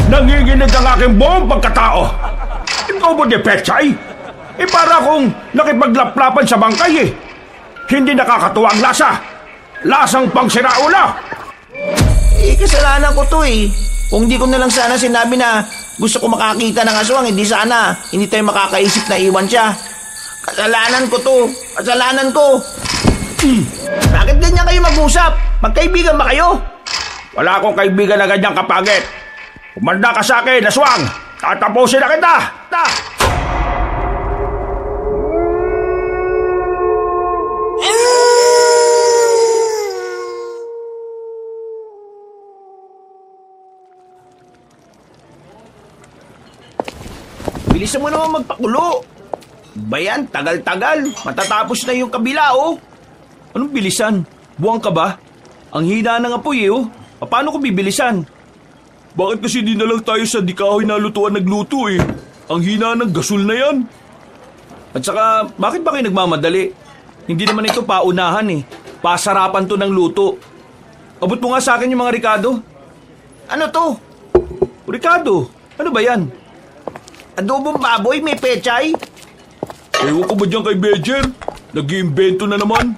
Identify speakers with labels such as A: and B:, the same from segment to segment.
A: Nanginginig ang aking buong pagkatao. Ikaw ba di Pechay? Para akong nakipaglaplapan sa bangkay eh. Hindi nakakatuwa ang lasa. Lasang pang siraulo.
B: Kasalanan ko to eh. Kung di ko na lang sana sinabi na gusto ko makakita ng aswang, hindi sana hindi tayo makakaisip na iwan siya. Kasalanan ko to. Kasalanan ko. Bakit ganyan kayo mag-usap? Magkaibigan ba kayo?
A: Wala akong kaibigan na ganyang kapagit. Kumanda ka sa akin, aswang. Tatapusin na kita.
B: Bilisan mo naman magpakulo. Bayan, tagal-tagal. Matatapos na yung kabila, oh.
C: Anong bilisan? Buwang ka ba? Ang hina ng apoy eh, oh. Paano ko bibilisan? Bakit kasi di na lang tayo sa di kahoy na lutuan nagluto eh? Ang hina ng gasol na yan. At saka, bakit ba kayo nagmamadali? Hindi naman ito paunahan eh. Pasarapan to ng luto. Abot mo nga sa akin yung mga Ricardo.
B: Ano to?
C: Ricardo, ano ba yan?
B: Adobong baboy, may pechay?
C: Ewan ko ba dyan kay Bejer? Nag-iimbento na naman.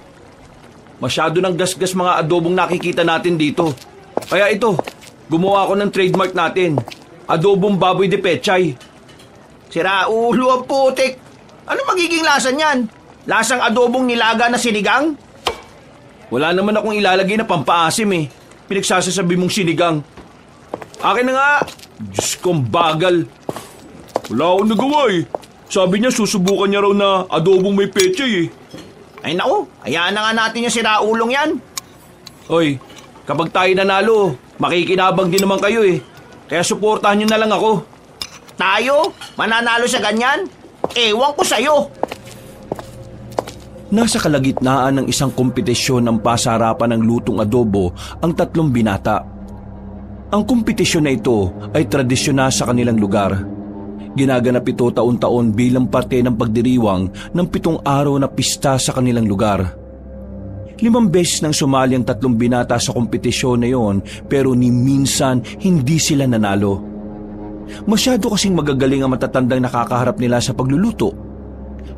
C: Masyado ng gasgas mga adobong nakikita natin dito. Kaya ito, gumawa ako ng trademark natin. Adobong baboy de pechay.
B: Sira ulo ang putik. Ano magiging lasa niyan? Lasang adobong nilaga na sinigang?
C: Wala naman akong ilalagay na pampaasim eh. Pinagsasasabi mong sinigang. Akin na nga. Diyos kong bagal. Wala akong nagawa eh. Sabi niya susubukan niya raw na adobong may pechay eh.
B: Ay naku, hayaan na nga natin yung siraulong yan.
C: Hoy, kapag tayo nanalo, makikinabang din naman kayo eh. Kaya suportahan niyo na lang ako.
B: Tayo? Mananalo sa ganyan? Ewan ko sa'yo.
C: Nasa kalagitnaan ng isang kompetisyon ng pasarapan ng lutong adobo ang tatlong binata. Ang kompetisyon na ito ay tradisyonal sa kanilang lugar. Ginaganap ito taon-taon bilang parte ng pagdiriwang ng 7 araw na pista sa kanilang lugar. 5 beses nang sumali ang tatlong binata sa kompetisyon na yon pero ni minsan hindi sila nanalo. Masyado kasing magagaling ang matatandang nakakaharap nila sa pagluluto.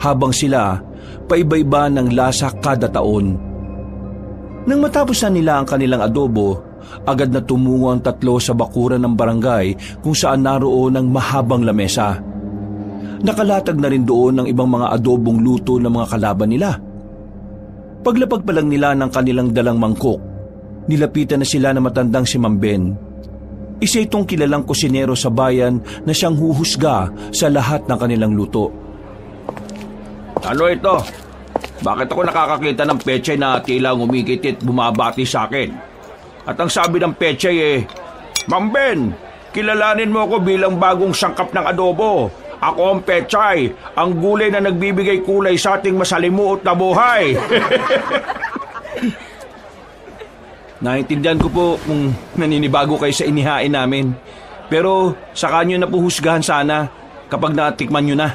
C: Habang sila, paiba-iba ng lasa kada taon. Nang matapos na nila ang kanilang adobo, agad na tumungo ang tatlo sa bakuran ng barangay kung saan naroon ang mahabang lamesa. Nakalatag na rin doon ang ibang mga adobong luto ng mga kalaban nila. Paglapag pa lang nila ng kanilang dalang mangkok, nilapitan na sila ng matandang si Mang Ben. Isa itong kilalang kusinero sa bayan na siyang huhusga sa lahat ng kanilang luto.
A: Ano ito? Bakit ako nakakakita ng pechay na tila ngumikit at bumabati sa akin? At ang sabi ng pechay eh, Mang Ben, kilalanin mo ako bilang bagong sangkap ng adobo. Ako ang pechay, ang gulay na nagbibigay kulay sa ating masalimuot na buhay.
C: Naintindihan ko po kung naninibago kayo sa inihain namin. Pero saka nyo na po husgahan sana kapag natikman nyo na.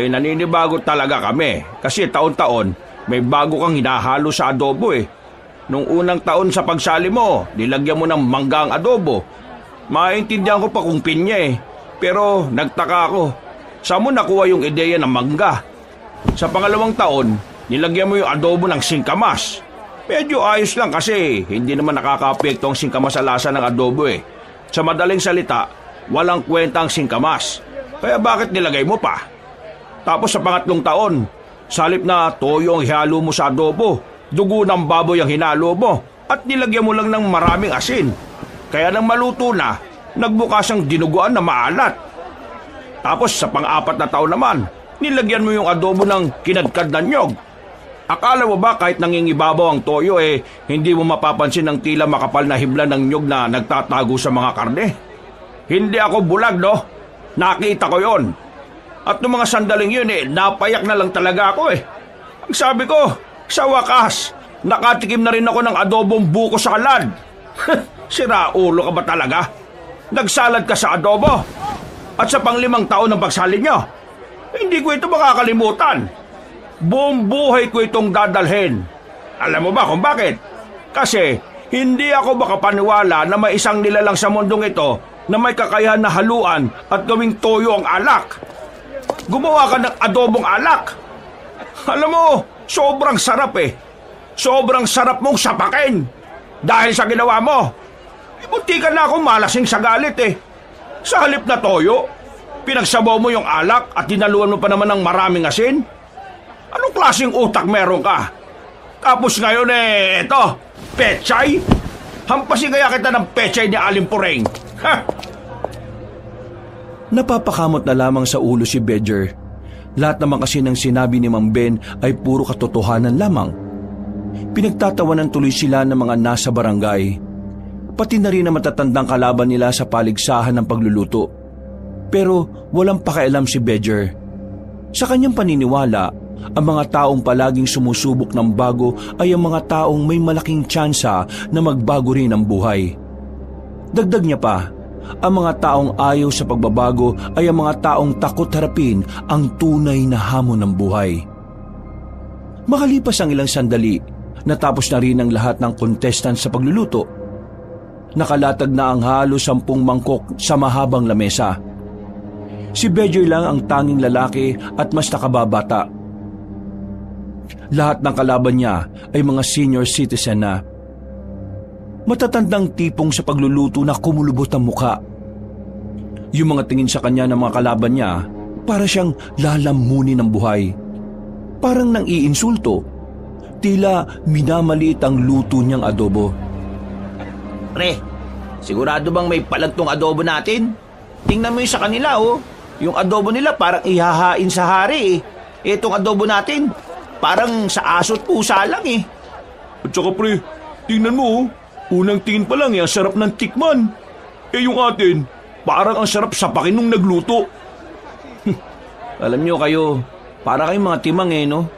A: Naninibago talaga kami kasi taon-taon may bago kang hinahalo sa adobo eh. Nung unang taon sa pagsali mo, nilagyan mo ng mangga ang adobo. Maintindihan ko pa kung pinya eh. Pero nagtaka ako, saan mo nakuha yung ideya ng mangga? Sa pangalawang taon, nilagyan mo yung adobo ng singkamas. Medyo ayos lang kasi hindi naman nakaka-apekto ang singkamas sa lasa ng adobo eh. Sa madaling salita, walang kwenta ang singkamas. Kaya bakit nilagay mo pa? Tapos sa pangatlong taon, salip na toyo ang hihalo mo sa adobo, dugo ng baboy ang hinalo mo at nilagyan mo lang ng maraming asin. Kaya nang maluto na, nagbukas ang dinuguan na maalat. Tapos sa pang-4 na taon naman, nilagyan mo yung adobo ng kinadkad na nyog. Akala mo ba kahit nangingibabaw ang toyo hindi mo mapapansin ang tila makapal na hibla ng nyog na nagtatago sa mga karne? Hindi ako bulag, no? Nakita ko yon. At noong mga sandaling yun napayak na lang talaga ako Ang sabi ko, sa wakas, nakatikim na rin ako ng adobong buko sa kalad. Sira ulo ka ba talaga? Nagsalad ka sa adobo? At sa pang-5 taon ng pagsali nyo? Hindi ko ito makakalimutan. Buong buhay ko itong dadalhin. Alam mo ba kung bakit? Kasi hindi ako makapaniwala na may isang nilalang sa mundong ito na may kakayahan na haluan at gawing toyo ang alak. Gumawa ka ng adobong alak. Alam mo, sobrang sarap eh. Sobrang sarap mong sapakin. Dahil sa ginawa mo. Munti ka na akong malasing sa galit eh. Sa halip na toyo, pinagsabaw mo yung alak at dinaluan mo pa naman ng maraming asin. Anong klaseng utak meron ka? Tapos ngayon eto, pechay? Hampasin kaya kita ng pechay ni Aling Pureng. Ha?
C: Napapakamot na lamang sa ulo si Bedger. Lahat naman kasi ng sinabi ni Mang Ben ay puro katotohanan lamang. Pinagtatawanan tuloy sila ng mga nasa barangay. Pati na rin ang matatandang kalaban nila sa paligsahan ng pagluluto. Pero walang pakialam si Bedger. Sa kanyang paniniwala, ang mga taong palaging sumusubok ng bago ay ang mga taong may malaking tsansa na magbago rin ang buhay. Dagdag niya pa, ang mga taong ayaw sa pagbabago ay ang mga taong takot harapin ang tunay na hamon ng buhay. Makalipas ang ilang sandali, natapos na rin ang lahat ng contestant sa pagluluto. Nakalatag na ang halos 10 mangkok sa mahabang lamesa. Si Bedger lang ang tanging lalaki at mas nakababata. Lahat ng kalaban niya ay mga senior citizen na. Matatandang tipong sa pagluluto na kumulubot ang muka. Yung mga tingin sa kanya ng mga kalaban niya, para siyang lalamunin ng buhay. Parang nang iinsulto, tila minamaliit ang luto niyang adobo.
B: Pre, sigurado bang may palag tong adobo natin? Tingnan mo yung sa kanila oh. Yung adobo nila parang ihahain sa hari eh. Itong adobo natin, parang sa aso't pusa lang eh.
A: At saka pre, tingnan mo oh. Unang tingin pa lang ang sarap ng tikman. Eh yung atin, parang ang sarap sapakin nung nagluto.
C: Alam niyo kayo, para kayong mga timang no?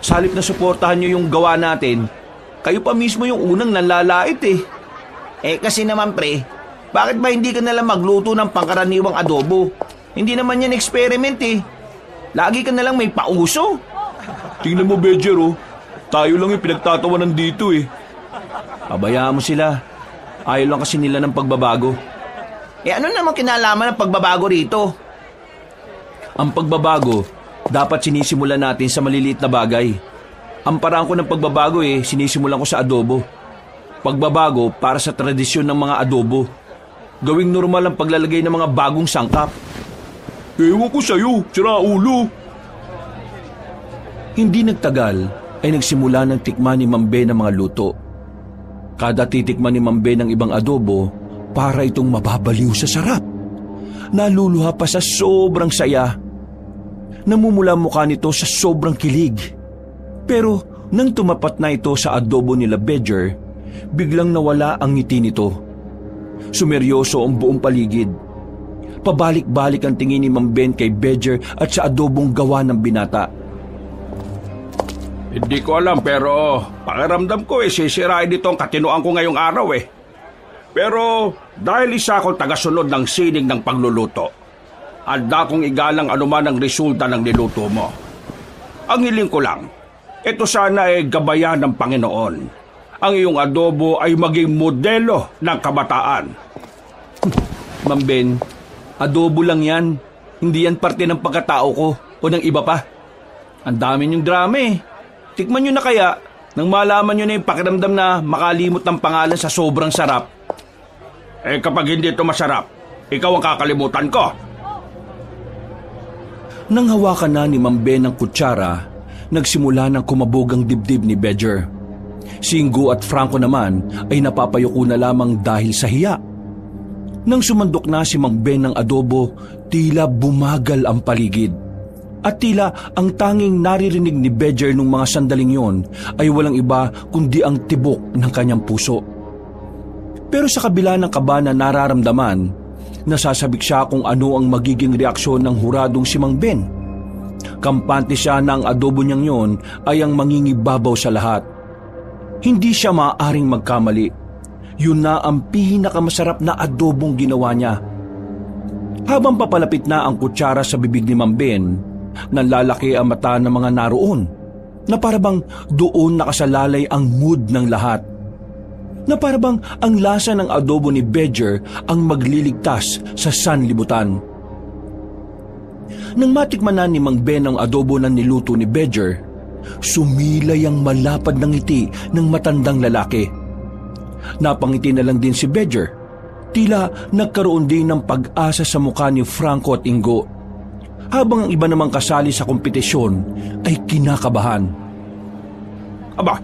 C: Sa halip na suportahan niyo yung gawa natin, kayo pa mismo yung unang nanlalait eh.
B: Eh kasi naman pre, bakit ba hindi ka nalang magluto ng pangkaraniwang adobo? Hindi naman yan experiment eh. Lagi ka nalang may pauso.
A: Tingnan mo Bedger oh, tayo lang yung pinagtatawanan dito eh.
C: Pabayaan mo sila. Ayaw lang kasi nila ng pagbabago.
B: Eh ano naman kinalaman ng pagbabago rito?
C: Ang pagbabago, dapat sinisimulan natin sa maliliit na bagay. Ang paraan ko ng pagbabago sinisimulan ko sa adobo. Pagbabago para sa tradisyon ng mga adobo. Gawing normal ang paglalagay ng mga bagong sangkap.
A: Ewan ko sa'yo, sira ulo.
C: Hindi nagtagal ay nagsimula ng tikman ni Mang Ben ng mga luto. Kada titikman ni Mang Ben ng ibang adobo, para itong mababaliw sa sarap. Naluluha pa sa sobrang saya. Namumula mukha nito sa sobrang kilig. Pero nang tumapat na ito sa adobo nila Bedger, biglang nawala ang ngiti nito. Sumeryoso ang buong paligid. Pabalik-balik ang tingin ni Mang Ben kay Bedger at sa adobong gawa ng binata.
A: Hindi ko alam pero pakiramdam ko sisirain dito ang katinuan ko ngayong araw eh. Pero dahil isa akong tagasunod ng sining ng pagluluto, handa kong igalang anuman ang resulta ng niluto mo. Ang hiling ko lang, ito sana ay gabayan ng Panginoon. Ang iyong adobo ay maging modelo ng kabataan.
C: Mang Ben, adobo lang yan. Hindi yan parte ng pagkatao ko o ng iba pa. Ang dami niyong drama eh. Tikman nyo na kaya nang malaman nyo na yung pakiramdam na makalimot ng pangalan sa sobrang sarap.
A: Eh kapag hindi ito masarap, ikaw ang kakalimutan ko.
C: Nang hawakan na ni Mang Ben ang kutsara, nagsimula ng kumabog ang dibdib ni Bedger. Si Ingo at Franco naman ay napapayuko na lamang dahil sa hiya. Nang sumandok na si Mang Ben ng adobo, tila bumagal ang paligid. At tila ang tanging naririnig ni Bedger nung mga sandaling yon ay walang iba kundi ang tibok ng kanyang puso. Pero sa kabila ng kaba na nararamdaman, nasasabik siya kung ano ang magiging reaksyon ng huradong si Mang Ben. Kampante siya na ang adobo niyang yon ay ang mangingibabaw sa lahat. Hindi siya maaaring magkamali. Yun na ang pinakamasarap na adobong ginawa niya. Habang papalapit na ang kutsara sa bibig ni Mang Ben, nanlalaki ang mata ng mga naroon na parabang doon nakasalalay ang mood ng lahat. na parabang ang lasa ng adobo ni Bedger ang magliligtas sa sanlibutan. Nang matikman na ni Mang Ben ang adobo na niluto ni Bedger, sumilay ang malapad ng ngiti ng matandang lalaki. Napangiti na lang din si Bedger. Tila nagkaroon din ng pag-asa sa mukha ni Franco at Ingo, habang ang iba namang kasali sa kompetisyon ay kinakabahan.
A: Aba,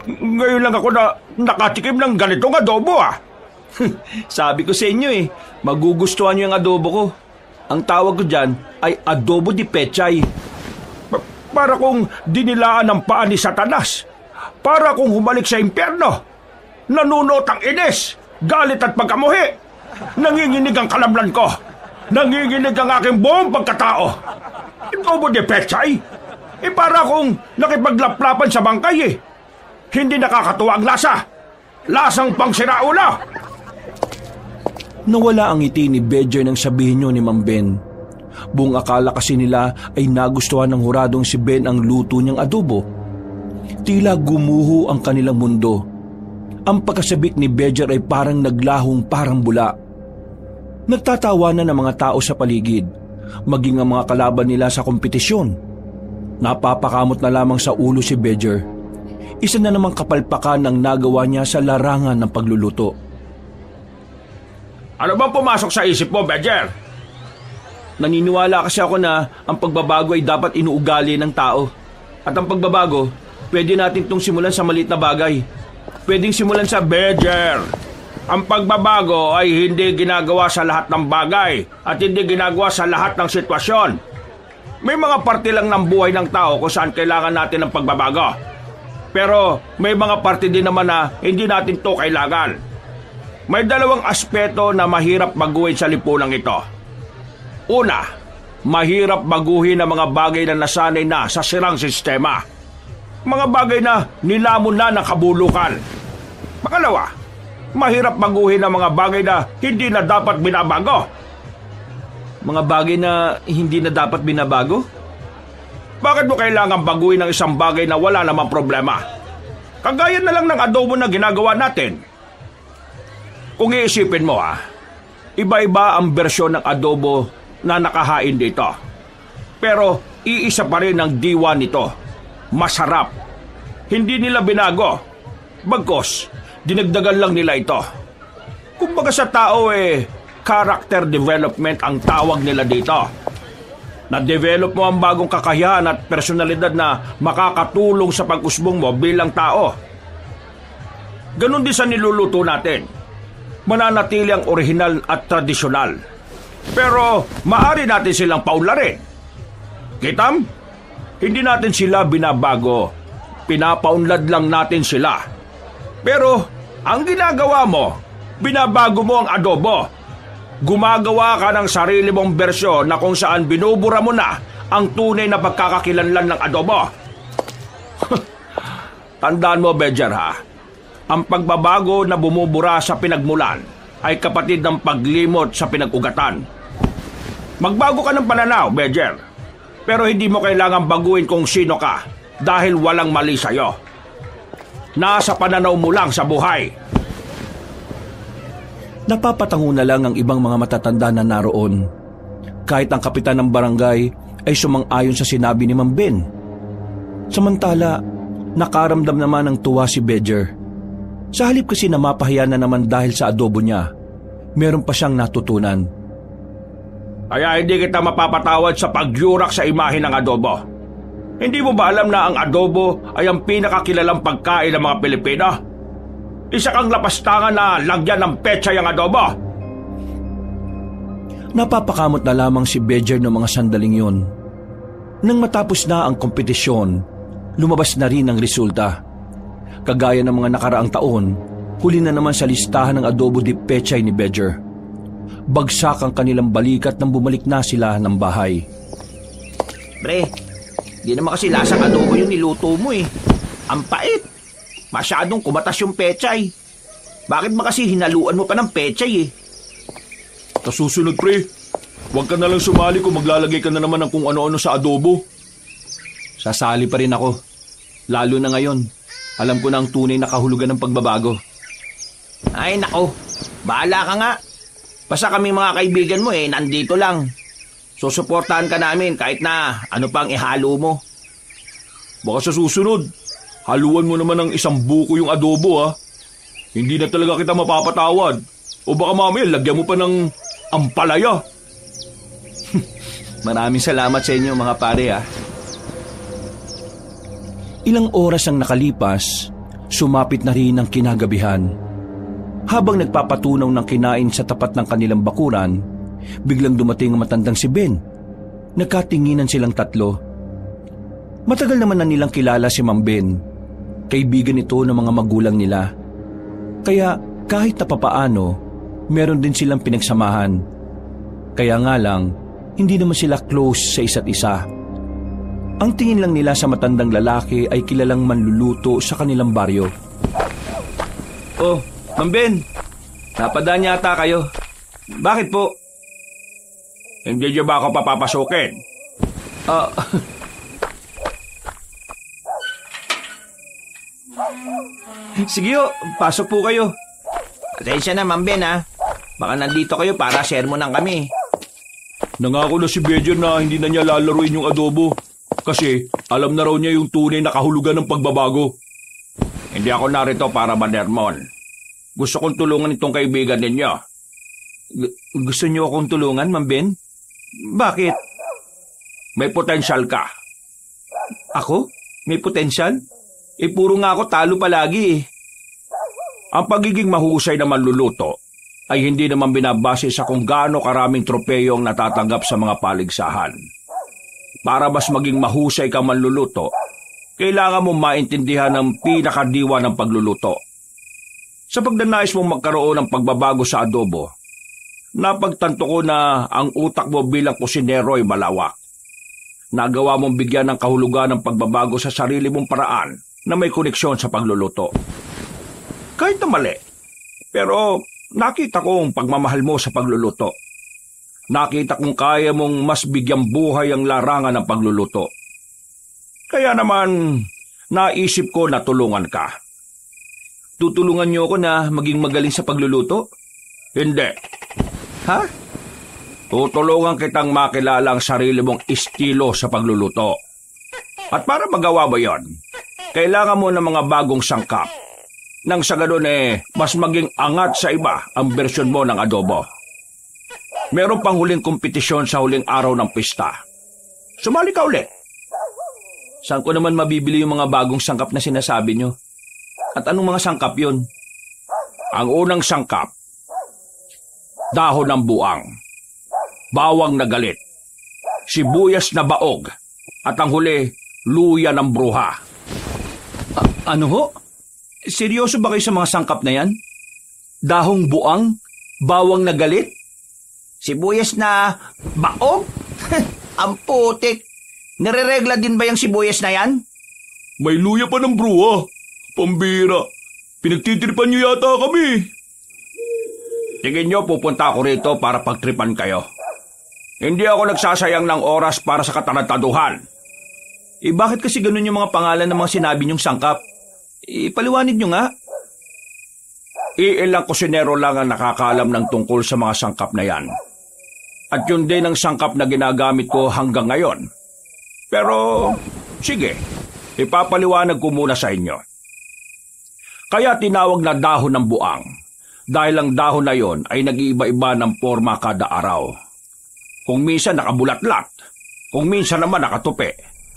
A: ngayon lang ako na nakatikim ng ganitong adobo ah.
C: Sabi ko sa inyo magugustuhan niyo yung adobo ko. Ang tawag ko dyan ay adobo di pechay.
A: Para kung dinilaan ng paa ni Satanas. Para kung humalik sa impyerno. Nanunot ang inis, galit at pagkamuhi. Nanginginig ang kalamlan ko. Nanginginig ang aking buong pagkatao. Adobo de pechay? Para kung nakipaglaplapan sa bangkay Hindi nakakatuwa ang lasa. Lasang pang siraulo.
C: Nawala ang ngiti ni Bedger nang sabihin niyo ni Mang Ben. Buong akala kasi nila ay nagustuhan ng huradong si Ben ang luto niyang adobo. Tila gumuho ang kanilang mundo. Ang pagkasabik ni Bedger ay parang naglahong parang bula. Nagtatawanan ng mga tao sa paligid, maging ang mga kalaban nila sa kompetisyon. Napapakamot na lamang sa ulo si Bedger. Isa na namang kapalpakan ang nagawa niya sa larangan ng pagluluto.
A: Ano bang pumasok sa isip mo, Bedger?
C: Naniniwala kasi ako na ang pagbabago ay dapat inuugali ng tao. At ang pagbabago, pwede natin itong simulan sa maliit na bagay. Pwedeng simulan sa
A: Bedger. Ang pagbabago ay hindi ginagawa sa lahat ng bagay at hindi ginagawa sa lahat ng sitwasyon. May mga parte lang ng buhay ng tao kung saan kailangan natin ng pagbabago. Pero may mga parte din naman na hindi natin to kailangan. May dalawang aspeto na mahirap baguhin sa lipunang ito. Una, mahirap baguhin ang mga bagay na nasanay na sa sirang sistema. Mga bagay na nilamon na ng kabulukan. Pangalawa, mahirap baguhin ang mga bagay na hindi na dapat binabago.
C: Mga bagay na hindi na dapat binabago?
A: Bakit mo kailangan baguhin ang isang bagay na wala namang problema? Kagaya na lang ng adobo na ginagawa natin. Kung iisipin mo iba-iba ang bersyon ng adobo na nakahain dito. Pero iisa pa rin ang diwa nito. Masarap. Hindi nila binago. Bagkos, dinagdagan lang nila ito. Kumbaga sa tao character development ang tawag nila dito. Na-develop mo ang bagong kakayahan at personalidad na makakatulong sa pag-usbong mo bilang tao. Ganon din sa niluluto natin. Mananatili ang orihinal at tradisyonal. Pero maaari natin silang paunlarin. Kitam? Hindi natin sila binabago. Pinapaunlad lang natin sila. Pero ang ginagawa mo, binabago mo ang adobo. Gumagawa ka ng sarili mong bersyon na kung saan binubura mo na ang tunay na pagkakakilanlan ng adobo. Tandaan mo, Bedger ang pagbabago na bumubura sa pinagmulan ay kapatid ng paglimot sa pinag-ugatan. Magbago ka ng pananaw, Bedger. Pero hindi mo kailangan baguhin kung sino ka dahil walang mali sa'yo. Nasa pananaw mo lang sa buhay.
C: Napapatango na lang ang ibang mga matatanda na naroon. Kahit ang kapitan ng barangay ay sumang-ayon sa sinabi ni Mang Ben. Samantala, nakaramdam naman ng tuwa si Bedger. Sa halip kasi na mapahiya na naman dahil sa adobo niya, meron pa siyang natutunan.
A: Kaya hindi kita mapapatawad sa pagyurak sa imahe ng adobo. Hindi mo ba alam na ang adobo ay ang pinakakilalang pagkain ng mga Pilipino? Isa kang lapastangan na lagyan ng pechay ang adobo.
C: Napapakamot na lamang si Bedger ng mga sandaling yun. Nang matapos na ang kompetisyon, lumabas na rin ang resulta. Kagaya ng mga nakaraang taon, huli na naman sa listahan ng adobo di pechay ni Bedger. Bagsak ang kanilang balikat nang bumalik na sila ng bahay.
B: Pre, di naman kasi lasang adobo yung niluto mo Ang pait. Masyadong kumatas yung pechay. Bakit ba kasi hinaluan mo pa ng pechay
C: Kasusunod pre, huwag ka na lang sumali kung maglalagay ka na naman ng kung ano-ano sa adobo. Sasali pa rin ako, lalo na ngayon. Alam ko na ang tunay na kahulugan ng pagbabago.
B: Ay nako, bahala ka nga. Basta kami mga kaibigan mo nandito lang. Susuportahan ka namin kahit na ano pang ihalo mo.
C: Baka sa susunod, haluan mo naman ng isang buko yung adobo ha. Hindi na talaga kita mapapatawad. O baka mamaya lagyan mo pa ng ampalaya. Maraming salamat sa inyo mga pare ha. Ilang oras ang nakalipas, sumapit na rin ang kinagabihan. Habang nagpapatunaw ng kinain sa tapat ng kanilang bakuran, biglang dumating ang matandang si Ben. Nagkatinginan silang tatlo. Matagal naman na nilang kilala si Mang Ben. Kaibigan ito ng mga magulang nila. Kaya kahit na papaano, meron din silang pinagsamahan. Kaya nga lang, hindi naman sila close sa isa't isa. Ang tingin lang nila sa matandang lalaki ay kilalang manluluto sa kanilang baryo. Oh, Mang Ben, napadaan yata kayo. Bakit po?
A: Hindi niyo ba ako papapasukin?
C: Sige ho, pasok po kayo.
B: Pasensya na, Mang Ben ha. Baka nandito kayo para sermonan kami.
A: Nangako na si Bedyan na hindi na niya lalaruin yung adobo. Kasi alam na raw niya yung tunay na kahulugan ng pagbabago. Hindi ako narito para manermon. Gusto kong tulungan itong kaibigan ninyo.
C: Gusto niyo akong tulungan, Mang Ben? Bakit?
A: May potensyal ka.
C: Ako? May potensyal? Puro nga ako talo palagi
A: Ang pagiging mahusay na manluluto ay hindi naman binabase sa kung gaano karaming tropeyo ang natatanggap sa mga paligsahan. Para mas maging mahusay ka manluluto, kailangan mong maintindihan ang pinakadiwa ng pagluluto. Sa pagdanais mong magkaroon ng pagbabago sa adobo, napagtanto ko na ang utak mo bilang kusinero ay malawak. Nagawa mong bigyan ng kahulugan ng pagbabago sa sarili mong paraan na may koneksyon sa pagluluto. Kahit na mali, pero nakita kong pagmamahal mo sa pagluluto. Nakita kong kaya mong mas bigyang buhay ang larangan ng pagluluto. Kaya naman, naisip ko na tulungan ka.
C: Tutulungan niyo ako na maging magaling sa pagluluto?
A: Hindi.
C: Ha?
A: Tutulungan kitang makilala ang sarili mong estilo sa pagluluto. At para magawa mo yon, kailangan mo ng mga bagong sangkap. Nang sa ganun mas maging angat sa iba ang bersyon mo ng adobo. Meron pang huling kompetisyon sa huling araw ng pista. Sumali ka ulit.
C: Saan ko naman mabibili yung mga bagong sangkap na sinasabi niyo? At anong mga sangkap yun?
A: Ang unang sangkap, dahon ng buang, bawang na galit, sibuyas na baog, at ang huli, luya ng bruha.
C: Ano ho? Seryoso ba kayo sa mga sangkap na yan? Dahong buang, bawang na galit,
B: Sibuyas na baog? Ang putik. Nireregla din ba yung sibuyas na yan?
A: May luya pa ng bruha. Pambira. Pinagtitripan niyo yata kami. Tingin niyo pupunta ako rito para pagtripan kayo. Hindi ako nagsasayang ng oras para sa katarantaduhan.
C: Bakit kasi ganun yung mga pangalan ng mga sinabi niyong sangkap? Paliwanag niyo nga.
A: Iilang kusinero lang ang nakakaalam ng tungkol sa mga sangkap na yan. At yun din ang sangkap na ginagamit ko hanggang ngayon. Pero, sige, ipapaliwanag ko muna sa inyo. Kaya tinawag na dahon ng buang, dahil ang dahon na yon ay nag-iiba-iba ng forma kada araw. Kung minsan nakabulatlat, kung minsan naman nakatupi.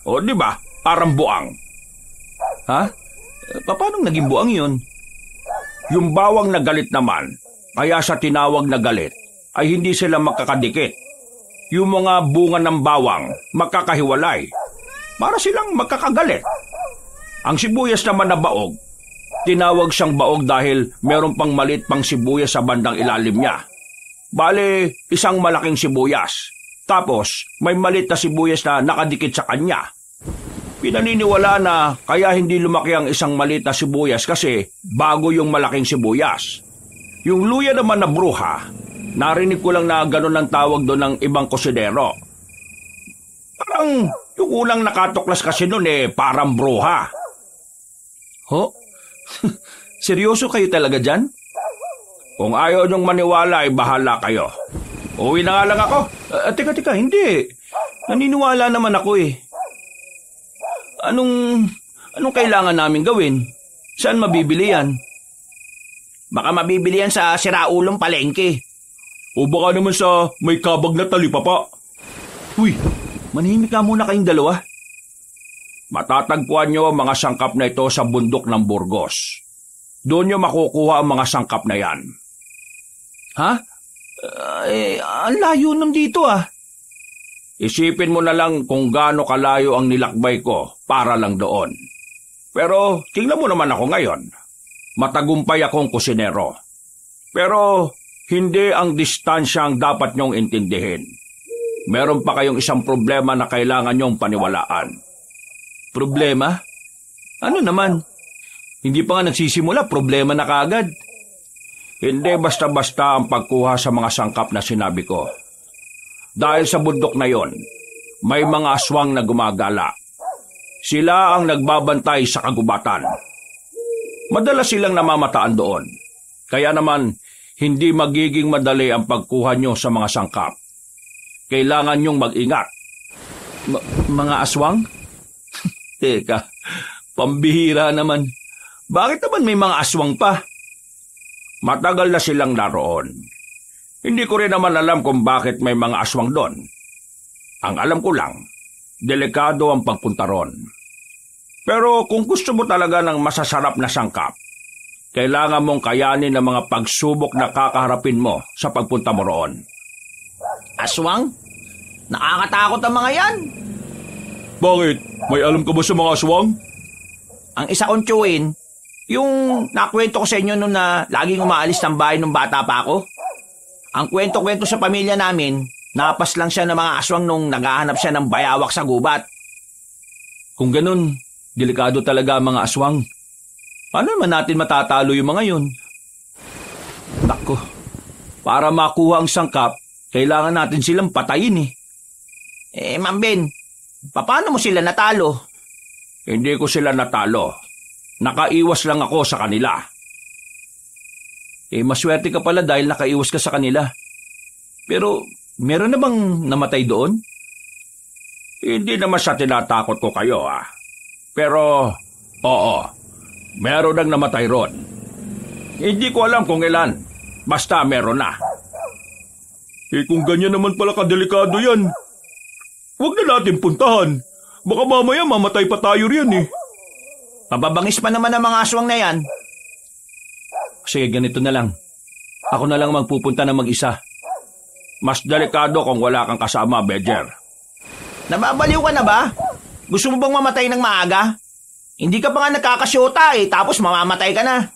A: O di ba, parang buang.
C: Ha? Paano naging buang yun?
A: Yung bawang na galit naman, kaya sa tinawag na galit, ay hindi sila makakadikit. Yung mga bunga ng bawang, makakahiwalay. Para silang magkakagalit. Ang sibuyas naman na baog, tinawag siyang baog dahil meron pang maliit pang sibuyas sa bandang ilalim niya. Bale, isang malaking sibuyas. Tapos, may maliit na sibuyas na nakadikit sa kanya. Pinaniniwala na kaya hindi lumaki ang isang maliit na sibuyas kasi bago yung malaking sibuyas. Yung luya naman na bruha, narinig ko lang na gano'n ang tawag doon ng ibang kusinero. Parang yung unang nakatuklas kasi noon parang bruha.
C: Ho? Seryoso kayo talaga dyan?
A: Kung ayaw niyong maniwala ay bahala kayo. Uwi na nga lang ako.
C: Teka, hindi. Naniniwala naman ako eh. Anong kailangan namin gawin? Saan mabibili yan?
B: Baka mabibili yan sa siraulong palengke.
A: O baka naman sa may kabag na talipapa.
C: Uy, manahimik ka muna kayong dalawa.
A: Matatagpuan niyo ang mga sangkap na ito sa bundok ng Burgos. Doon niyo makukuha ang mga sangkap na yan.
C: Ha? Ang layo nun dito ah.
A: Isipin mo na lang kung gaano kalayo ang nilakbay ko para lang doon. Pero tingnan mo naman ako ngayon. Matagumpay akong kusinero. Pero hindi ang distansya ang dapat niyong intindihin. Meron pa kayong isang problema na kailangan niyong paniwalaan.
C: Problema? Ano naman? Hindi pa nga nagsisimula, problema na kaagad.
A: Hindi basta-basta ang pagkuha sa mga sangkap na sinabi ko. Dahil sa bundok na yon, may mga aswang na gumagala. Sila ang nagbabantay sa kagubatan. Madalas silang namamataan doon. Kaya naman, hindi magiging madali ang pagkuha nyo sa mga sangkap. Kailangan nyong mag-ingat.
C: Mga aswang? Teka, pambihira naman. Bakit naman may mga aswang pa?
A: Matagal na silang naroon. Hindi ko rin naman alam kung bakit may mga aswang doon. Ang alam ko lang, delikado ang pagpunta ron. Pero kung gusto mo talaga ng masasarap na sangkap, kailangan mong kayanin ang mga pagsubok na kakaharapin mo sa pagpunta mo roon.
B: Aswang? Nakakatakot ang mga yan.
A: Bakit? May alam ka ba sa mga aswang?
B: Ang isa kong tiyuhin, yung nakwento ko sa inyo nung na laging umaalis ng bahay nung bata pa ako. Ang kwento-kwento sa pamilya namin, napas lang siya ng mga aswang nung naghahanap siya ng bayawak sa gubat.
C: Kung ganun, delikado talaga ang mga aswang. Paano naman natin matatalo yung mga yun? Nako, para makuha ang sangkap, kailangan natin silang patayin eh.
B: Ma'am Ben, paano mo sila natalo?
A: Hindi ko sila natalo. Nakaiwas lang ako sa kanila.
C: Maswerte ka pala dahil nakaiwas ka sa kanila. Pero, meron na bang namatay doon?
A: Hindi naman sa tinatakot ko kayo Pero, oo, meron nang namatay ron. Hindi ko alam kung ilan. Basta meron na. Kung ganyan naman pala kadelikado yan, huwag na natin puntahan. Baka mamaya mamatay pa tayo riyan eh.
B: Mababangis pa naman ang mga aswang na yan.
C: Sige, ganito na lang. Ako na lang magpupunta na mag-isa.
A: Mas delikado kung wala kang kasama, Bedger.
B: Nababaliw ka na ba? Gusto mo bang mamatay ng maaga? Hindi ka pa nga nagkakasyota tapos mamamatay ka na.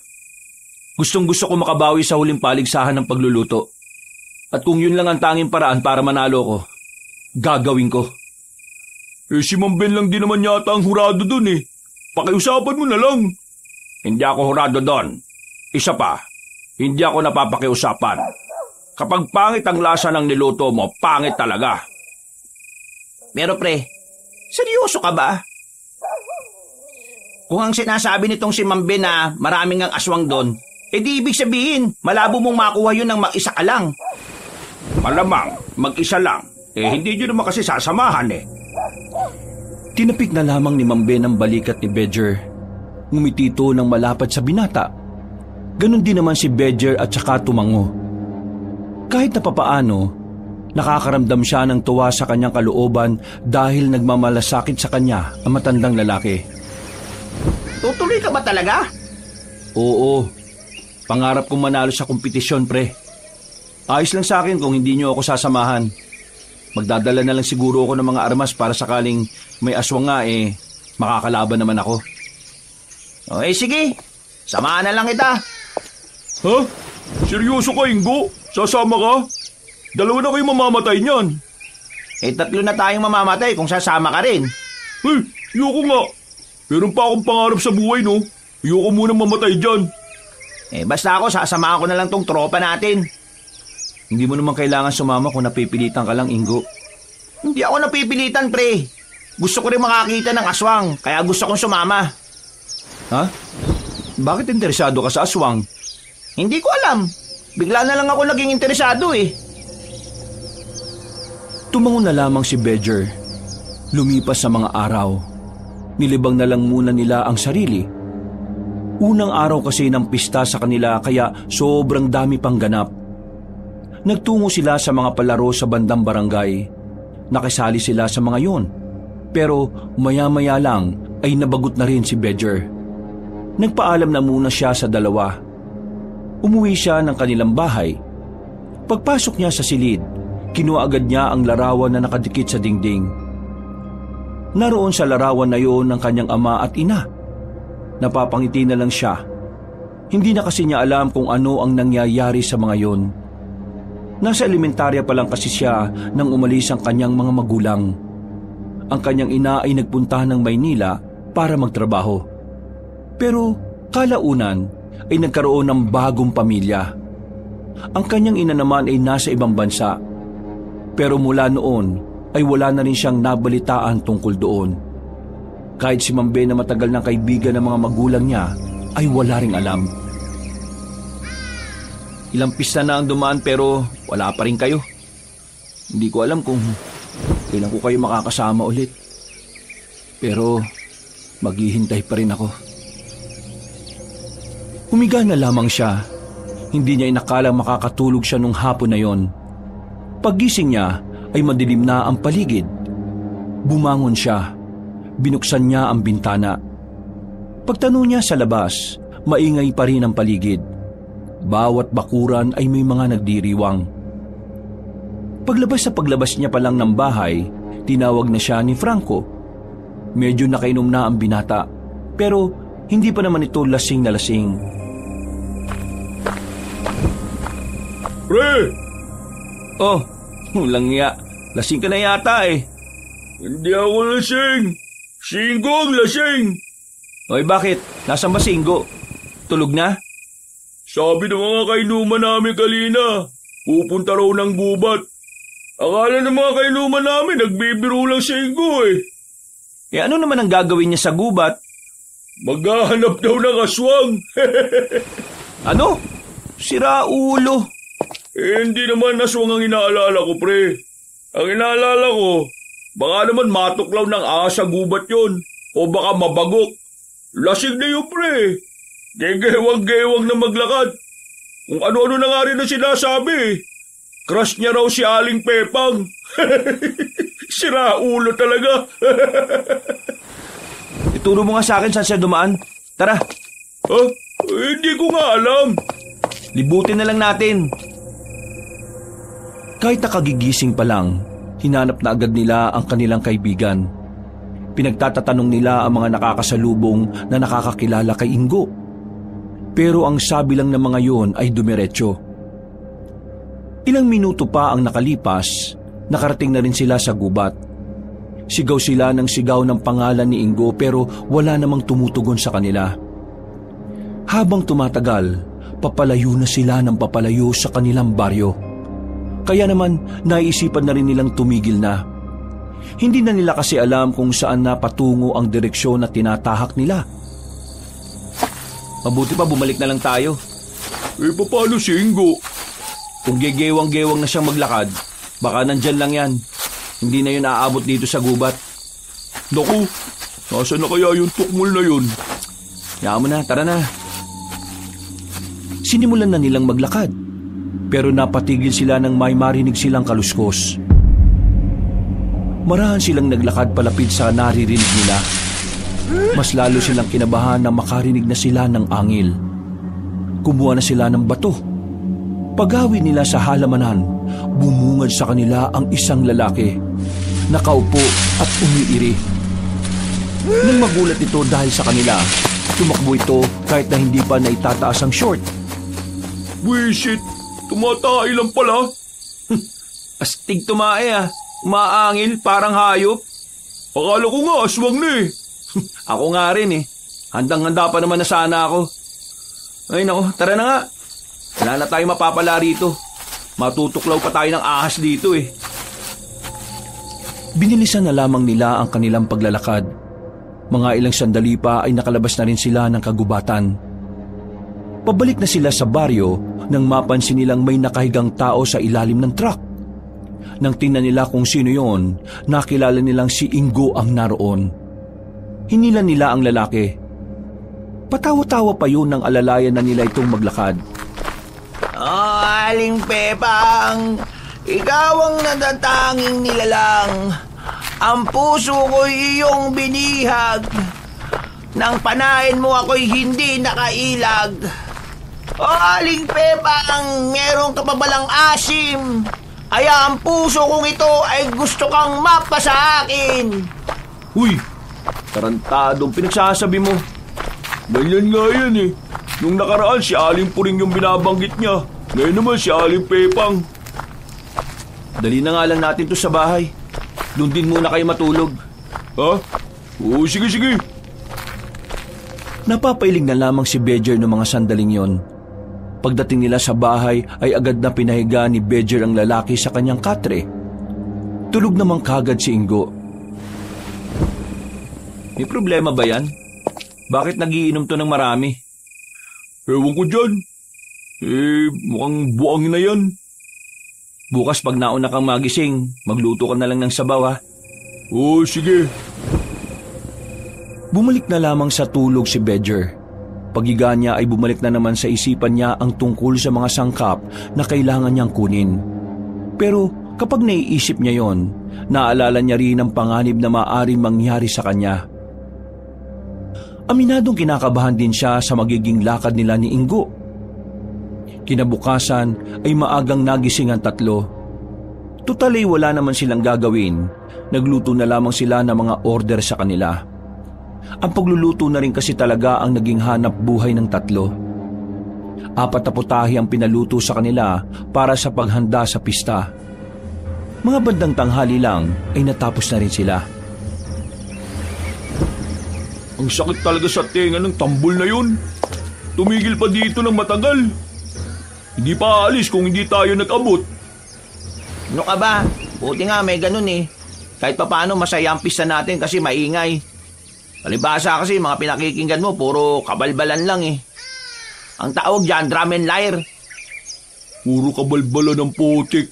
C: Gustong-gusto ko makabawi sa huling paligsahan ng pagluluto. At kung yun lang ang tanging paraan para manalo ko, gagawin ko.
A: Si Ma'am Ben lang din naman yata ang hurado dun Pakiusapan mo na lang. Hindi ako hurado doon. Isa pa, hindi ako napapakiusapan. Kapag pangit ang lasa ng niluto mo, pangit talaga.
B: Pero pre, seryoso ka ba? Kung ang sinasabi nitong si Ma'am Ben na maraming ang aswang doon, di ibig sabihin, malabo mong makuha yun ng mag-isa ka lang.
A: Malamang, mag-isa lang. Hindi nyo naman kasi sasamahan
C: Tinapik na lamang ni Ma'am Ben ang balikat ni Bedger. Ngumiti ito ng malapad sa binata. Ganon din naman si Bedger at saka tumango. Kahit na papaano, nakakaramdam siya ng tuwa sa kanyang kalooban dahil nagmamalasakit sa kanya ang matandang lalaki.
B: Tutuloy ka ba talaga?
C: Oo. Pangarap kong manalo sa kompetisyon, pre. Ayos lang sa akin kung hindi niyo ako sasamahan. Magdadala na lang siguro ako ng mga armas para sakaling may aswang nga makakalaban naman ako.
B: Sige. Samahan na lang kita.
A: Ha? Seryoso ka, Ingo? Sasama ka? Dalawa na kayo mamamatay niyan.
B: 3 na tayong mamamatay kung sasama ka rin.
A: Ayoko nga. Meron pa akong pangarap sa buhay, no? Ayoko munang mamatay dyan.
B: Basta ako, sasamahan ko na lang tong tropa natin.
C: Hindi mo naman kailangan sumama kung napipilitan ka lang, Ingo.
B: Hindi ako napipilitan, pre. Gusto ko rin makakita ng aswang, kaya gusto kong sumama.
C: Ha? Bakit interesado ka sa aswang?
B: Hindi ko alam. Bigla na lang ako naging interesado eh.
C: Tumango na lamang si Badger. Lumipas sa mga araw. Nilibang na lang muna nila ang sarili. Unang araw kasi ng pista sa kanila kaya sobrang dami pang ganap. Nagtungo sila sa mga palaro sa bandang barangay. Nakisali sila sa mga yon. Pero maya-maya lang ay nabagot na rin si Badger. Nagpaalam na muna siya sa dalawa. Umuwi siya ng kanilang bahay. Pagpasok niya sa silid, kinuha agad niya ang larawan na nakadikit sa dingding. Naroon sa larawan na yon ng kanyang ama at ina. Napapangiti na lang siya. Hindi na kasi niya alam kung ano ang nangyayari sa mga yon. Nasa elementarya pa lang kasi siya nang umalis ang kanyang mga magulang. Ang kanyang ina ay nagpunta ng Maynila para magtrabaho. Pero kalaunan ay nagkaroon ng bagong pamilya. Ang kanyang ina naman ay nasa ibang bansa. Pero mula noon ay wala na rin siyang nabalitaan tungkol doon. Kahit si Ma'am Ben na matagal ng kaibigan ng mga magulang niya ay wala ring alam. Ilang pista na ang dumaan pero wala pa rin kayo. Hindi ko alam kung kailan ko kayo makakasama ulit. Pero maghihintay pa rin ako. Humiga na lamang siya. Hindi niya inakalang makakatulog siya nung hapon na yon. Paggising niya ay madilim na ang paligid. Bumangon siya. Binuksan niya ang bintana. Pagtanong niya sa labas, maingay pa rin ang paligid. Bawat bakuran ay may mga nagdiriwang. Paglabas niya pa lang ng bahay, tinawag na siya ni Franco. Medyo nakainom na ang binata, pero hindi pa naman ito lasing na lasing.
A: Pre!
C: Oh, walang nga. Lasing ka na yata eh.
A: Hindi ako lasing. Singgo ang lasing.
C: Oy, bakit? Nasaan ba Singgo? Tulog na?
A: Sabi ng mga kainuman namin kanina, pupunta raw ng gubat. Akala ng mga kainuman namin, nagbibiro lang Singgo eh.
C: Eh ano naman ang gagawin niya sa gubat?
A: Maghahanap daw ng aswang.
C: Ano? Sira ulo.
A: Hindi naman aswang ang inaalala ko, pre. Ang inaalala ko, baka naman matuklaw ng ahas sa gubat yon. O baka mabagok. Lasing na yun, pre. Gegewang-gewang na maglakad. Kung ano-ano na nga rin na sinasabi. Crush niya raw si Aling Pepang. Sira ulo talaga.
C: Ituro mo nga sa akin saan siya dumaan. Tara.
A: Hindi ko nga alam.
C: Libutin na lang natin. Kahit nakagigising pa lang, hinanap na agad nila ang kanilang kaibigan. Pinagtatatanong nila ang mga nakakasalubong na nakakakilala kay Ingo. Pero ang sabi lang ng mga yon ay dumiretso. Ilang minuto pa ang nakalipas, nakarating na rin sila sa gubat. Sigaw sila ng sigaw ng pangalan ni Ingo pero wala namang tumutugon sa kanila. Habang tumatagal, papalayo na sila ng papalayo sa kanilang baryo. Kaya naman naisipan na rin nilang tumigil na. Hindi na nila kasi alam kung saan na patungo ang direksyon na tinatahak nila. Mabuti pa bumalik na lang tayo.
A: Paano si Ingo?
C: Kung gegewang-gewang na siyang maglakad, baka nandyan lang yan. Hindi na yun aabot dito sa gubat.
A: Naku, nasa na kaya yung tukmol na yun?
C: Hayaan mo na, tara na. Sinimulan na nilang maglakad, pero napatigil sila nang may marinig silang kaluskos. Marahan silang naglakad palapit sa naririnig nila. Mas lalo silang kinabahan na makarinig na sila ng angil. Kumuha na sila ng bato. Paghawi nila sa halamanan, bumungad sa kanila ang isang lalaki. Nakaupo at umiiri. Nang magulat ito dahil sa kanila, tumakbo ito kahit na hindi pa naitataas ang short.
A: Wisit, tumatay lang pala.
C: Astig tumae ah. Umaangil parang hayop.
A: Akala ko nga aswang na eh.
C: Ako nga rin eh. Handang-handa pa naman na sana ako. Ay nako, tara na nga. Wala na tayo mapapala rito. Matutuklaw pa tayo ng ahas dito eh. Binilisan na lamang nila ang kanilang paglalakad. Mga ilang sandali pa ay nakalabas na rin sila ng kagubatan. Pabalik na sila sa baryo nang mapansin nilang may nakahigang tao sa ilalim ng truck. Nang tingnan nila kung sino yon, nakilala nilang si Ingo ang naroon. Hinila nila ang lalaki. Patawa-tawa pa yun nang alalayan na nila itong maglakad.
B: Oh, Aling Pepang, ikaw ang natatanging nilalang. Ang puso ko'y iyong binihag. Nang panahin mo ako'y hindi nakailag. O Aling Pepang, meron ka pa balang asim? Kaya ang puso kong ito ay gusto kang mapa sa akin.
A: Huy, tarantadong pinagsasabi mo. Ganyan nga yan eh. Nung nakaraan si Aling Puring yung binabanggit niya. Ngayon naman si Aling Pepang.
C: Dali na nga lang natin to sa bahay. Doon din muna kayo matulog.
A: Ha? Oo, sige.
C: Napapailing na lamang si Bedger ng mga sandaling yon. Pagdating nila sa bahay ay agad na pinahiga ni Bedger ang lalaki sa kanyang katre. Tulog namang kagad si Ingo. May problema ba yan? Bakit nagiinom to ng marami?
A: Ewan ko dyan. Mukhang buang na yan.
C: Bukas pag nauna kang magising, magluto ka na lang ng sabaw ha.
A: Oo, sige.
C: Bumalik na lamang sa tulog si Bedger. Paghiga niya ay bumalik na naman sa isipan niya ang tungkol sa mga sangkap na kailangan niyang kunin. Pero kapag naiisip niya yon, naalala niya rin ang panganib na maaaring mangyari sa kanya. Aminadong kinakabahan din siya sa magiging lakad nila ni Ingo. Kinabukasan ay maagang nagising ang tatlo. Tutal ay wala naman silang gagawin. Nagluto na lamang sila ng mga order sa kanila. Ang pagluluto na rin kasi talaga ang naging hanap buhay ng tatlo. 4 na putahe ang pinaluto sa kanila para sa paghanda sa pista. Mga bandang tanghali lang ay natapos na rin sila.
A: Ang sakit talaga sa tenga ng tambol na yun. Tumigil pa dito ng matagal. Hindi pa aalis kung hindi tayo nag-abot.
B: Ano ka ba? Buti nga may ganun eh. Kahit papaano masaya ang pista natin kasi maingay. Palibasa kasi mga pinakikinggan mo puro kabalbalan lang eh. Ang tawag dyan, drum and lyre.
A: Puro kabalbalan ng putik.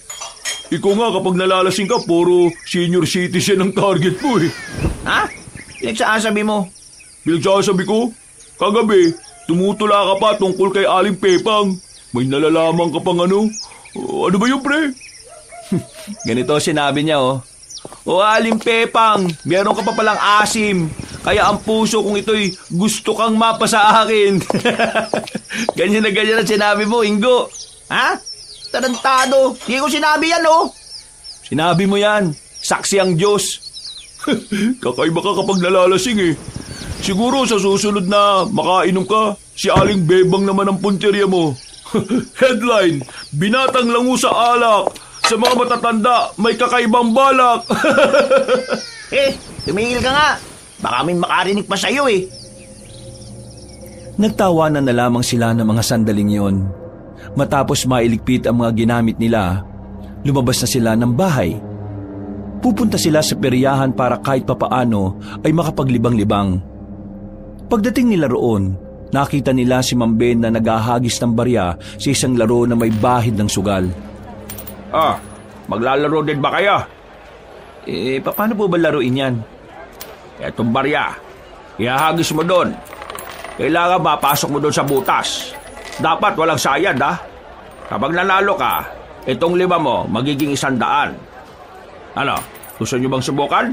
A: Ikaw nga kapag nalalasing ka, puro senior citizen ang target mo eh.
B: Ha? Pinagsasabi mo?
A: Pinagsasabi ko? Kagabi, tumutula ka pa tungkol kay Aling Pepang. May nalalaman ka pang ano? Ano ba yun, pre?
C: Ganito sinabi niya oh.
B: O Aling Pepang, meron ka pa palang asim. Kaya ang puso kong ito'y gusto kang mapa sa akin. Ganyan na ganyan ang sinabi mo, Ingo. Ha? Tarantado. Hindi ko sinabi yan, oh.
C: Sinabi mo yan. Saksi ang Diyos.
A: Kakaiba ka kapag nalalasing eh. Siguro sa susunod na makainom ka, si Aling Bebang naman ang punteriya mo. Headline, binatang lango sa alak. Sa mga matatanda, may kakaibang balak.
B: Tumigil ka nga. Baka may makarinig pa sa'yo eh.
C: Nagtawanan na lamang sila ng mga sandaling yon. Matapos mailigpit ang mga ginamit nila, lumabas na sila ng bahay. Pupunta sila sa peryahan para kahit papaano ay makapaglibang-libang. Pagdating nila roon, nakita nila si Ma'am Ben na naghahagis ng barya sa isang laro na may bahid ng sugal.
A: Maglalaro din ba kaya?
C: Paano po ba laruin yan?
A: Etong barya, ihahagis mo doon. Kailangan mapasok mo doon sa butas. Dapat walang sayad ha. Kapag nanalo ka, itong 5 mo magiging 100. Ano, gusto nyo bang subukan?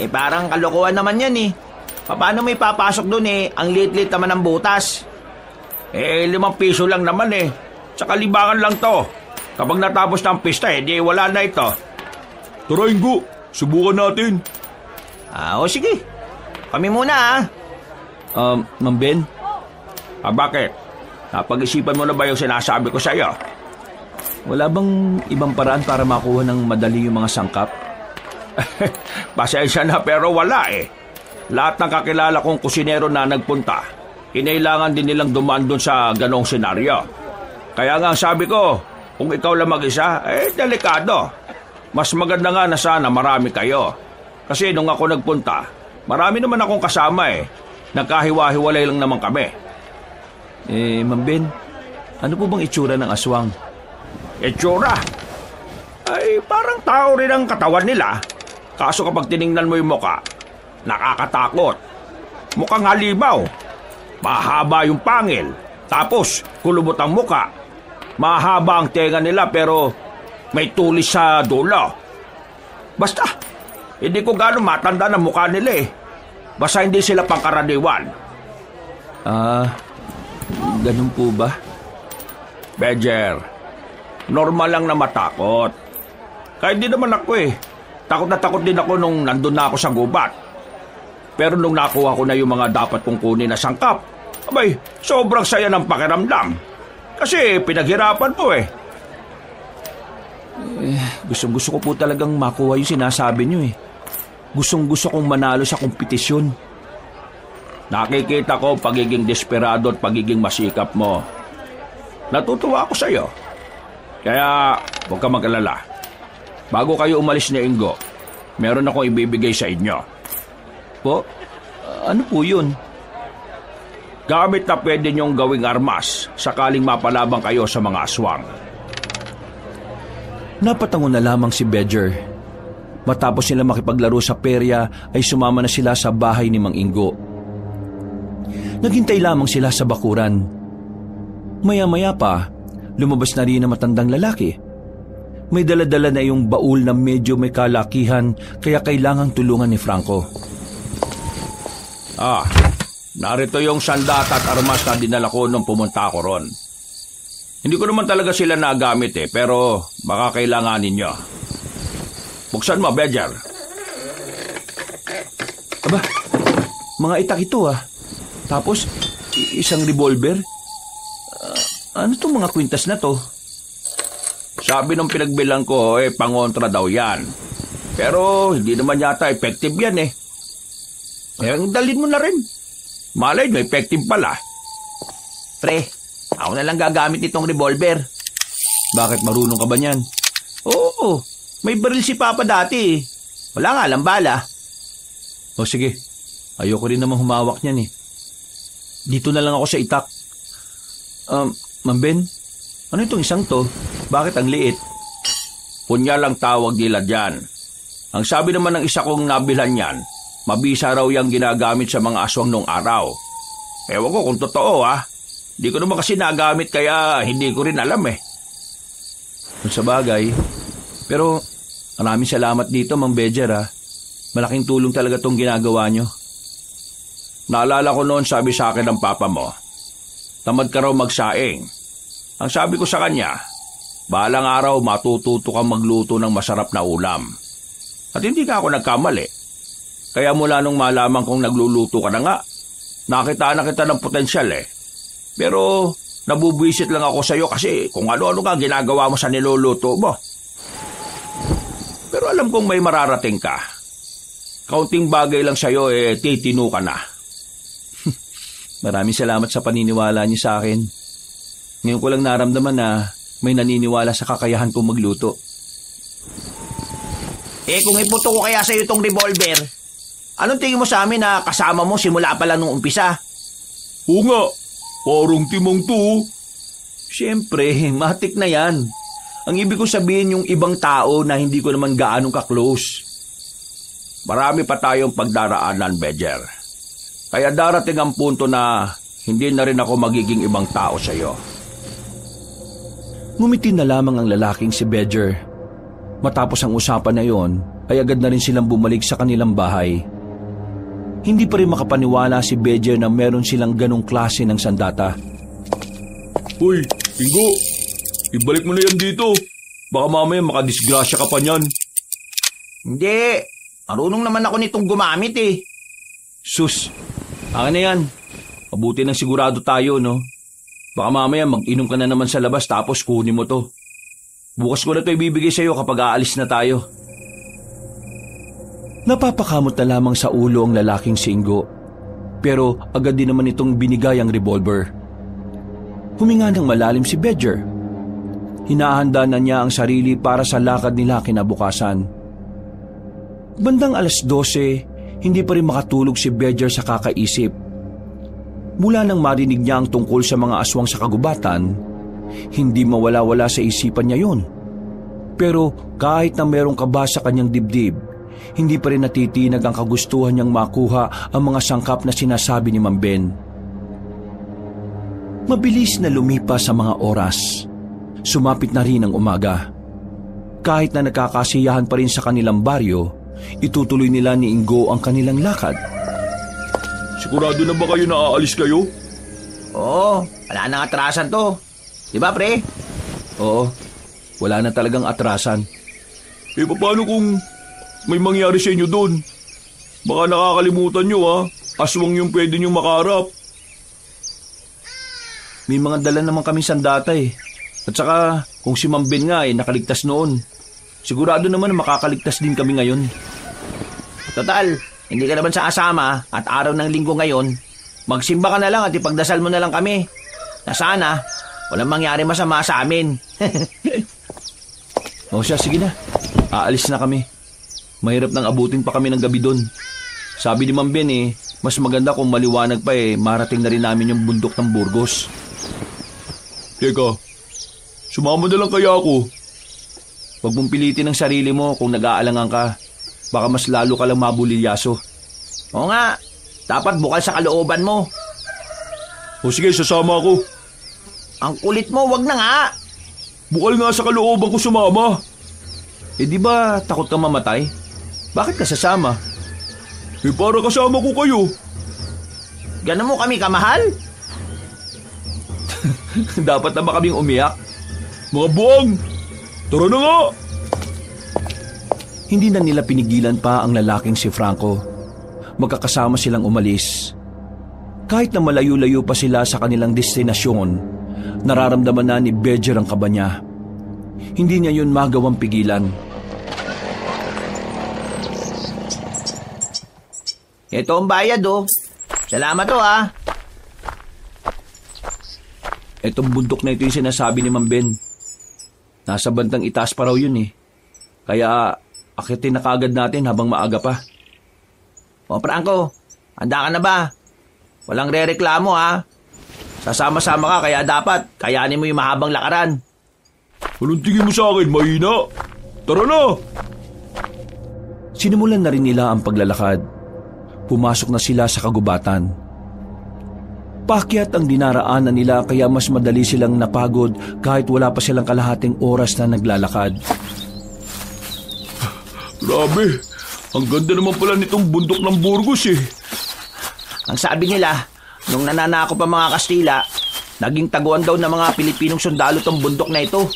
B: Parang kalokohan naman yan eh. Paano may papasok doon eh? Ang liit-liit naman ng butas.
A: 5 piso lang naman eh. Tsaka libangan lang to. Kapag natapos na ang pista di wala na ito. Tara Ingo, subukan natin.
B: O sige. Kami muna
C: Ma'am Ben?
A: Bakit? Napag-isipan mo na ba yung sinasabi ko sa iyo?
C: Wala bang ibang paraan para makuha ng madali yung mga sangkap?
A: Pasensya na pero wala eh. Lahat ng kakilala kong kusinero na nagpunta, kinailangan din nilang dumaan doon sa ganong senaryo. Kaya nga sabi ko, kung ikaw lang mag-isa, delikado. Mas maganda nga na sana marami kayo. Kasi nung ako nagpunta, Marami naman akong kasama eh. Nagkahiwa-hiwalay lang naman kami.
C: Ma'am Ben, ano po bang itsura ng aswang?
A: Itsura? Ay, parang tao rin ang katawan nila. Kaso kapag tiningnan mo yung muka, nakakatakot. Mukhang halimaw. Mahaba yung pangil. Tapos, kulubot ang muka. Mahaba ang tenga nila pero may tulis sa dulo. Basta, hindi ko gano'ng matanda ng mukha nila eh. Basta hindi sila pangkaraniwan.
C: Ganun po ba?
A: Badger, normal lang na matakot. Kahit di naman ako eh. Takot na takot din ako nung nandun na ako sa gubat. Pero nung nakuha ko na yung mga dapat kong kunin na sangkap, abay, sobrang saya ng pakiramdam. Kasi pinaghirapan po eh.
C: Gustong-gusto ko po talagang makuha yung sinasabi nyo eh. Gustong-gusto kong manalo sa kompetisyon.
A: Nakikita ko pagiging desperado at pagiging masikap mo. Natutuwa ako sa iyo. Kaya huwag ka mag-alala. Bago kayo umalis ni Ingo, meron akong ibibigay sa inyo.
C: Po? Ano po yun?
A: Gamit na pwede niyong gawing armas sakaling mapalabang kayo sa mga aswang.
C: Napatango na lamang si Badger. Matapos sila makipaglaro sa perya ay sumama na sila sa bahay ni Mang Ingo. Naghintay lamang sila sa bakuran. Maya-maya pa, lumabas na rin ang matandang lalaki. May dala-dala na yung baul na medyo may kalakihan kaya kailangang tulungan ni Franco.
A: Narito yung sandata at armas na dinala ko nung pumunta ako ron. Hindi ko naman talaga sila nagamit eh, pero baka kailanganin nyo. Buksan mo, Badger.
C: Aba, mga itak ito ah. Tapos, isang revolver? Ano itong mga kwintas na to?
A: Sabi nung pinagbilang ko, pangontra daw yan. Pero hindi naman yata effective yan eh. Dalhin mo na rin. Malay nyo, effective pala.
B: Pre, ako na lang gagamit itong revolver.
C: Bakit, marunong ka ba niyan?
B: Oo, may baril si Papa dati eh. Wala nga lang bala.
C: O sige, ayoko rin namang humawak niyan eh. Dito na lang ako sa itak. Ma'am Ben, ano itong isang to? Bakit ang liit?
A: Punya lang tawag nila dyan. Ang sabi naman ng isa kong nabilhan yan, mabisa raw yung ginagamit sa mga aswang nung araw. Ewan ko kung totoo Di ko naman kasi nagamit kaya hindi ko rin alam eh.
C: Kung sa bagay. Pero maraming salamat dito, Mang Badger Malaking tulong talaga tong ginagawa nyo.
A: Naalala ko noon sabi sa akin ng papa mo, tamad ka raw magsaing. Ang sabi ko sa kanya, balang araw matututo kang magluto ng masarap na ulam. At hindi ka ako nagkamali. Kaya mula nung malaman kong nagluluto ka na nga, nakita na kita ng potensyal eh. Pero nabubwisit lang ako sa iyo kasi kung ano-ano ka ginagawa mo sa niluluto mo. Pero alam kong may mararating ka. Kaunting bagay lang sa iyo titino ka na.
C: Maraming salamat sa paniniwala niyo sa akin. Ngayon ko lang naramdaman na may naniniwala sa kakayahan kong magluto.
B: Kung iputo ko kaya sa iyo itong revolver, anong tingin mo sa amin na kasama mo simula pa lang nung umpisa?
A: Oo nga, parang timong to.
C: Siyempre, matik na yan. Ang ibig ko sabihin yung ibang tao na hindi ko naman gaanong ka-close.
A: Marami pa tayong pagdaraanan, Badger. Kaya darating ang punto na hindi na rin ako magiging ibang tao sa iyo.
C: Ngumiti na lamang ang lalaking si Badger. Matapos ang usapan na yon, ay agad na rin silang bumalik sa kanilang bahay. Hindi pa rin makapaniwala si Badger na meron silang ganong klase ng sandata.
A: Hoy, Ingo, ibalik mo na yan dito. Baka mamaya makadisgrasya ka pa niyan.
B: Hindi, marunong naman ako nitong gumamit eh.
C: Sus, akin na yan. Mabuti nang sigurado tayo, no? Baka mamaya mag-inom ka na naman sa labas tapos kunin mo to. Bukas ko na to ibibigay sa'yo kapag aalis na tayo. Napapakamot na lamang sa ulo ang lalaking si Ingo. Pero agad din naman itong binigay ang revolver. Huminga ng malalim si Badger. Hinahanda na niya ang sarili para sa lakad nila kinabukasan. Bandang 12:00, hindi pa rin makatulog si Bedger sa kakaisip. Mula nang marinig niya ang tungkol sa mga aswang sa kagubatan, hindi mawala-wala sa isipan niya yun. Pero kahit na merong kaba sa kanyang dibdib, hindi pa rin natitinag ang kagustuhan niyang makuha ang mga sangkap na sinasabi ni Mang Ben. Mabilis na lumipas sa mga oras. Sumapit na rin ang umaga. Kahit na nagkakasiyahan pa rin sa kanilang baryo, itutuloy nila ni Ingo ang kanilang lakad.
A: Sigurado na ba kayo na aalis kayo?
B: Oo, wala nang atrasan to. Di ba, pre?
C: Oo, wala na talagang atrasan.
A: Paano kung may mangyari sa inyo doon? Baka nakakalimutan nyo aswang yung pwede nyo makaharap.
C: May mga dala naman kami sandata eh. At saka, kung si Mang Ben nga nakaligtas noon, sigurado naman na makakaligtas din kami ngayon.
B: Total, hindi ka naman sa asama at araw ng linggo ngayon, magsimba ka na lang at ipagdasal mo na lang kami. Na sana, walang mangyari masama sa amin.
C: O siya, sige na. Aalis na kami. Mahirap nang abutin pa kami ng gabi doon. Sabi ni Mang Ben mas maganda kung maliwanag pa marating na rin namin yung bundok ng Burgos.
A: Teka, sumama na lang kaya ako.
C: Huwag mong pilitin ang sarili mo kung nag-aalangan ka. Baka mas lalo ka lang mabulilyaso.
B: Oo nga, dapat bukal sa kalooban mo.
A: O sige, sasama ako.
B: Ang kulit mo, wag na nga.
A: Bukal nga sa kalooban ko sumama.
C: Di ba takot ka mamatay? Bakit ka sasama?
A: Para kasama ko kayo.
B: Ganon mo kami kamahal?
C: Dapat na ba kaming umiyak?
A: Mga buwang, tara na nga!
C: Hindi na nila pinigilan pa ang lalaking si Franco. Magkakasama silang umalis. Kahit na malayo-layo pa sila sa kanilang destinasyon, nararamdaman na ni Bedger ang kaba niya. Hindi niya yun magawang pigilan.
B: Ito ang bayad Salamat
C: Itong bundok na ito yung sinasabi ni Mang Ben. Nasa bandang itaas pa raw yun Kaya akitin na kaagad natin habang maaga pa.
B: O Franco, handa ka na ba? Walang rereklamo Sasama-sama ka kaya dapat kayanin mo yung mahabang lakaran.
A: Anong tingin mo sa akin, mahina? Tara na!
C: Sinimulan na rin nila ang paglalakad. Pumasok na sila sa kagubatan. Paakyat ang dinaraanan nila kaya mas madali silang napagod kahit wala pa silang kalahating oras na naglalakad.
A: Grabe, ang ganda naman pala nitong bundok ng Burgos
B: Ang sabi nila, nung nananakop ang mga Kastila, naging taguan daw ng mga Pilipinong sundalo tong bundok na ito.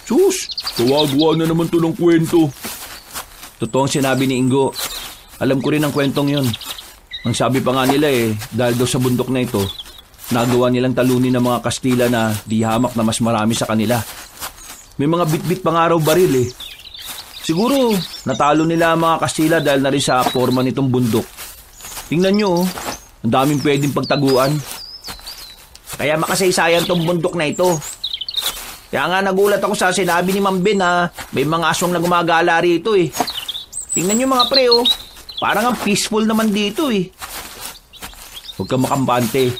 A: Sus, gawa-gawa na naman to ng kwento.
C: Totoo ang sinabi ni Ingo. Alam ko rin ang kwentong yun. Ang sabi pa nga nila dahil daw sa bundok na ito, nagawa nilang talunin ng mga Kastila na di hamak na mas marami sa kanila. May mga bit-bit pa nga raw baril Siguro, natalo nila ang mga Kastila dahil na rin sa forma nitong bundok. Tingnan nyo, ang daming pwedeng pagtaguan.
B: Kaya makasaysayan tong bundok na ito. Kaya nga nagulat ako sa sinabi ni Mang Ben na may mga aswang na gumagala rito Tingnan nyo mga pre parang ang peaceful naman dito
C: Huwag kang makampante.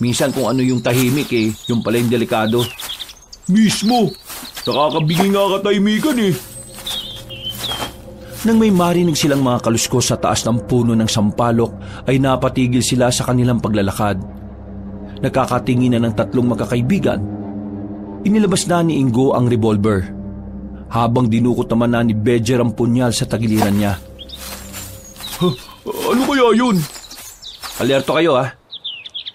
C: Minsan kung ano yung tahimik yung pala yung delikado.
A: Mismo, nakakabigay nga katahimikan
C: Nang may marinig silang mga kaluskos sa taas ng puno ng sampalok ay napatigil sila sa kanilang paglalakad. Nakakatinginan ng tatlong magkakaibigan. Inilabas na ni Ingo ang revolver, habang dinukot naman na ni Bedger ang punyal sa tagiliran niya.
A: Ano kaya yun?
C: Alerto kayo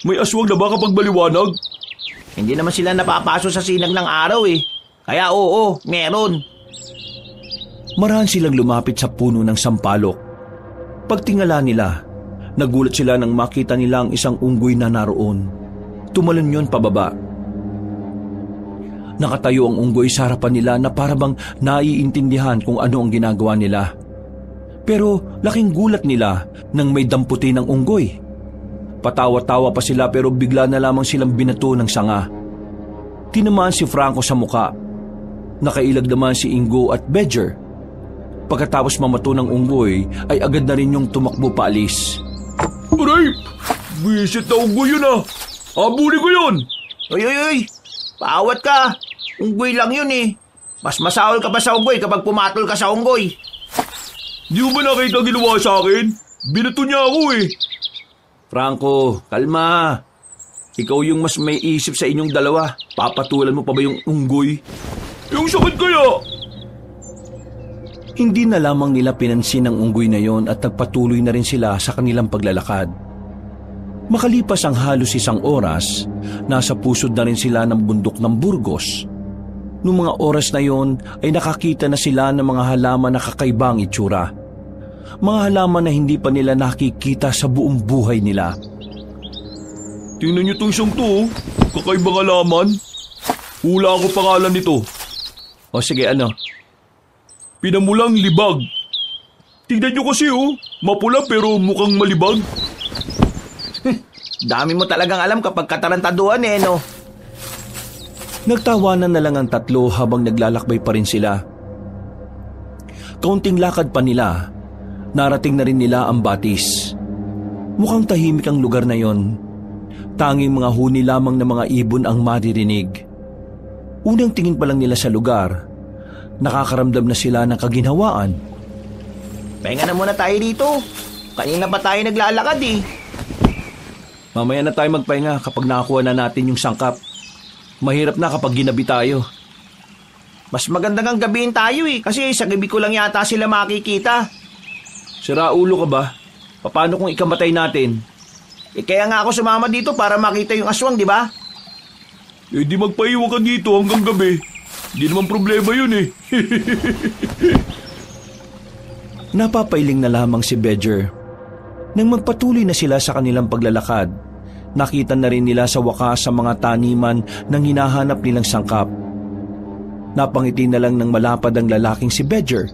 A: May aswang na ba kapag maliwanag?
B: Hindi naman sila napapaso sa sinag ng araw Kaya oo, meron.
C: Marahan silang lumapit sa puno ng sampalok. Pagtingala nila, nagulat sila nang makita nila ang isang unggoy na naroon. Tumalon yun pababa. Nakatayo ang unggoy sa harapan nila na parabang naiintindihan kung ano ang ginagawa nila. Pero laking gulat nila nang may damputin ng unggoy. Patawa-tawa pa sila pero bigla na lamang silang binato ng sanga. Tinamaan si Franco sa muka. Nakailag naman si Ingo at Bedger. Pagkatapos mamato ng unggoy, ay agad na rin yung tumakbo paalis.
A: Aray! Visit na unggoy yun ah! Habulin ko yun!
B: Uy! Paawat ka! Unggoy lang yun eh. Mas masahol ka pa sa unggoy kapag pumatol ka sa unggoy.
A: Di mo ba nakita ginawa sa akin? Binato niya ako eh.
C: Franco, kalma. Ikaw yung mas may isip sa inyong dalawa. Papatulan mo pa ba yung unggoy?
A: Yung sakit kaya?
C: Hindi na lamang nila pinansin ang unggoy na yon at nagpatuloy na rin sila sa kanilang paglalakad. Makalipas ang halos 1 oras, nasa pusod na rin sila ng bundok ng Burgos. Noong mga oras na yon ay nakakita na sila ng mga halaman na kakaibang itsura. Mga halaman na hindi pa nila nakikita sa buong buhay nila.
A: Tingnan niyo itong isang to, kakaibang halaman. Hula ko pangalan nito.
C: O sige, ano?
A: Pinamulang libag. Tingnan niyo kasi mapula pero mukhang malibag.
B: Dami mo talagang alam kapag katarantaduhan eh, no?
C: Nagtawanan na lang ang tatlo habang naglalakbay pa rin sila. Kaunting lakad pa nila, narating na rin nila ang Batis. Mukhang tahimik ang lugar na yon. Tanging mga huni lamang ng mga ibon ang maririnig. Unang tingin pa lang nila sa lugar, nakakaramdam na sila ng kaginhawaan.
B: Pahinga na muna tayo dito. Kanina pa tayo naglalakad eh.
C: Mamaya na tayo magpahinga kapag nakakuha na natin yung sangkap. Mahirap na kapag ginabi tayo.
B: Mas maganda ngang gabihin tayo eh. Kasi sa gabi ko lang yata sila makikita.
C: Sira ulo ka ba? Paano kung ikamatay natin?
B: Kaya nga ako sumama dito para makita yung aswang, di ba?
A: Di magpaiwan ka dito hanggang gabi. Di naman problema yun eh.
C: Napapailing na lamang si Bedger. Nang magpatuloy na sila sa kanilang paglalakad, nakita na rin nila sa wakas sa mga taniman ng hinahanap nilang sangkap. Napangiti na lang ng malapad ang lalaking si Bedger.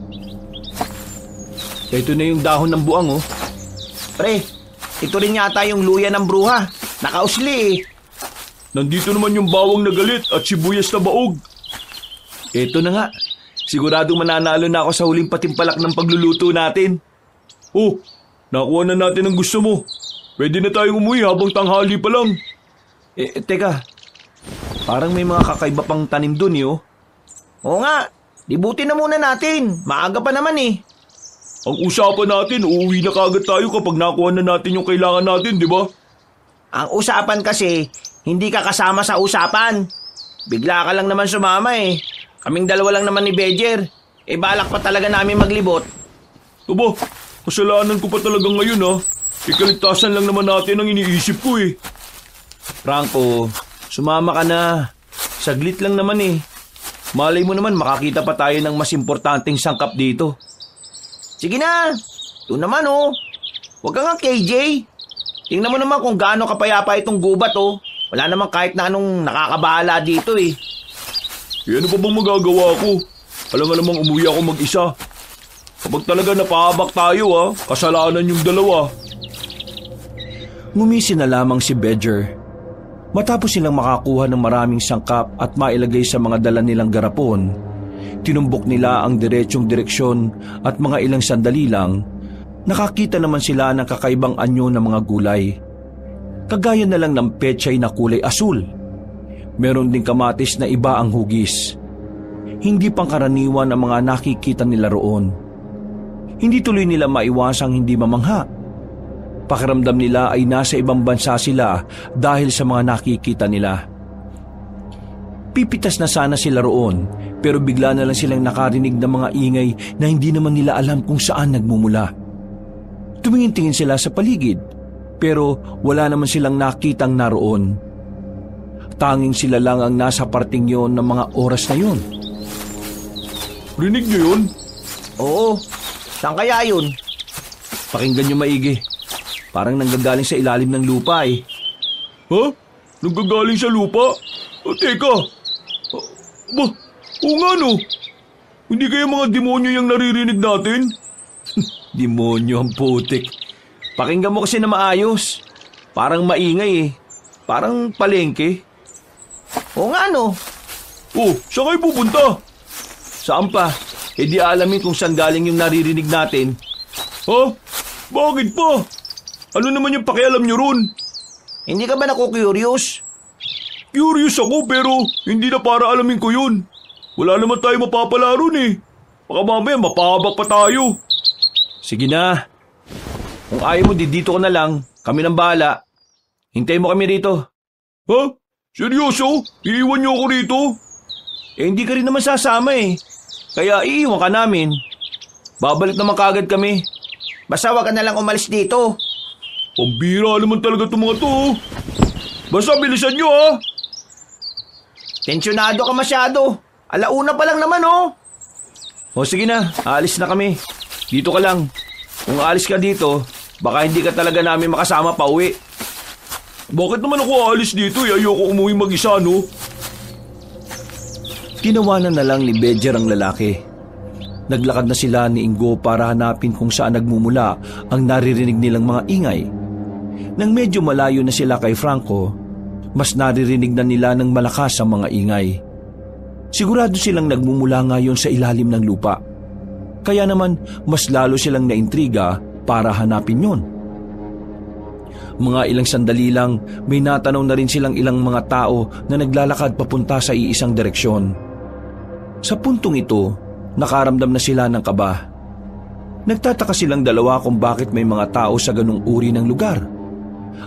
C: Ito na yung dahon ng buang
B: Pre, ito rin yata yung luya ng bruha. Nakausli eh.
A: Nandito naman yung bawang na galit at sibuyas na baog.
C: Ito na nga. Siguradong mananalo na ako sa huling patimpalak ng pagluluto natin.
A: Oh, nakuha na natin ang gusto mo. Pwede na tayong umuwi habang tanghali pa lang.
C: Teka. Parang may mga kakaiba pang tanim dun
B: Oo nga. Libutin na muna natin. Maaga pa naman eh.
A: Ang usapan natin, uuwi na kagad tayo kapag nakuha na natin yung kailangan natin, di ba?
B: Ang usapan kasi, hindi ka kasama sa usapan. Bigla ka lang naman sumama eh. Kaming dalawa lang naman ni Bedger. Balak pa talaga namin maglibot.
A: Aba, kasalanan ko pa talaga ngayon Ikaligtasan lang naman natin ang iniisip ko eh.
C: Franco, sumama ka na. Saglit lang naman eh. Malay mo naman makakita pa tayo ng mas importanteng sangkap dito.
B: Sige na. Ito naman Huwag ka nga KJ. Tingnan mo naman kung gaano kapayapa itong gubat Wala naman kahit na anong nakakabahala dito eh.
A: Ano pa bang magagawa ko? Alang-alamang umuwi ako mag-isa. Kapag talaga napahabak tayo kasalanan yung dalawa.
C: Ngumisi na lamang si Bedger. Matapos silang makakuha ng maraming sangkap at mailagay sa mga dala nilang garapon, tinumbok nila ang diretsyong direksyon at mga ilang sandali lang, nakakita naman sila ng kakaibang anyo ng mga gulay. Kagaya na lang ng pechay na kulay asul. Meron ding kamatis na iba ang hugis. Hindi pangkaraniwan ang mga nakikita nila roon. Hindi tuloy nila maiwasang hindi mamangha. Pakiramdam nila ay nasa ibang bansa sila dahil sa mga nakikita nila. Pipitas na sana sila roon, pero bigla na lang silang nakarinig ng mga ingay na hindi naman nila alam kung saan nagmumula. Tumingin-tingin sila sa paligid, pero wala naman silang nakitang naroon. Tanging sila lang ang nasa parting yon ng mga oras na yon.
A: Rinig niyo yun?
B: Oo. Saan kaya yun?
C: Pakinggan niyo maigi. Parang nanggagaling sa ilalim ng lupa eh.
A: Ha? Nanggagaling sa lupa? Teka. Oo nga Hindi kaya mga demonyo yung naririnig natin?
C: Demonyo ang putik. Pakinggan mo kasi na maayos. Parang maingay eh. Parang palengke.
B: Oo nga
A: Oh, saan kayo pupunta?
C: Saan pa? E di alamin kung saan galing yung naririnig natin.
A: Ha? Bakit pa? Ano naman yung pakialam nyo ron?
B: Hindi ka ba naku-curious?
A: Curious ako pero hindi na para alamin ko yun. Wala naman tayo mapapala ron eh. Baka mamaya mapahaba pa tayo.
C: Sige na. Kung ayaw mo, dito ka na lang. Kami nang bahala. Hintayin mo kami rito.
A: Ha? Seryoso? Iiwan niyo ako rito?
C: Eh hindi ka rin naman sasama eh. Kaya iiwan ka namin. Babalik naman kaagad kami.
B: Basta wag ka na lang umalis dito.
A: Pambira naman talaga itong mga to. Oh. Basta bilisan niyo ha.
B: Tensyonado ka masyado. Alauna pa lang naman oh.
C: O sige na, aalis na kami. Dito ka lang. Kung aalis ka dito, baka hindi ka talaga namin makasama pa uwi.
A: Bakit naman ako aalis dito? Ayoko umuwi mag-isa, no?
C: Tinawanan na lang ni Bedger ang lalaki. Naglakad na sila ni Ingo para hanapin kung saan nagmumula ang naririnig nilang mga ingay. Nang medyo malayo na sila kay Franco, mas naririnig na nila ng malakas ang mga ingay. Sigurado silang nagmumula ngayon sa ilalim ng lupa. Kaya naman mas lalo silang naintriga para hanapin yon. Mga ilang sandali lang, may natanaw na rin silang ilang mga tao na naglalakad papunta sa iisang direksyon. Sa puntong ito, nakaramdam na sila ng kaba. Nagtataka silang dalawa kung bakit may mga tao sa ganung uri ng lugar.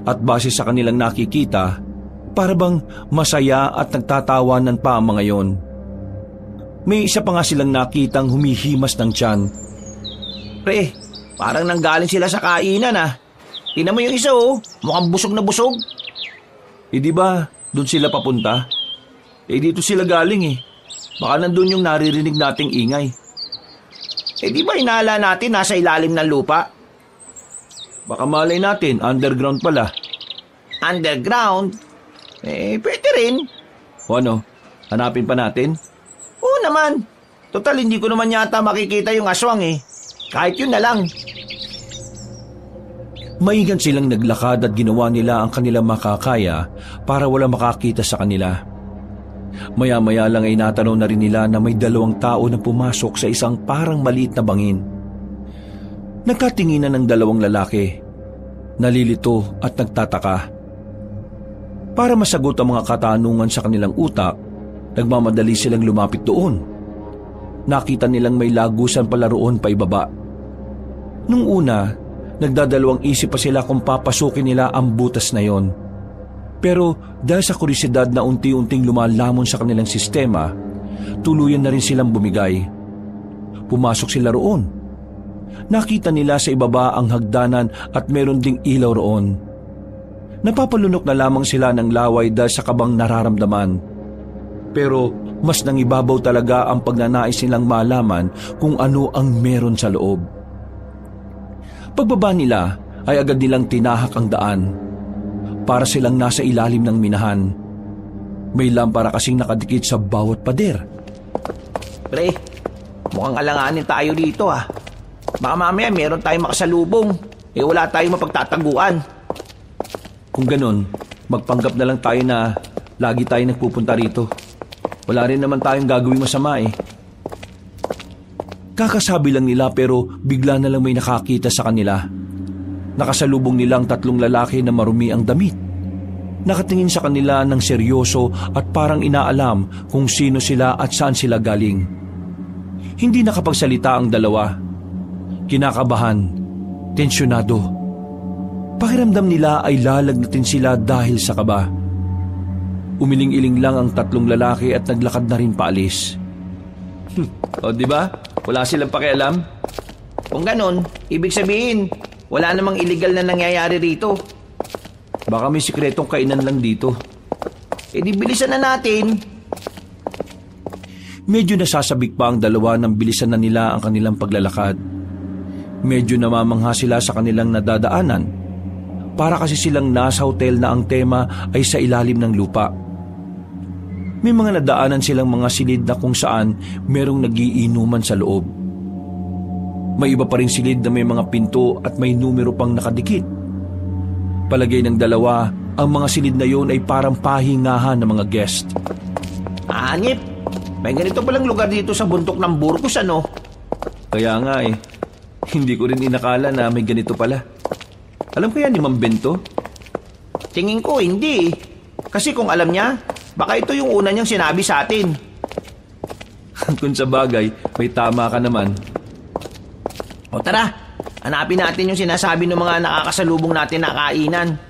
C: At base sa kanilang nakikita, para bang masaya at nagtatawanan pa ang mga yon. May isa pa nga silang nakitang humihimas ng tiyan.
B: Pre, parang nanggaling sila sa kainan ah. Tingnan mo yung isa oh, mukhang busog na busog.
C: Eh di ba, doon sila papunta? Eh dito sila galing eh. Baka nandun yung naririnig nating ingay.
B: Eh di ba inala natin nasa ilalim ng lupa?
C: Baka malay natin, underground pala.
B: Underground? Eh, pwede rin.
C: O ano, hanapin pa natin?
B: Oo naman. Total, hindi ko naman yata makikita yung aswang eh. Kahit yun na lang.
C: Maingan silang naglakad at ginawa nila ang kanilang makakaya para wala makakita sa kanila. Maya-maya lang ay natanaw na rin nila na may 2 tao na pumasok sa isang parang maliit na bangin. Nagkatinginan ng 2 lalaki. Nalilito at nagtataka. Para masagot ang mga katanungan sa kanilang utak, nagmamadali silang lumapit doon. Nakita nilang may lagusan pala roon pa ibaba. Nung una, nagdadalawang isip pa sila kung papasukin nila ang butas na yon. Pero dahil sa kurisidad na unti-unting lumalamon sa kanilang sistema, tuluyan na rin silang bumigay. Pumasok sila roon. Nakita nila sa ibaba ang hagdanan at meron ding ilaw roon. Napapalunok na lamang sila ng laway dahil sa kabang nararamdaman. Pero mas nangibabaw talaga ang pagnanais nilang malaman kung ano ang meron sa loob. Pagbaba nila ay agad nilang tinahak ang daan. Para silang nasa ilalim ng minahan. May lampara kasing nakadikit sa bawat pader.
B: Pre, mukhang alanganin tayo dito ah. Baka mamaya meron tayong makasalubong. Eh wala tayong mapagtataguan.
C: Kung ganun, magpanggap na lang tayo na lagi tayo nagpupunta rito. Wala rin naman tayong gagawing masama eh. Kakasabi lang nila pero bigla na lang may nakakita sa kanila. Nakasalubong nilang 3 lalaki na marumi ang damit. Nakatingin sa kanila ng seryoso at parang inaalam kung sino sila at saan sila galing. Hindi nakapagsalita ang 2. Kinakabahan, tensyonado. Pakiramdam nila ay lalagnatin sila dahil sa kaba. Umiling-iling lang ang 3 lalaki at naglakad na rin paalis. O di ba? Wala silang pakialam.
B: Kung ganon, ibig sabihin, wala namang illegal na nangyayari rito.
C: Baka may sikretong kainan lang dito.
B: Eh di bilisan na natin.
C: Medyo nasasabik pa ang 2 nang bilisan na nila ang kanilang paglalakad. Medyo namamangha sila sa kanilang nadadaanan. Para kasi silang nasa hotel na ang tema ay sa ilalim ng lupa. May mga nadaanan silang mga silid na kung saan merong nagiinuman sa loob. May iba pa ring silid na may mga pinto at may numero pang nakadikit. Palagay ng 2, ang mga silid na yon ay parang pahingahan ng mga guest.
B: Anip, may ganito palang lugar dito sa bundok ng Burgos ano?
C: Kaya nga eh, hindi ko rin inakala na may ganito pala. Alam kaya ni Ma'am Bento?
B: Tingin ko hindi. Kasi kung alam niya, baka ito yung una niyang sinabi sa atin.
C: Kung sa bagay, may tama ka naman.
B: O tara, hanapin natin yung sinasabi ng mga nakakasalubong natin na kainan.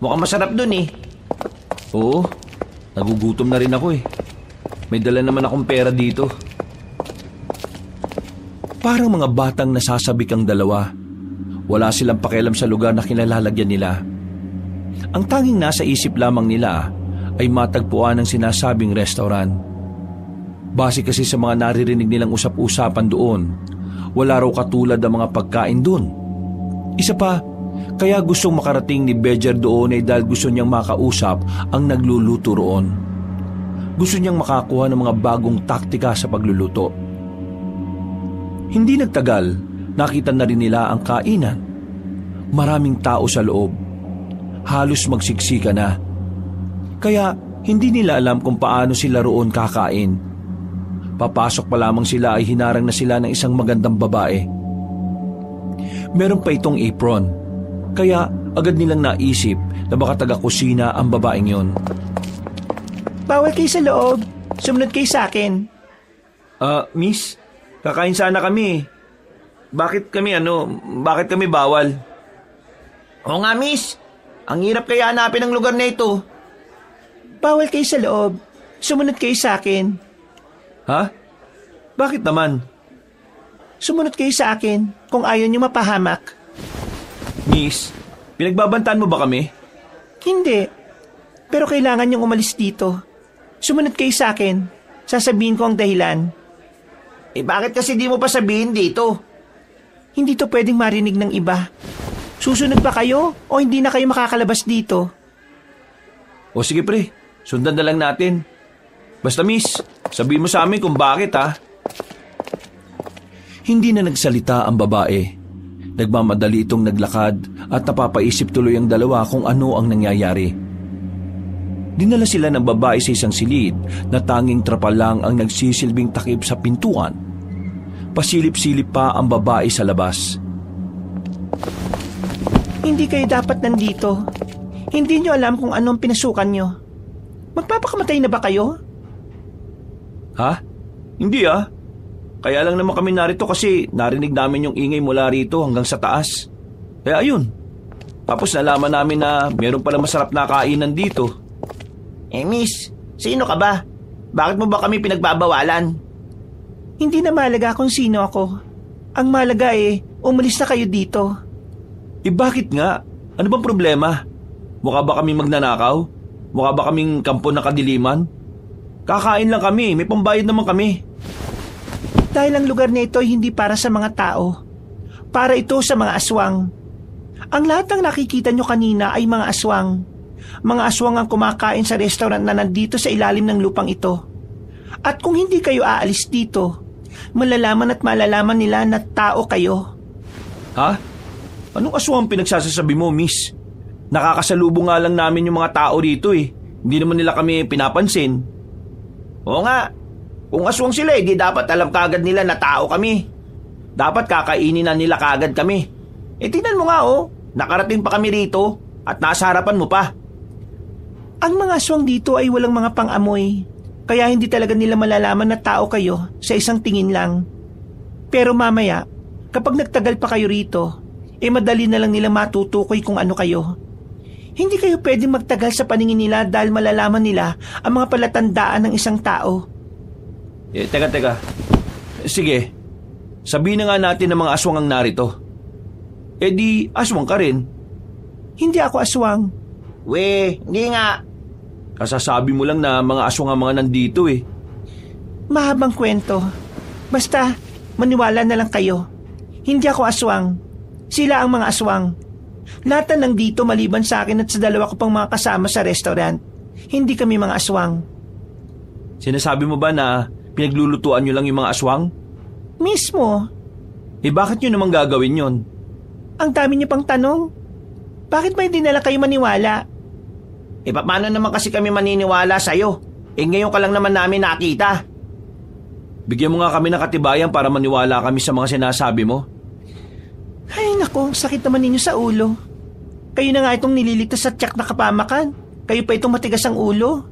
B: Mukhang masarap dun eh.
C: Oo, nagugutom na rin ako eh. May dala naman akong pera dito. Parang mga batang nasasabik ang dalawa. Wala silang pakialam sa lugar na kinalalagyan nila. Ang tanging nasa isip lamang nila ay matagpuan ang sinasabing restaurant. Base kasi sa mga naririnig nilang usap-usapan doon, wala raw katulad ang mga pagkain doon. Isa pa, kaya gustong makarating ni Bejer doon ay dahil gusto niyang makausap ang nagluluto roon. Gusto niyang makakuha ng mga bagong taktika sa pagluluto. Hindi nagtagal, nakita na rin nila ang kainan. Maraming tao sa loob. Halos magsiksika na. Kaya hindi nila alam kung paano sila roon kakain. Papasok pa lamang sila ay hinarang na sila ng isang magandang babae. Meron pa itong apron. Kaya agad nilang naisip na baka taga-kusina ang babaeng yon.
B: Bawal kayo sa loob. Sumunod kayo sa akin.
C: Miss, kakain sana kami. Bakit kami bawal?
B: Oo nga, miss. Ang hirap kaya hanapin ang lugar na ito. Bawal kayo sa loob. Sumunod kayo sa akin.
C: Ha? Bakit naman?
B: Sumunod kayo sa akin kung ayaw niyo mapahamak.
C: Miss, pinagbabantaan mo ba kami?
B: Hindi. Pero kailangan niyong umalis dito. Sumunod kayo sa akin. Sasabihin ko ang dahilan. Bakit kasi di mo pa sabihin dito? Hindi to pwedeng marinig ng iba. Susunod ba kayo o hindi na kayo makakalabas dito?
C: O sige pre, sundan na lang natin. Basta miss, sabihin mo sa amin kung bakit ha. Hindi na nagsalita ang babae. Nagmamadali itong naglakad at napapaisip tuloy ang dalawa kung ano ang nangyayari. Dinala sila ng babae sa isang silid na tanging trapal lang ang nagsisilbing takip sa pintuan. Pasilip-silip pa ang babae sa labas.
B: Hindi kayo dapat nandito. Hindi nyo alam kung anong pinasukan nyo. Magpapakamatay na ba kayo?
C: Ha? Hindi ah. Kaya lang naman kami narito kasi narinig namin yung ingay mula rito hanggang sa taas. Kaya ayun. Tapos nalaman namin na meron pala masarap na kainan dito.
B: Miss, sino ka ba? Bakit mo ba kami pinagbabawalan? Hindi na mahalaga kung sino ako. Ang mahalaga umalis na kayo dito.
C: Bakit nga? Ano bang problema? Mukha ba kaming magnanakaw? Mukha ba kaming kampo ng kadiliman? Kakain lang kami, may pambayad naman kami.
B: Dahil ang lugar na ito ay hindi para sa mga tao. Para ito sa mga aswang. Ang lahat ng nakikita nyo kanina ay mga aswang. Mga aswang ang kumakain sa restaurant na nandito sa ilalim ng lupang ito. At kung hindi kayo aalis dito, malalaman at malalaman nila na tao kayo.
C: Ha? Anong aswang pinagsasasabi mo, miss? Nakakasalubong nga lang namin yung mga tao dito eh. Hindi naman nila kami pinapansin.
B: Oo nga. Kung aswang sila di dapat alam kagad nila na tao kami. Dapat kakainin na nila kagad kami. Tingnan mo nga nakarating pa kami rito at nasa harapan mo pa. Ang mga aswang dito ay walang mga pang-amoy. Kaya hindi talaga nila malalaman na tao kayo sa isang tingin lang. Pero mamaya, kapag nagtagal pa kayo rito, madali na lang nila matutukoy kung ano kayo. Hindi kayo pwedeng magtagal sa paningin nila dahil malalaman nila ang mga palatandaan ng isang tao.
C: Teka. Sige, sabihin na nga natin na mga aswang ang narito. Di aswang ka rin.
B: Hindi ako aswang. Hindi nga.
C: Kasasabi mo lang na mga aswang ang mga nandito eh.
B: Mahabang kwento. Basta, maniwala na lang kayo. Hindi ako aswang. Sila ang mga aswang. Lahat na nandito maliban sa akin at sa dalawa ko pang mga kasama sa restaurant. Hindi kami mga aswang.
C: Sinasabi mo ba na pinaglulutuan nyo lang yung mga aswang?
B: Mismo.
C: Bakit nyo naman gagawin yon?
B: Ang dami niyo pang tanong. Bakit ba hindi nila kayo maniwala? Paano naman kasi kami maniniwala sa'yo? Ngayon ka lang naman namin nakita.
C: Bigyan mo nga kami ng katibayan para maniwala kami sa mga sinasabi mo.
B: Ay nako, sakit naman ninyo sa ulo. Kayo na nga itong nililigtas sa tiyak na kapamakan. Kayo pa itong matigas ang ulo.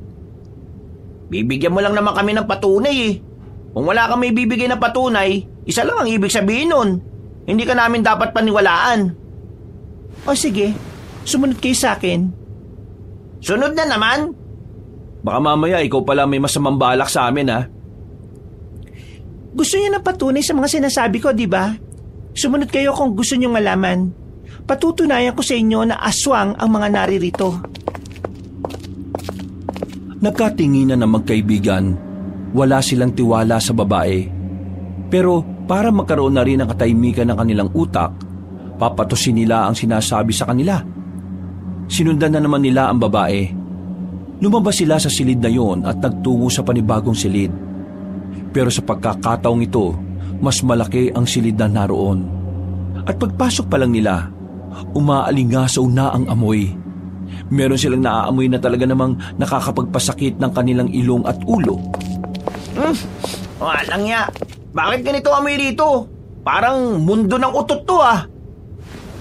B: Bibigyan mo lang naman kami ng patunay eh. Kung wala kami bibigay ng patunay, isa lang ang ibig sabihin nun. Hindi ka namin dapat paniwalaan. O sige, sumunod kayo sa akin. Sunod na naman?
C: Baka mamaya ikaw pala may masamang balak sa amin ha.
B: Gusto niyo ng patunay sa mga sinasabi ko, di ba? Sumunod kayo kung gusto niyo malaman. Patutunayan ko sa inyo na aswang ang mga naririto.
C: Nagkatinginan ng magkaibigan. Wala silang tiwala sa babae. Pero para magkaroon na rin ng katahimikan ng kanilang utak, papatusin nila ang sinasabi sa kanila. Sinundan na naman nila ang babae. Lumabas sila sa silid na yon at nagtungo sa panibagong silid. Pero sa pagkakataong ito, mas malaki ang silid na naroon. At pagpasok pa lang nila, umaalingasaw na ang amoy. Meron silang naaamoy na talaga namang nakakapagpasakit ng kanilang ilong at ulo.
B: Walang ya. Bakit ganito amoy rito? Parang mundo ng utot to ah.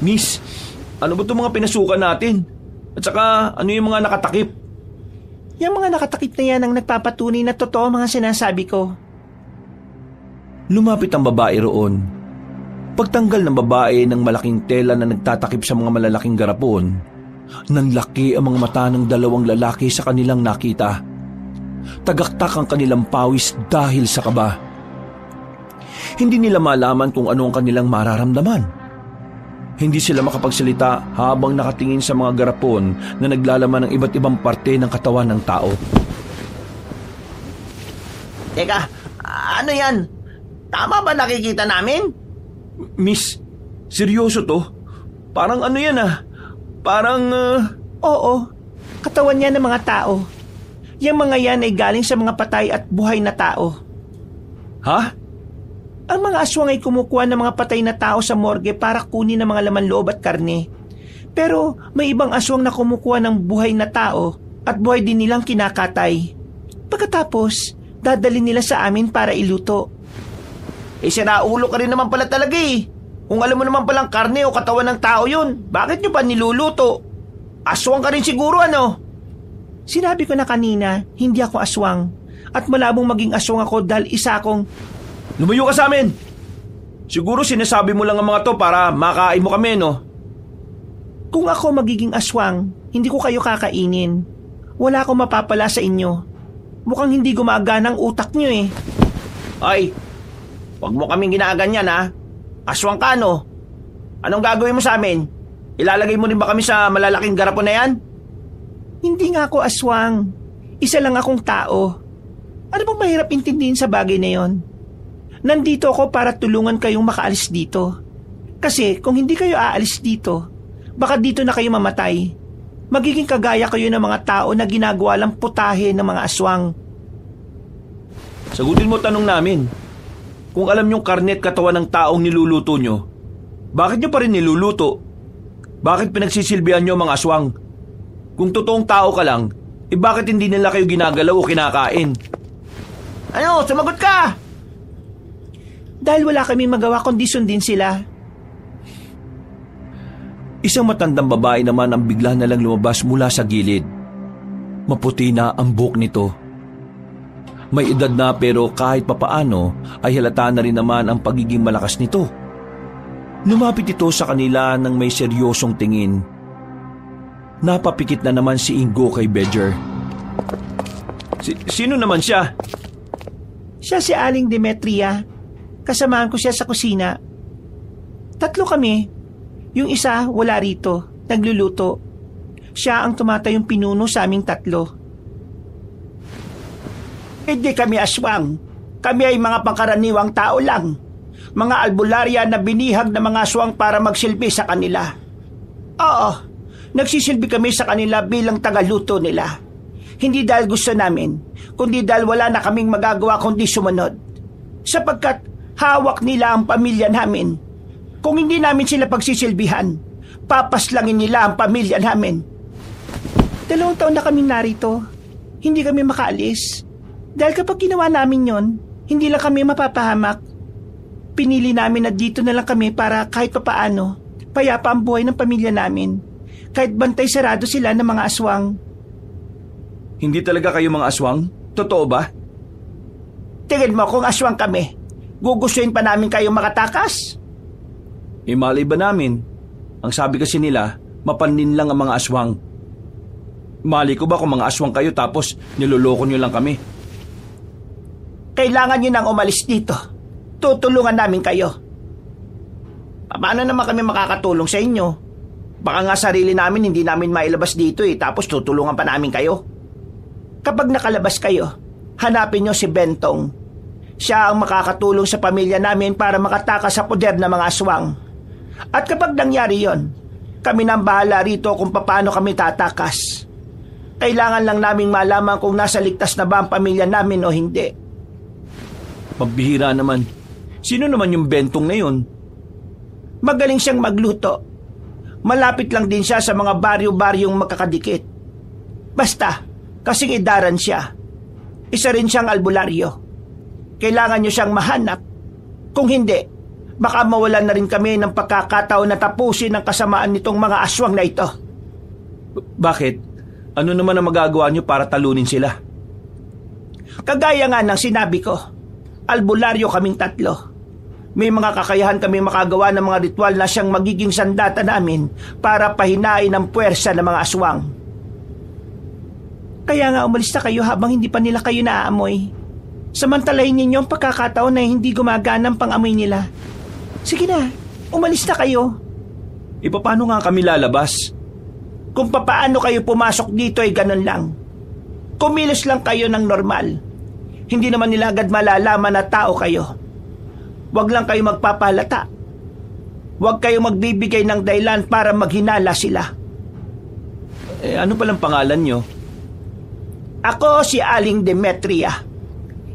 C: Miss, ano ba itong mga pinasukan natin? At saka, ano yung mga nakatakip?
B: Yung mga nakatakip na yan ang nagpapatunay na totoo mga sinasabi ko.
C: Lumapit ang babae roon. Pagtanggal ng babae ng malaking tela na nagtatakip sa mga malalaking garapon, nanlaki ang mga mata ng dalawang lalaki sa kanilang nakita. Tagaktak ang kanilang pawis dahil sa kaba. Hindi nila malaman kung ano ang kanilang mararamdaman. Hindi sila makapagsalita habang nakatingin sa mga garapon na naglalaman ng iba't ibang parte ng katawan ng tao.
B: Teka, ano yan? Tama ba nakikita namin?
C: Miss, seryoso to? Parang ano yan ah? Parang...
B: Oo, katawan yan ng mga tao. Yang mga yan ay galing sa mga patay at buhay na tao.
C: Ha?
B: Ang mga aswang ay kumukuha ng mga patay na tao sa morgue para kunin ang mga laman loob at karne. Pero may ibang aswang na kumukuha ng buhay na tao at buhay din nilang kinakatay. Pagkatapos, dadalhin nila sa amin para iluto. Sinaulo ka rin naman pala talaga eh. Kung alam mo naman palang karne o katawan ng tao yun, bakit nyo pa niluluto? Aswang ka rin siguro ano? Sinabi ko na kanina, hindi ako aswang. At malabong maging aswang ako dahil isa akong...
C: Lumayo ka sa amin! Siguro sinasabi mo lang ang mga to para makain mo kami, no?
B: Kung ako magiging aswang, hindi ko kayo kakainin. Wala akong mapapala sa inyo. Mukhang hindi gumagana ang utak nyo eh. Ay, wag mo kaming ginaganyan ha. Aswang ka no? Anong gagawin mo sa amin? Ilalagay mo rin ba kami sa malalaking garapon na yan? Hindi nga ako aswang. Isa lang akong tao. Ano bang mahirap intindihin sa bagay na yon? Nandito ako para tulungan kayong makaalis dito. Kasi kung hindi kayo aalis dito, baka dito na kayo mamatay. Magiging kagaya kayo ng mga tao na ginagawa lang putahe ng mga aswang.
C: Sagutin mo tanong namin. Kung alam niyong karne at katawan ng taong niluluto nyo, bakit nyo pa rin niluluto? Bakit pinagsisilbihan nyo mga aswang? Kung totoong tao ka lang, bakit hindi nila kayo ginagalaw o kinakain?
B: Ano, sumagot ka! Dahil wala kami magawa kundi sundin sila.
C: Isang matandang babae naman ang bigla na lang lumabas mula sa gilid. Maputi na ang buhok nito. May edad na pero kahit papaano ay halata na rin naman ang pagiging malakas nito. Lumapit ito sa kanila ng may seryosong tingin. Napapikit na naman si Ingo kay Bedger. Sino naman siya?
B: Siya si Aling Demetria. Kasamahan ko siya sa kusina. 3 kami. Yung isa wala rito, nagluluto. Siya ang tumatayong pinuno sa aming 3. Hindi kami aswang. Kami ay mga pangkaraniwang tao lang. Mga albularya na binihag na mga aswang para magsilbi sa kanila. Oo, nagsisilbi kami sa kanila bilang tagaluto nila. Hindi dahil gusto namin, kundi dahil wala na kaming magagawa kundi sumunod. Sapagkat hawak nila ang pamilya namin. Kung hindi namin sila pagsisilbihan, papaslangin nila ang pamilya namin. 2 taon na kaming narito. Hindi kami makaalis. Dahil kapag ginawa namin yon, Hindi lang kami mapapahamak. Pinili namin na dito na lang kami para kahit papaano, payapa ang buhay ng pamilya namin. Kahit bantay sarado sila ng mga aswang.
C: Hindi talaga kayo mga aswang? Totoo ba?
B: Tingin mo kung aswang kami, gugustuhin pa namin kayong makatakas?
C: Malay ba namin? Ang sabi kasi nila, mapanin lang ang mga aswang. Mali ko ba kung mga aswang kayo tapos niloloko nyo lang kami?
B: Kailangan nyo nang umalis dito. Tutulungan namin kayo. Paano naman kami makakatulong sa inyo? Baka nga sarili namin hindi namin mailabas dito tapos tutulungan pa namin kayo. Kapag nakalabas kayo, hanapin nyo si Bentong. Siya ang makakatulong sa pamilya namin para makatakas sa poder ng mga aswang. At kapag nangyari yon, kami nang bahala rito kung paano kami tatakas. Kailangan lang naming malaman kung nasa ligtas na ba ang pamilya namin o hindi.
C: Pambihira naman. Sino naman yung Bentong na yun?
B: Magaling siyang magluto. Malapit lang din siya sa mga baryo-baryong magkakadikit. Basta, kasing idaran siya. Isa rin siyang albularyo. Kailangan niyo siyang mahanap. Kung hindi, baka mawalan na rin kami ng pagkakataon na tapusin ang kasamaan nitong mga aswang na ito.
C: Bakit? Ano naman ang magagawa niyo para talunin sila?
B: Kagaya nga ng sinabi ko, albularyo kaming tatlo. May mga kakayahan kami makagawa ng mga ritual na siyang magiging sandata namin para pahinain ang puwersa ng mga aswang. Kaya nga umalis na kayo habang hindi pa nila kayo naaamoy. Samantalahin ninyo ang pagkakataon na hindi gumagana ang pang-amoy nila. Sige na, umalis na kayo.
C: Paano nga kami lalabas?
B: Kung papaano kayo pumasok dito ay ganun lang. Kumilos lang kayo ng normal. Hindi naman nila agad malalaman na tao kayo. Huwag lang kayo magpapalata. Huwag kayo magbibigay ng dahilan para maghinala sila.
C: Ano palang pangalan nyo?
B: Ako si Aling Demetria.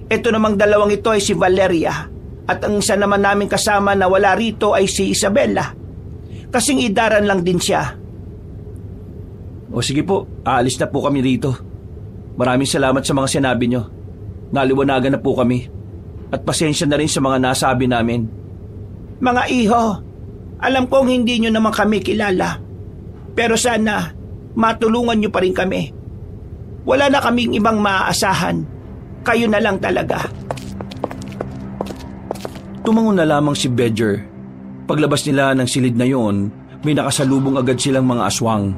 B: Ito namang dalawang ito ay si Valeria. At ang isa naman namin kasama na wala rito ay si Isabella. Kasing idaran lang din siya.
C: O sige po, aalis na po kami rito. Maraming salamat sa mga sinabi nyo. Naliwanagan na po kami. At pasensya na rin sa mga nasabi namin.
B: Mga iho, alam kong hindi nyo naman kami kilala. Pero sana, matulungan nyo pa rin kami. Wala na kaming ibang maaasahan. Kayo na lang talaga.
C: Tumangon na lamang si Bedger. Paglabas nila ng silid na yon, may nakasalubong agad silang mga aswang.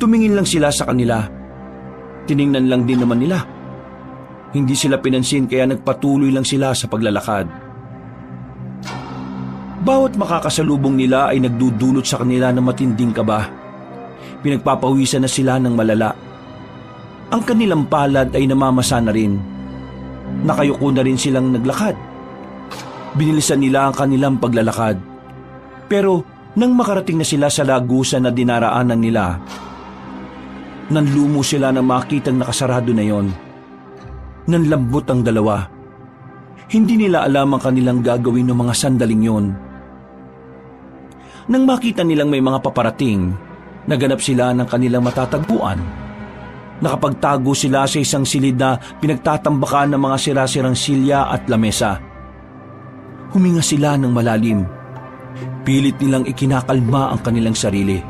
C: Tumingin lang sila sa kanila. Tiningnan lang din naman nila. Hindi sila pinansin kaya nagpatuloy lang sila sa paglalakad. Bawat makakasalubong nila ay nagdudulot sa kanila ng matinding kaba. Pinagpapawisan na sila ng malala. Ang kanilang palad ay namamasa na rin. Nakayuko na rin silang naglakad. Binilisan nila ang kanilang paglalakad. Pero nang makarating na sila sa lagusan na dinaraanan nila, nanlumo sila na makitang nakasarado na yon. Nanlambot ang dalawa. Hindi nila alam ang kanilang gagawin ng mga sandaling yon. Nang makita nilang may mga paparating, naganap sila ng kanilang matatagpuan. Nakapagtago sila sa isang silid na pinagtatambakan ng mga sira-sirang silya at lamesa. Huminga sila ng malalim. Pilit nilang ikinakalma ang kanilang sarili.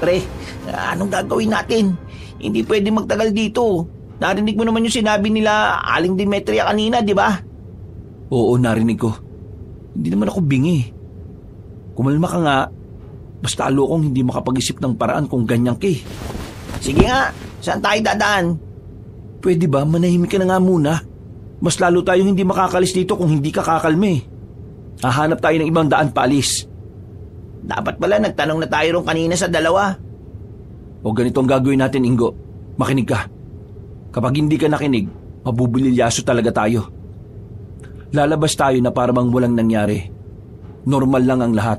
B: Pre, anong gagawin natin? Hindi pwede magtagal dito. Narinig mo naman yung sinabi nila Aling Demetria kanina, di ba?
C: Oo, narinig ko. Hindi naman ako bingi. Kumalma ka nga. Basta alokong hindi makapag-isip ng paraan kung ganyan ka.
B: Sige nga, saan tayo dadaan?
C: Pwede ba manahimik ka na nga muna? Mas lalo tayong hindi makakalis dito kung hindi ka kakalme. Hahanap tayo ng ibang daan paalis.
B: Dapat pala nagtanong na tayo ron kanina sa dalawa.
C: O ganito ang gagawin natin, Ingo. Makinig ka. Kapag hindi ka nakinig, mabubulilyaso talaga tayo. Lalabas tayo na parang walang nangyari. Normal lang ang lahat.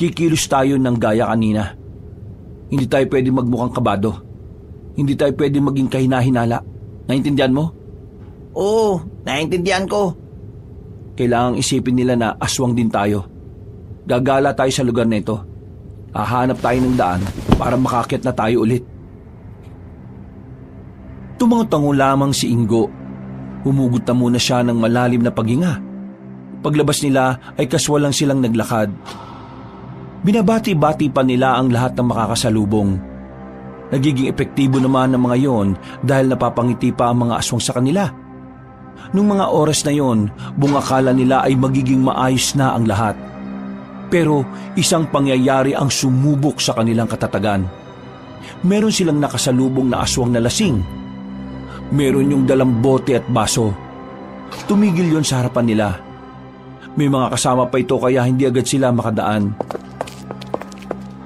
C: Kikilos tayo ng gaya kanina. Hindi tayo pwede magmukhang kabado. Hindi tayo pwede maging kahina-hinala. Naintindihan mo?
B: Oo, naintindihan ko.
C: Kailangang isipin nila na aswang din tayo. Gagala tayo sa lugar na ito. Hahanap tayo ng daan para makakyat na tayo ulit. Tumango-tango lamang si Ingo. Humugot na muna siya ng malalim na paghinga. Paglabas nila ay kaswalang silang naglakad. Binabati-bati pa nila ang lahat ng makakasalubong. Nagiging epektibo naman ng mga yon dahil napapangiti pa ang mga aswang sa kanila. Nung mga oras na yon, bungakala nila ay magiging maayos na ang lahat. Pero isang pangyayari ang sumubok sa kanilang katatagan. Meron silang nakasalubong na aswang na lasing. Meron yung dalang bote at baso. Tumigil yon sa harapan nila. May mga kasama pa ito kaya hindi agad sila makadaan.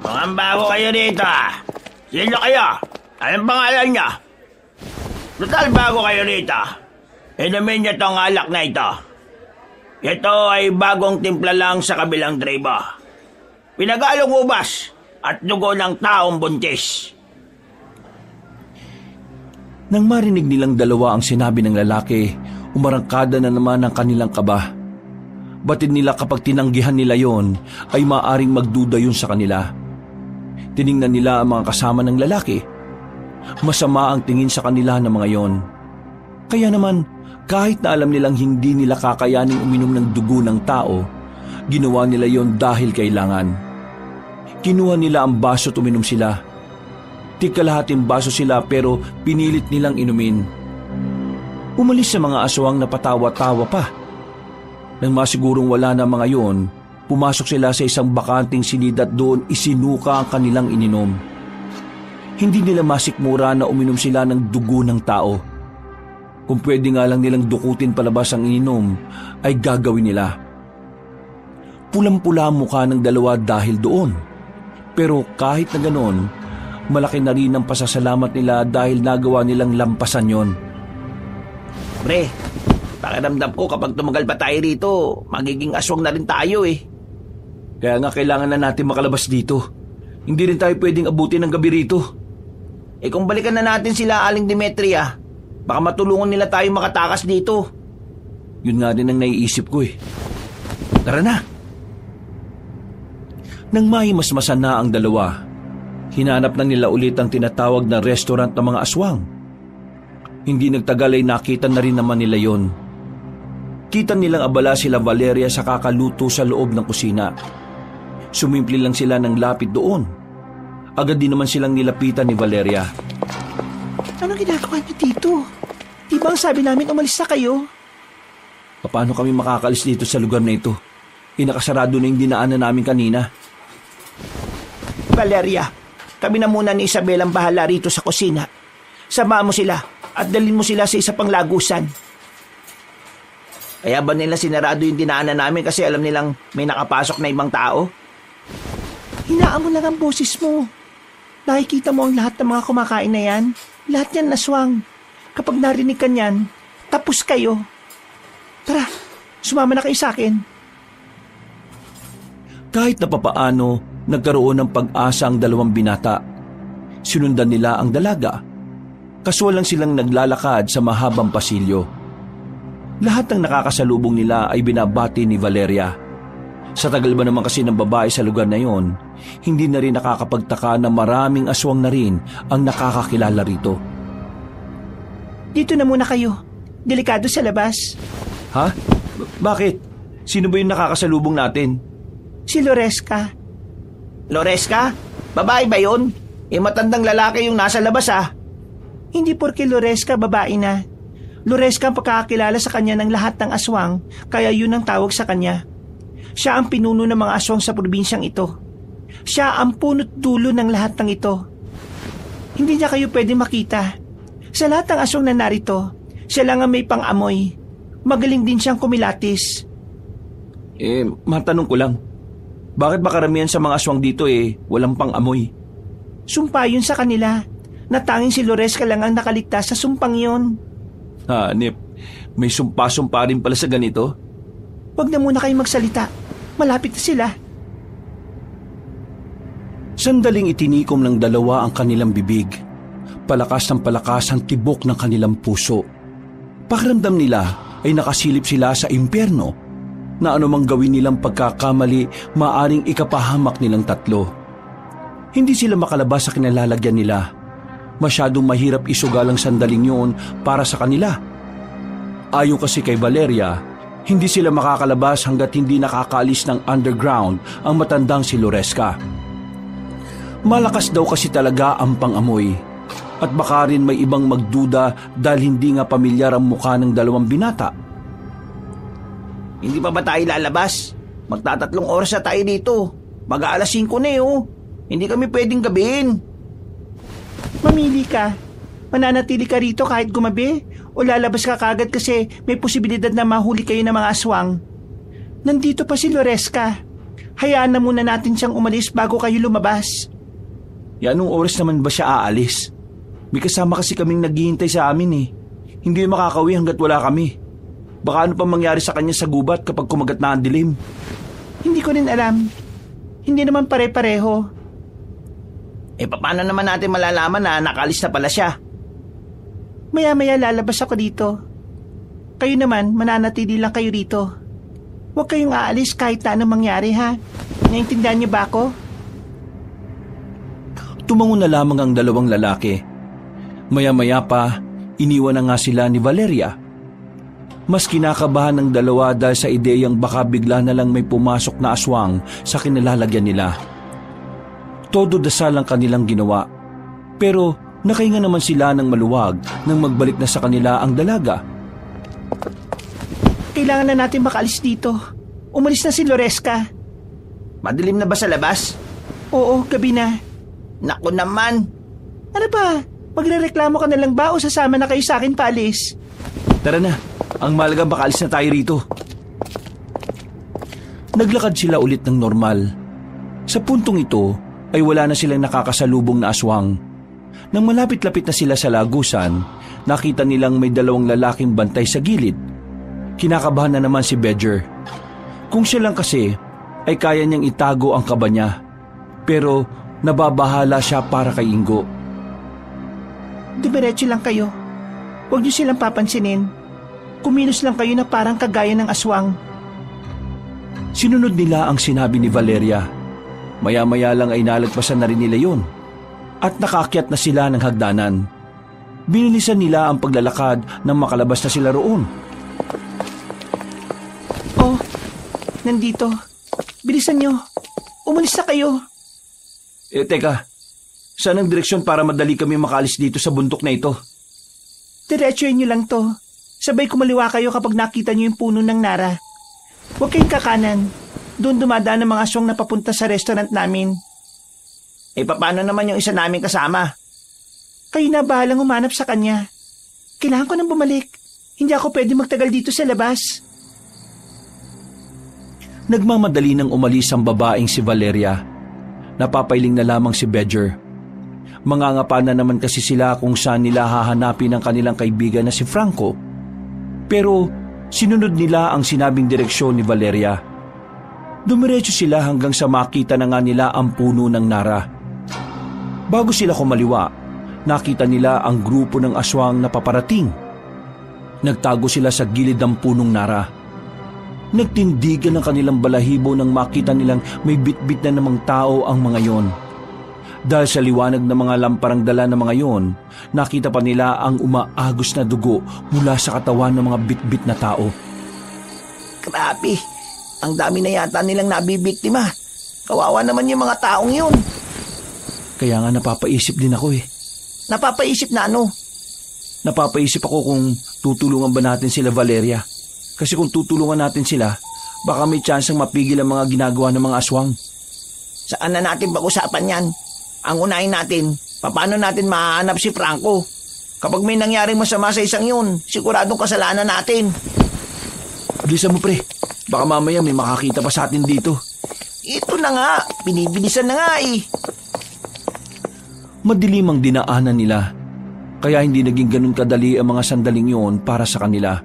B: Mga bago kayo dito. Sino kayo? Anong pangalan niya? Total bago kayo rito. Inumin niyo tong alak na ito. Ito ay bagong timpla lang sa kabilang tribo. Pinagalong ubas at dugo ng taong buntis.
C: Nang marinig nilang dalawa ang sinabi ng lalaki, umarangkada na naman ang kanilang kaba. Batid nila kapag tinanggihan nila yon ay maaring magduda yun sa kanila. Tiningnan nila ang mga kasama ng lalaki. Masama ang tingin sa kanila ng mga yon. Kaya naman, kahit na alam nilang hindi nila kakayaning uminom ng dugo ng tao, ginawa nila yon dahil kailangan. Kinuha nila ang baso at uminom sila. Tigkalahating baso sila pero pinilit nilang inumin. Umalis sa mga aswang na patawa-tawa pa. Nang masigurong wala na mga yon, pumasok sila sa isang bakanting silid at doon isinuka ang kanilang ininom. Hindi nila masikmura na uminom sila ng dugo ng tao. Kung pwede nga lang nilang dukutin palabas ang ininom, ay gagawin nila. Pulang-pula ang mukha ng dalawa dahil doon. Pero kahit na ganon, malaki na rin ang pasasalamat nila dahil nagawa nilang lampasan yon.
B: Pre, pakiramdam ko kapag tumagal pa tayo rito, magiging aswang na rin tayo eh.
C: Kaya nga kailangan na natin makalabas dito. Hindi rin tayo pwedeng abutin ng gabi rito.
B: Eh kung balikan na natin sila Aling Demetria, baka matulungan nila tayo makatakas dito.
C: Yun nga din ang naiisip ko eh. Tara na. Nang mahimasmasan na ang dalawa, hinanap na nila ulit ang tinatawag na restaurant ng mga aswang. Hindi nagtagal ay nakita na rin naman nila yon. Kita nilang abala sila Valeria sa kakaluto sa loob ng kusina. Sumimpli lang sila ng lapit doon. Agad din naman silang nilapitan ni Valeria.
B: Anong ginagawa niyo dito? Di ba ang sabi namin umalis na kayo?
C: Paano kami makakalis dito sa lugar na ito? Inakasarado na yung dinaanan namin kanina.
B: Valeria, kami na muna ni Isabel ang bahala rito sa kusina. Samahan mo sila at dalhin mo sila sa isa pang lagusan. Kaya ba nila sinarado yung dinaanan namin kasi alam nilang may nakapasok na ibang tao? Hinaan mo lang ang boses mo. Nakikita mo ang lahat ng mga kumakain na yan. Lahat yan naswang. Kapag narinig ka niyan, tapos kayo. Tara, sumama na kayo sa akin.
C: Kahit na papaano, nagkaroon ng pag-asa ang dalawang binata. Sinundan nila ang dalaga. Kaswalang silang naglalakad sa mahabang pasilyo. Lahat ng nakakasalubong nila ay binabati ni Valeria. Sa tagal ba naman kasi ng babae sa lugar na yon, hindi na rin nakakapagtaka na maraming aswang na rin ang nakakakilala rito.
B: Dito na muna kayo. Delikado sa labas.
C: Ha? Bakit? Sino ba yung nakakasalubong natin?
B: Si Loresca. Loresca? Babae ba yun? Matandang lalaki yung nasa labas ah. Hindi porke Loresca babae na. Loresca ang pagkakakilala sa kanya ng lahat ng aswang, kaya yun ang tawag sa kanya. Siya ang pinuno ng mga aswang sa probinsyang ito. Siya ang punot dulo ng lahat ng ito. Hindi niya kayo pwede makita. Sa lahat ng aswang na narito, siya lang ang may pang-amoy. Magaling din siyang kumilatis.
C: Matanong ko lang. Bakit ba karamihan sa mga aswang dito walang pang-amoy?
B: Sumpa yun sa kanila. Natanging si Loresca lang ang nakaligtas sa sumpang yun.
C: Hanip, may sumpa-sumpa rin pala sa ganito?
B: Huwag na muna kayong magsalita. Malapit na sila.
C: Sandaling itinikom ng dalawa ang kanilang bibig. Palakas ng palakas ang tibok ng kanilang puso. Pakiramdam nila ay nakasilip sila sa impyerno na anumang gawin nilang pagkakamali maaring ikapahamak nilang tatlo. Hindi sila makalabas sa kinalalagyan nila. Masyadong mahirap isugal ang sandaling yun para sa kanila. Ayon kasi kay Valeria, hindi sila makakalabas hanggat hindi nakakaalis ng underground ang matandang si Loresca. Malakas daw kasi talaga ang pangamoy at baka rin may ibang magduda dahil hindi nga pamilyar ang mukha ng dalawang binata.
B: Hindi pa ba tayo lalabas? Magtatatlong oras na tayo dito. Mag-aalas 5 na Hindi kami pwedeng gabihin.
D: Mamili ka. Mananatili ka rito kahit gumabi o lalabas ka kagad kasi may posibilidad na mahuli kayo ng mga aswang. Nandito pa si Loresca. Hayaan na muna natin siyang umalis bago kayo lumabas.
C: Anong oras naman ba siya aalis? May kasama kasi kaming naghihintay sa amin eh. Hindi makakawi hanggat wala kami. Baka ano pa mangyari sa kanya sa gubat kapag kumagat na ang dilim.
D: Hindi ko rin alam. Hindi naman pare-pareho.
B: Paano naman natin malalaman na nakalis na pala siya?
D: Maya-maya lalabas ako dito. Kayo naman, mananatili lang kayo rito. Huwag kayong aalis kahit na anong mangyari, ha? Naintindihan niyo ba ako?
C: Tumango na lamang ang dalawang lalaki. Maya-maya pa, iniwan na nga sila ni Valeria. Mas kinakabahan ng dalawa dahil sa ideyang baka bigla na lang may pumasok na aswang sa kinalalagyan nila. Todo dasal ang kanilang ginawa. Pero nakahinga naman sila ng maluwag nang magbalik na sa kanila ang dalaga.
D: Kailangan na natin makaalis dito. Umalis na si Loresca.
B: Madilim na ba sa labas?
D: Oo, gabi na.
B: Naku naman.
D: Ano ba? Magrereklamo ka na lang ba o sasama na kayo sa akin paalis?
C: Tara na, ang mahalaga makaalis na tayo rito. Naglakad sila ulit ng normal. Sa puntong ito ay wala na silang nakakasalubong na aswang. Nang malapit-lapit na sila sa lagusan, nakita nilang may dalawang lalaking bantay sa gilid. Kinakabahan na naman si Badger. Kung siya lang kasi, ay kaya niyang itago ang kaba niya. Pero nababahala siya para kay Ingo.
D: Dumiretso lang kayo. Huwag niyo silang papansinin. Kumilos lang kayo na parang kagaya ng aswang.
C: Sinunod nila ang sinabi ni Valeria. Maya-maya lang ay nalagpasan na rin nila yun. At nakaakyat na sila ng hagdanan. Binilisan nila ang paglalakad nang makalabas na sila roon.
D: Oh, nandito. Bilisan niyo. Umalis na kayo.
C: Teka. Saan ang direksyon para madali kami makaalis dito sa bundok na ito?
D: Diretsuhin niyo lang to. Sabay kumaliwa kayo kapag nakita niyo yung puno ng nara. Huwag kayong kakanan. Doon dumadaan ang mga aswang na papunta sa restaurant namin.
B: Paano naman yung isa naming kasama?
D: Kayo na bahalang umanap sa kanya. Kailangan ko nang bumalik. Hindi ako pwede magtagal dito sa labas.
C: Nagmamadali nang umalis ang babaeng si Valeria. Napapailing na lamang si Badger. Mangangapa na naman kasi sila kung saan nila hahanapin ang kanilang kaibigan na si Franco. Pero sinunod nila ang sinabing direksyon ni Valeria. Dumiretso sila hanggang sa makita na nga nila ang puno ng nara. Bago sila kumaliwa, nakita nila ang grupo ng aswang na paparating. Nagtago sila sa gilid ng punong nara. Nagtindigan ang kanilang balahibo nang makita nilang may bitbit na namang tao ang mga yon. Dahil sa liwanag ng mga lamparang dala ng mga yon, nakita pa nila ang umaagos na dugo mula sa katawan ng mga bitbit na tao.
B: Grabe, ang dami na yata nilang nabibiktima. Kawawa naman yung mga taong yun.
C: Kaya nga napapaisip din ako eh.
B: Napapaisip na ano?
C: Napapaisip ako kung tutulungan ba natin sila, Valeria. Kasi kung tutulungan natin sila, baka may tsansang mapigil ang mga ginagawa ng mga aswang.
B: Saan na natin pag-usapan yan? Ang unahin natin, paano natin mahanap si Franco? Kapag may nangyaring masama sa isang yun, siguradong kasalanan natin.
C: Bilisan mo, pre. Baka mamaya may makakita pa sa atin dito.
B: Ito na nga, binibilisan na nga eh.
C: Madilim ang dinaanan nila, kaya hindi naging ganun kadali ang mga sandaling yun para sa kanila.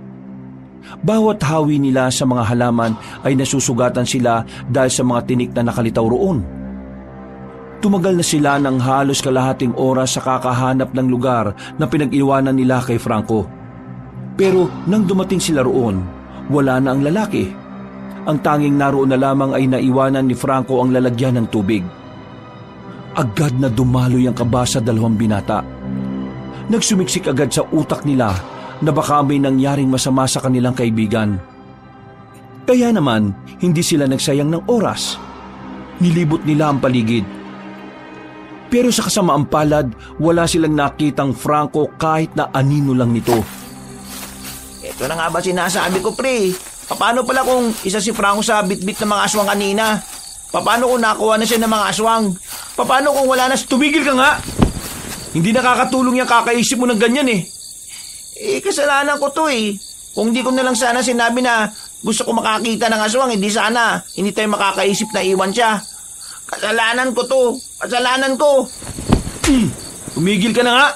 C: Bawat hawi nila sa mga halaman ay nasusugatan sila dahil sa mga tinik na nakalitaw roon. Tumagal na sila ng halos kalahating oras sa kakahanap ng lugar na pinag-iwanan nila kay Franco. Pero nang dumating sila roon, wala na ang lalaki. Ang tanging naroon na lamang ay naiwanan ni Franco ang lalagyan ng tubig. Agad na dumaloy ang kaba sa dalawang binata. Nagsumiksik agad sa utak nila na baka may nangyaring masama sa kanilang kaibigan. Kaya naman, hindi sila nagsayang ng oras. Nilibot nila ang paligid. Pero sa kasamaang palad, wala silang nakitang Franco kahit na anino lang nito.
B: Ito na nga ba sinasabi ko, pre? Paano pala kung isa si Franco sa bitbit ng mga aswang kanina? Paano kung nakuha na siya ng mga aswang? Paano kung wala na...
A: Tumigil ka nga! Hindi nakakatulong yung kakaisip mo ng ganyan eh.
B: Kasalanan ko to eh. Kung di ko na lang sana sinabi na gusto ko makakita ng aswang, hindi sana hindi tayo makakaisip na iwan siya. Kasalanan ko to. Kasalanan ko.
A: Tumigil ka na nga!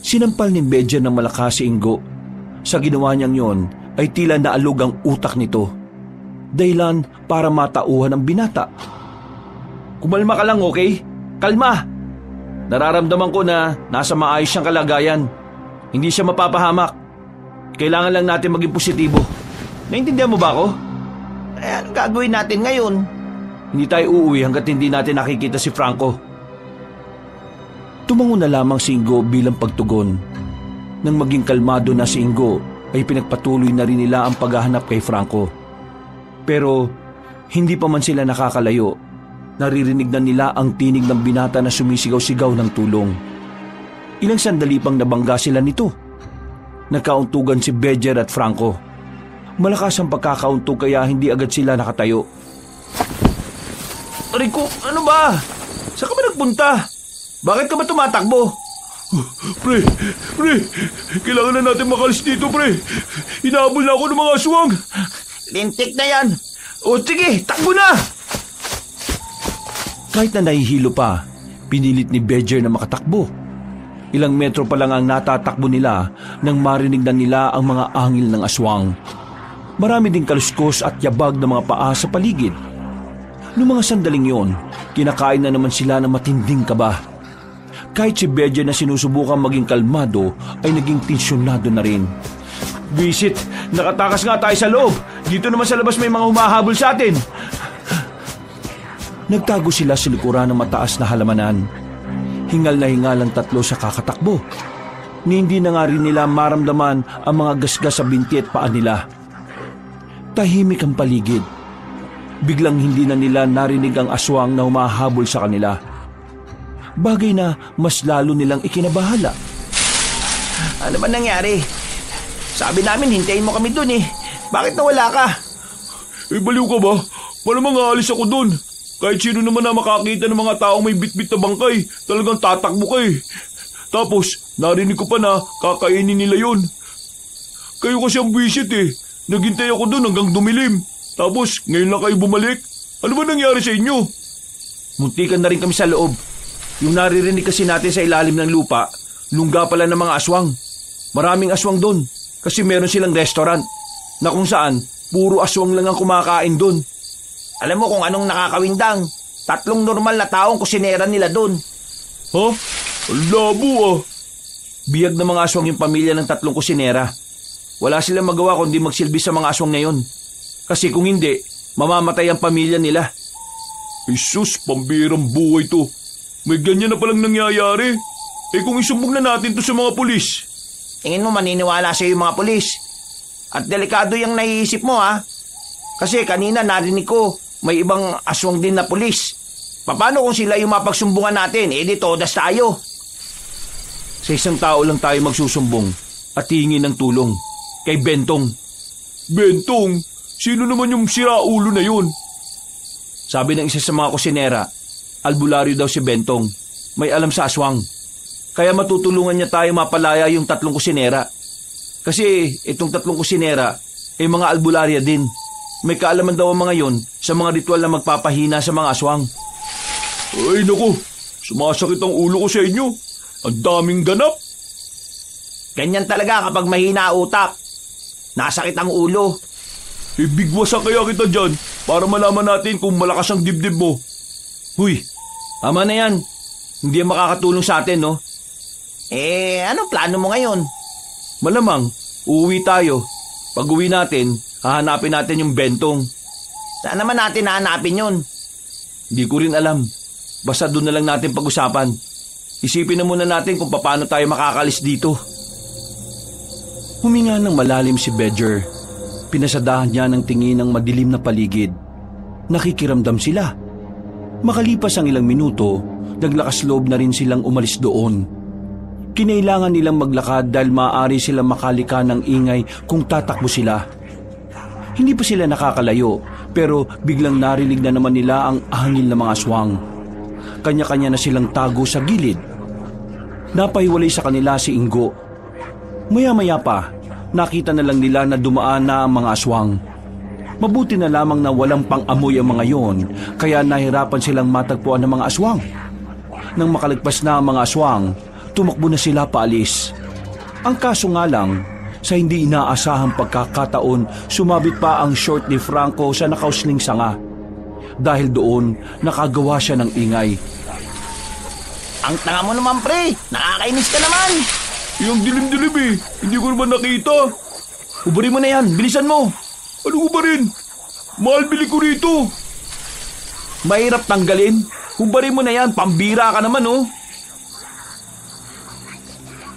C: Sinampal ni Bedja ng malakas si Ingo. Sa ginawa niyang yon ay tila naalog ang utak nito. Dahilan para matauhan ang binata.
A: Kumalma ka lang, okay? Kalma! Nararamdaman ko na nasa maayos siyang kalagayan. Hindi siya mapapahamak. Kailangan lang natin maging positibo. Naintindihan mo ba ako?
B: Anong gagawin natin ngayon?
A: Hindi tayo uuwi hanggat hindi natin nakikita si Franco.
C: Tumango na lamang si Ingo bilang pagtugon. Nang maging kalmado na si Ingo, ay pinagpatuloy na rin nila ang paghahanap kay Franco. Pero hindi pa man sila nakakalayo, naririnig na nila ang tinig ng binata na sumisigaw-sigaw ng tulong. Ilang sandali pang nabangga sila nito. Nagkauntugan si Bedger at Franco. Malakas ang pagkakauntog kaya hindi agad sila nakatayo.
A: Rico, ano ba? Saan ka ba nagpunta? Bakit ka ba tumatakbo?
E: Pre, kailangan na natin makalis dito, pre. Hinahabol na ako ng mga aswang.
B: Lintik na yan.
A: O sige, takbo na!
C: Kahit na nahihilo pa, pinilit ni Bedger na makatakbo. Ilang metro pa lang ang natatakbo nila nang marinig na nila ang mga angil ng aswang. Marami ding kaluskos at yabag ng mga paa sa paligid. Noong mga sandaling yon, kinakain na naman sila ng matinding kaba. Kahit si Bedger na sinusubukan maging kalmado ay naging tensyonado na rin.
A: Visit, nakatakas nga tayo sa loob. Dito naman sa labas may mga humahabol sa atin.
C: Nagtago sila sa likuran ng mataas na halamanan. Hingal na hingal ang tatlo sa kakatakbo. Ni hindi na nga rin nila maramdaman ang mga gasgas sa binti at paa nila. Tahimik ang paligid. Biglang hindi na nila narinig ang aswang na humahabol sa kanila. Bagay na mas lalo nilang ikinabahala.
B: Ano ba nangyari? Sabi namin hintayin mo kami dun eh. Bakit nawala ka?
E: Baliw ka ba? Malamang aalis ako dun. Kahit sino naman na makakita ng mga taong may bitbit na bangkay, talagang tatakbo ka eh. Tapos, narinig ko pa na kakainin nila yon. Kayo kasi ang visit eh. Naghintay ako dun hanggang dumilim. Tapos, ngayon lang kayo bumalik. Ano ba nangyari sa inyo?
A: Muntikan na rin kami sa loob. Yung naririnig kasi natin sa ilalim ng lupa, lungga pala ng mga aswang. Maraming aswang doon kasi meron silang restaurant na kung saan puro aswang lang ang kumakain doon.
B: Alam mo kung anong nakakawindang? 3 normal na taong kusinera nila doon.
E: Ha? Ang labo ah.
A: Biyag ng mga aswang yung pamilya ng 3 kusinera. Wala silang magawa kundi magsilbi sa mga aswang na yun. Kasi kung hindi, mamamatay ang pamilya nila.
E: Jesus, pambirang buhay to. May ganyan na palang nangyayari. Kung isumbong na natin to sa mga pulis.
B: Tingin mo maniniwala sa yung mga pulis. At delikado yung naiisip mo ha. Kasi kanina narinig ko may ibang aswang din na pulis. Paano kung sila yung mapagsumbungan natin? Di todas tayo.
A: Sa isang tao lang tayo magsusumbong at hihingi ng tulong. Kay Bentong.
E: Bentong? Sino naman yung siraulo na yun?
A: Sabi ng isa sa mga kusinera, albularyo daw si Bentong. May alam sa aswang. Kaya matutulungan niya tayo mapalaya yung 3 kusinera. Kasi itong 3 kusinera ay mga albularya din. May kaalaman daw ang mga yon sa mga ritual na magpapahina sa mga aswang.
E: Ay naku, sumasakit ang ulo ko sa inyo. Ang daming ganap.
B: Ganyan talaga kapag mahina utak. Nasakit ang ulo.
E: Bigwasan kaya kita dyan para malaman natin kung malakas ang dibdib mo.
A: Huy, tama na yan. Hindi yan makakatulong sa atin, no?
B: Anong plano mo ngayon?
A: Malamang, uuwi tayo. Pag uwi natin, hahanapin natin yung Bentong.
B: Saan naman natin hahanapin yun?
A: Hindi ko rin alam. Basta doon na lang natin pag-usapan. Isipin na muna natin kung paano tayo makakalis dito.
C: Huminga ng malalim si Badger. Pinasadahan niya ng tingin ng madilim na paligid. Nakikiramdam sila. Makalipas ang ilang minuto, naglakas loob na rin silang umalis doon. Kinailangan nilang maglakad dahil maaari silang makalika ng ingay kung tatakbo sila. Hindi pa sila nakakalayo, pero biglang narinig na naman nila ang hangin ng mga aswang. Kanya-kanya na silang tago sa gilid. Napahiwalay sa kanila si Ingo. Maya-maya pa, nakita na lang nila na dumaan na ang mga aswang. Mabuti na lamang na walang pang-amoy ang mga yon, kaya nahirapan silang matagpuan ng mga aswang. Nang makalagpas na ang mga aswang, tumakbo na sila paalis. Ang kaso nga lang, sa hindi inaasahang pagkakataon, sumabit pa ang short ni Franco sa nakausling sanga. Dahil doon, nakagawa siya ng ingay.
B: Ang tanga mo naman, pre. Nakakainis ka naman.
E: Yung dilim-dilim eh. Hindi ko naman nakita.
A: Ubarin mo na yan, bilisan mo.
E: Ano ba rin? Mahal bili ko rito.
A: Mahirap tanggalin. Ubarin mo na yan, pambira ka naman oh.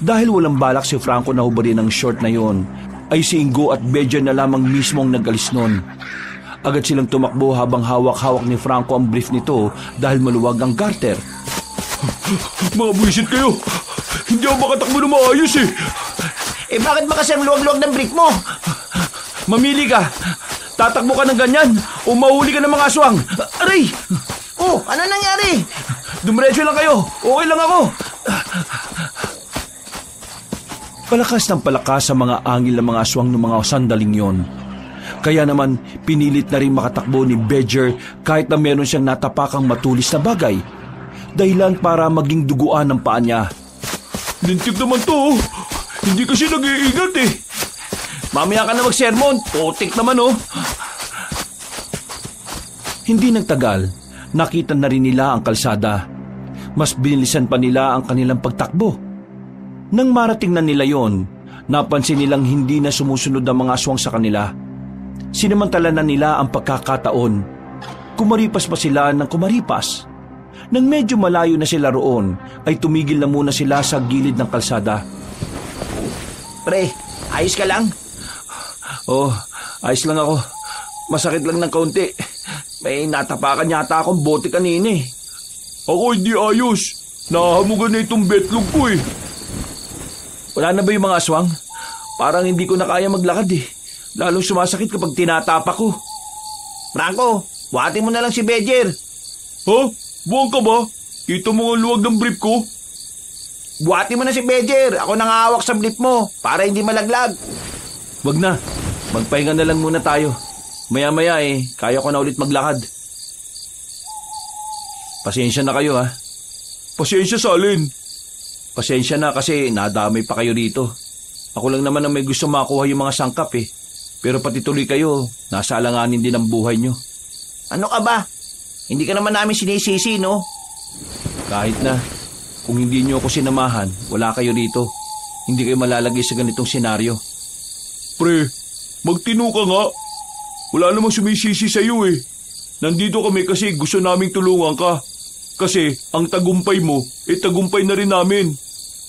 C: Dahil walang balak si Franco na hubarin ng short na yon, ay si Ingo at Badger na lamang mismong nag-alis nun. Agad silang tumakbo habang hawak-hawak ni Franco ang brief nito dahil maluwag ang garter.
E: Mga buwisit kayo. Hindi ako makatakbo na maayos eh.
B: Eh bakit ba kasi ang luwag-luwag ng brief mo?
A: Mamili ka. Tatakbo ka ng ganyan o mahuli ka ng mga aswang. Aray!
B: Oh, ano nangyari?
A: Dumiretso lang kayo. Okay lang ako.
C: Palakas ng palakas sa mga angil ng mga aswang ng mga sandaling yon. Kaya naman pinilit na rin makatakbo ni Badger kahit na meron siyang natapakang matulis na bagay. Dahilan para maging duguan ng paa niya.
E: Lintik naman to. Hindi kasi nag-iingat eh.
A: Mamaya ka na mag-sermon. Putik naman oh.
C: Hindi nagtagal, nakita na rin nila ang kalsada. Mas binilisan pa nila ang kanilang pagtakbo. Nang marating na nila yon, napansin nilang hindi na sumusunod ang mga aswang sa kanila. Sinamantala na nila ang pagkakataon. Kumaripas pa sila ng kumaripas. Nang medyo malayo na sila roon, ay tumigil na muna sila sa gilid ng kalsada.
B: Pre, ayos ka lang?
A: Oh, ayos lang ako. Masakit lang ng kaunti. May natapakan yata akong bote kanina eh.
E: Ako hindi ayos. Nahahamugan na itong betlog ko eh.
A: Wala na ba yung mga aswang? Parang hindi ko na kaya maglakad eh. Lalong sumasakit kapag tinatapak ko.
B: Franco, buhatin mo na lang si Badger.
E: Ha? Buwang ka ba? Kita mo ang luwag ng brief ko?
B: Buhatin mo na si Badger. Ako nang hawak sa brief mo para hindi malaglag.
A: Wag na. Magpahinga na lang muna tayo. Maya-maya eh, kaya ko na ulit maglakad. Pasensya na kayo ha.
E: Pasensya sa alin?
A: Pasensya na kasi nadamay pa kayo rito. Ako lang naman ang may gusto makuha yung mga sangkap eh. Pero pati tuloy kayo, nasa alanganin din ang buhay nyo.
B: Ano ka ba? Hindi ka naman namin sinisisi, no?
A: Kahit na, kung hindi nyo ako sinamahan, wala kayo rito. Hindi kayo malalagay sa ganitong senaryo.
E: Pre, magtino ka nga. Wala namang sumisisi sa iyo eh. Nandito kami kasi gusto naming tulungan ka. Kasi ang tagumpay mo, tagumpay na rin namin.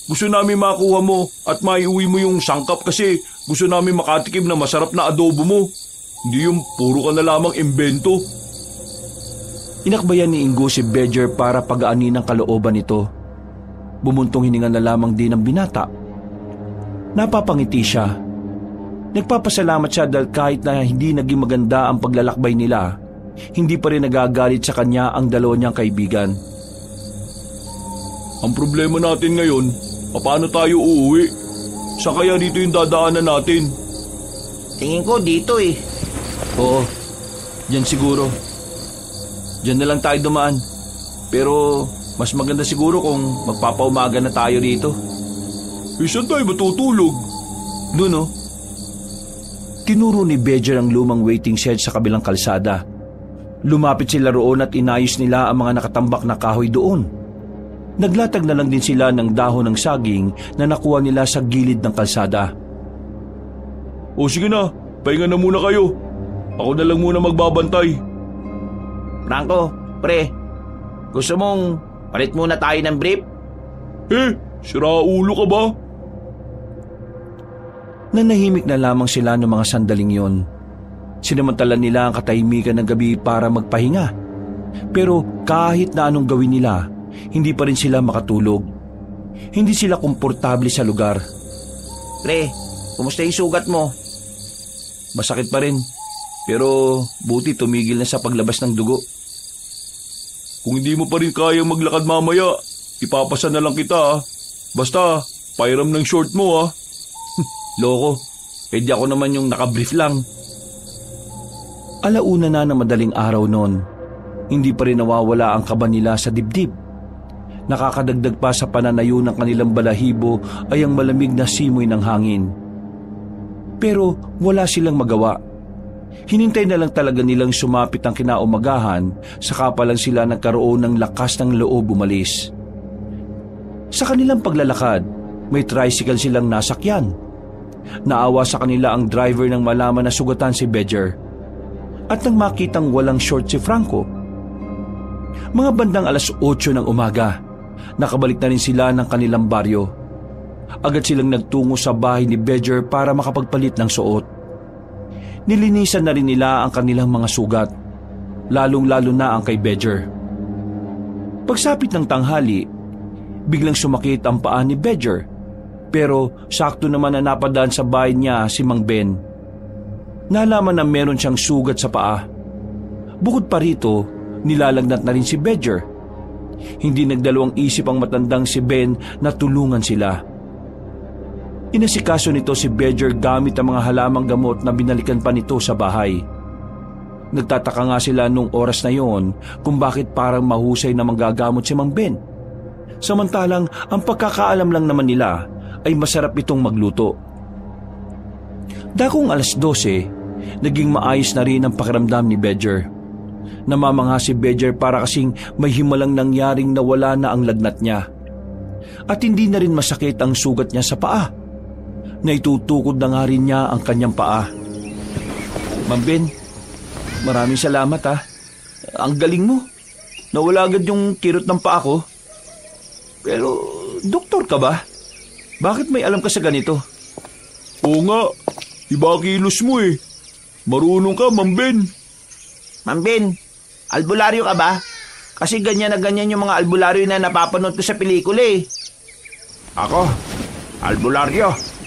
E: Gusto namin makuha mo at maiuwi mo yung sangkap kasi gusto namin makatikim na masarap na adobo mo. Hindi yung puro ka na lamang imbento.
C: Inakbayan ni Ingo si Badger para pagaanin ang kalooban nito. Bumuntong hininga na lamang din ang binata. Napapangiti siya. Nagpapasalamat siya dahil kahit na hindi naging maganda ang paglalakbay nila, hindi pa rin nagagalit sa kanya ang dalawa niyang kaibigan.
E: Ang problema natin ngayon, paano tayo uuwi? Saan kaya dito yung dadaanan natin?
B: Tingin ko dito eh.
A: Oo, dyan siguro. Dyan na lang tayo dumaan. Pero mas maganda siguro kung magpapaumaga na tayo rito.
E: Saan tayo matutulog?
A: Doon oh.
C: Tinuro ni Badger ang lumang waiting shed sa kabilang kalsada. Lumapit sila roon at inayos nila ang mga nakatambak na kahoy doon. Naglatag na lang din sila ng dahon ng saging na nakuha nila sa gilid ng kalsada.
E: O sige na, pahinga na muna kayo. Ako na lang muna magbabantay.
B: Franco, pre, gusto mong palit muna tayo ng brief?
E: Sira ulo ka ba?
C: Nanahimik na lamang sila ng mga sandaling yon. Sinamantala nila ang katahimikan ng gabi para magpahinga. Pero kahit na anong gawin nila, hindi pa rin sila makatulog. Hindi sila komportable sa lugar.
B: Pre, kumusta yung sugat mo?
C: Masakit pa rin, pero buti tumigil na sa paglabas ng dugo.
E: Kung hindi mo pa rin kaya maglakad mamaya, ipapasa na lang kita ah. Basta, pairam ng short mo ah.
C: Loko, di ako naman yung nakabrief lang. Alauna na ng madaling araw noon, hindi pa rin nawawala ang kaba nila sa dibdib. Nakakadagdag pa sa pananayo ng kanilang balahibo ay ang malamig na simoy ng hangin. Pero wala silang magawa. Hinintay na lang talaga nilang sumapit ang kinaumagahan, saka pa lang sila nagkaroon ng lakas ng loob umalis. Sa kanilang paglalakad, may tricycle silang nasakyan. Naawa sa kanila ang driver nang malaman na sugatan si Bedger. At nang makitang walang short si Franco. Mga bandang 8:00 ng umaga, nakabalik na rin sila ng kanilang baryo. Agad silang nagtungo sa bahay ni Bedger para makapagpalit ng suot. Nilinisan na rin nila ang kanilang mga sugat, lalong-lalo na ang kay Bedger. Pagsapit ng tanghali, biglang sumakit ang paa ni Bedger, pero sakto naman na napadaan sa bahay niya si Mang Ben. Nalaman na meron siyang sugat sa paa. Bukod pa rito, nilalagnat na rin si Bedger. Hindi nagdalawang isip ang matandang si Ben na tulungan sila. Inasikaso nito si Bedger gamit ang mga halamang gamot na binalikan pa nito sa bahay. Nagtataka nga sila nung oras na yon kung bakit parang mahusay na manggagamot si Mang Ben. Samantalang ang pagkakaalam lang naman nila ay masarap itong magluto. Dakong 12:00, naging maayos na rin ang pakiramdam ni Bedger. Namamangha si Bedger para kasing may himalang nangyaring nawala na ang lagnat niya. At hindi na rin masakit ang sugat niya sa paa. Naitutukod na nga rin niya ang kanyang paa. Mang Ben, maraming salamat ha. Ang galing mo. Nawala agad yung kirot ng paa ko. Pero, doktor ka ba? Bakit may alam ka sa ganito?
E: Oo nga, iba kilos mo eh. Marunong ka, Mang Ben.
B: Mang Ben, albularyo ka ba? Kasi ganyan na ganyan yung mga albularyo na napapanood ko sa pelikula eh.
A: Ako? Albularyo?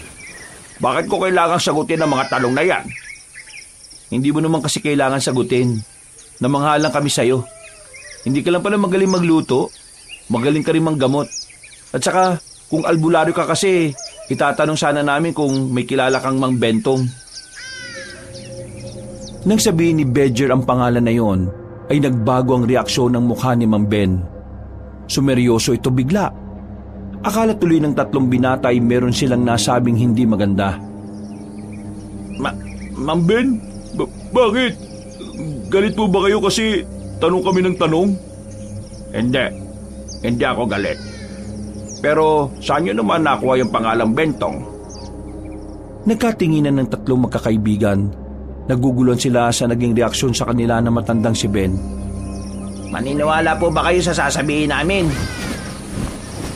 A: Bakit ko kailangang sagutin ang mga tanong na yan?
C: Hindi mo naman kasi kailangan sagutin. Namangha lang kami sa'yo. Hindi ka lang pala magaling magluto, magaling ka rin manggamot. At saka, kung albularyo ka kasi, itatanong sana namin kung may kilala kang Mang Bentong. Nang sabihin ni Bedger ang pangalan na yon, ay nagbago ang reaksyon ng mukha ni Mang Ben. Sumeryoso ito bigla. Akala tuloy ng 3 binata ay meron silang nasabing hindi maganda.
E: Mang Ben, bakit? Galit po ba kayo kasi tanong kami ng tanong?
A: Hindi ako galit. Pero saan nyo naman nakuha yung pangalang Bentong?
C: Nagkatinginan ng 3 magkakaibigan. Naguguluhan sila sa naging reaksyon sa kanila na matandang si Ben.
B: Maniniwala po ba kayo sa sasabihin namin?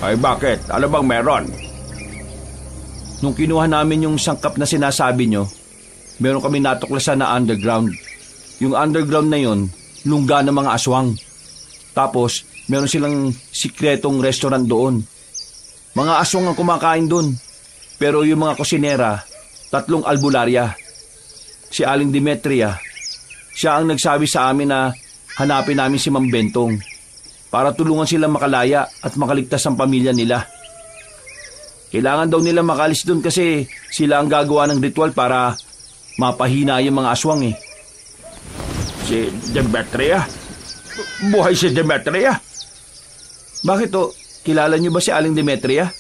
A: Ay bakit? Ano bang meron?
C: Nung kinuha namin yung sangkap na sinasabi nyo, meron kami natuklasan na underground. Yung underground na yon, lungga ng mga aswang. Tapos, meron silang sikretong restaurant doon. Mga aswang ang kumakain doon. Pero yung mga kusinera, 3 albularya. Si Aling Demetria, siya ang nagsabi sa amin na hanapin namin si Mang Bentong para tulungan silang makalaya at makaligtas ang pamilya nila. Kailangan daw nila makalis doon kasi sila ang gagawa ng ritual para mapahina yung mga aswang eh.
A: Si Demetria? Buhay si Demetria?
C: Bakit o? Kilala niyo ba si Aling Demetria?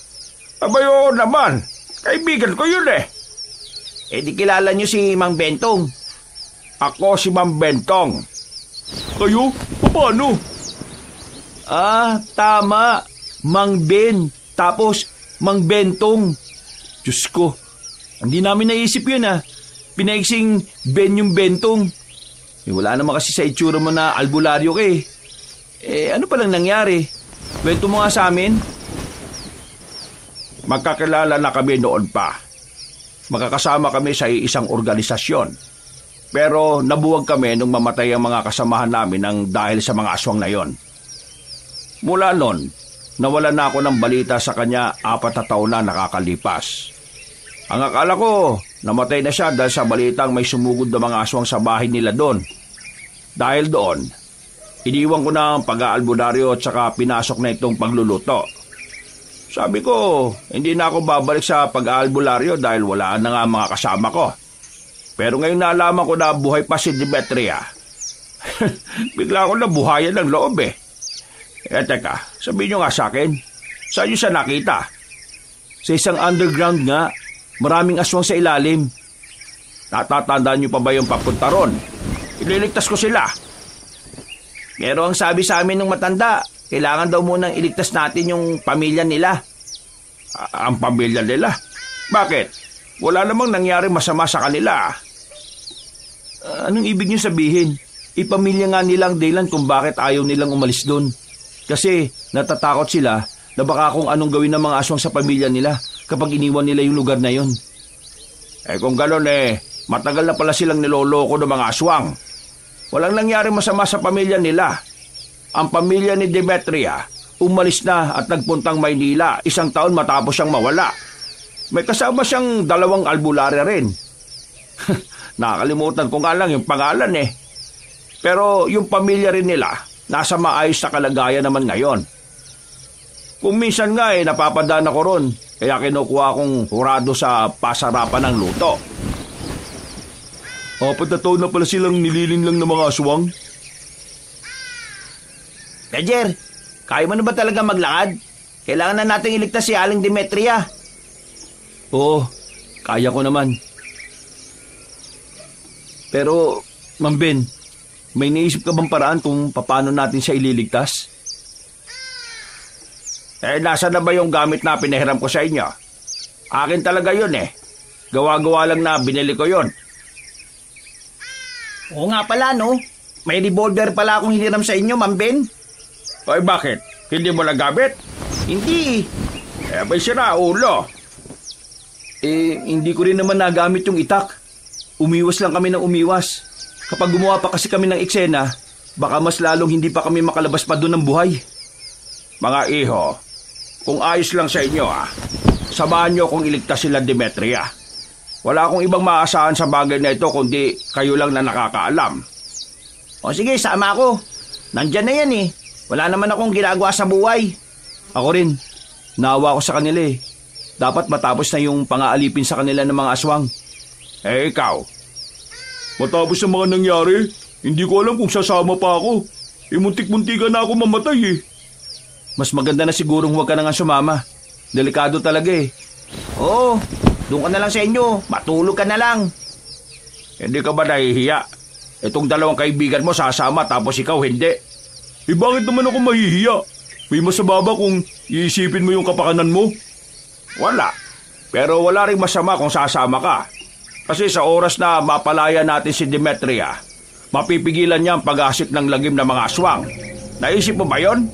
A: Abay, oo naman. Kaibigan ko yun eh.
B: Eh di kilala nyo si Mang Bentong.
A: Ako si Mang Bentong.
E: Kayo? Paano?
C: Ah, tama. Mang Ben. Tapos, Mang Bentong. Diyos ko, hindi namin naisip yun ah. Pinaiksing Ben yung Bentong. Wala naman kasi sa itsura mo na albularyo ka eh. Ano palang nangyari? Kwento mo nga sa amin.
A: Magkakilala na kami noon pa. Magkakasama kami sa isang organisasyon. Pero nabuwag kami nung mamatay ang mga kasamahan namin ng dahil sa mga aswang na yon. Mula noon, nawalan na ako ng balita sa kanya 4 na taon na nakakalipas. Ang akala ko, namatay na siya dahil sa balitang may sumugod na mga aswang sa bahay nila doon. Dahil doon, iniwan ko na ang pag-aalbularyo at saka pinasok na itong pagluluto. Sabi ko, hindi na ako babalik sa pag-aalbularyo dahil wala na nga mga kasama ko. Pero ngayon naalaman ko na buhay pa si Demetria. Bigla ako nabuhayan ng loob eh. Teka, sabihin nyo nga sa akin, saan nyo siya nakita?
C: Sa isang underground nga, maraming aswang sa ilalim.
A: Natatandaan nyo pa ba yung papunta ron? Ililigtas ko sila.
B: Pero ang sabi sa amin ng matanda, kailangan daw munang iligtas natin yung pamilya nila.
A: Ang pamilya nila? Bakit? Wala namang nangyari masama sa kanila.
C: Anong ibig nyo sabihin? Ipamilya nga nilang dahilan kung bakit ayaw nilang umalis doon. Kasi natatakot sila na baka kung anong gawin ng mga aswang sa pamilya nila kapag iniwan nila yung lugar na yon.
A: Kung gano'n matagal na pala silang niloloko ng mga aswang. Walang nangyari masama sa pamilya nila. Ang pamilya ni Demetria umalis na at nagpuntang Maynila 1 taon matapos siyang mawala. May kasama siyang 2 albularyo rin. Nakakalimutan ko nga lang yung pangalan eh. Pero yung pamilya rin nila, nasa maayos na kalagayan naman ngayon. Kung minsan nga napapadaan ako ron, kaya kinukuha akong hurado sa pasarapan ng luto.
E: 4 na taon na pala silang nililinlang ng mga aswang.
B: Roger, kaya mo na ba talaga maglakad? Kailangan na natin iligtas si Aling Demetria.
C: Oo, kaya ko naman. Pero, Ma'am Ben, may naisip ka bang paraan kung paano natin siya ililigtas?
A: Nasa na ba yung gamit na pinahiram ko sa inyo? Akin talaga yun eh. Gawa-gawa lang na binili ko yun.
B: Oo nga pala, no? May revolver pala akong hiniram sa inyo, Ma'am Ben.
A: Ay bakit? Hindi mo nagamit?
B: Hindi.
A: May sira ulo.
C: Hindi ko rin naman nagamit yung itak. Umiwas lang kami ng umiwas. Kapag gumawa pa kasi kami ng eksena, baka mas lalong hindi pa kami makalabas pa doon ng buhay.
A: Mga iho, kung ayos lang sa inyo samahan nyo kung iligtas sila Demetria. Wala akong ibang maasahan sa bagay na ito kundi kayo lang na nakakaalam.
B: O sige, sama ako. Nandyan na yan eh. Wala naman akong ginagawa sa buhay.
C: Ako rin. Naawa ko sa kanila eh. Dapat matapos na yung pang-aalipin sa kanila ng mga aswang.
A: Ikaw?
E: Matapos sa mga nangyari, hindi ko alam kung sasama pa ako. Muntik-muntikan na ako mamatay eh.
C: Mas maganda na sigurong huwag ka na nga sumama. Delikado talaga eh.
B: Oo, doon ka na lang sa inyo. Matulog ka na lang.
A: Hindi ka ba nahihiya? Itong 2 kaibigan mo sasama tapos ikaw hindi.
E: Bakit naman ako mahihiya? May masama ba kung iisipin mo yung kapakanan mo?
A: Wala. Pero wala ring masama kung sasama ka. Kasi sa oras na mapalaya natin si Demetria, mapipigilan niya ang pag-asik ng lagim ng mga aswang. Naisip mo ba yon?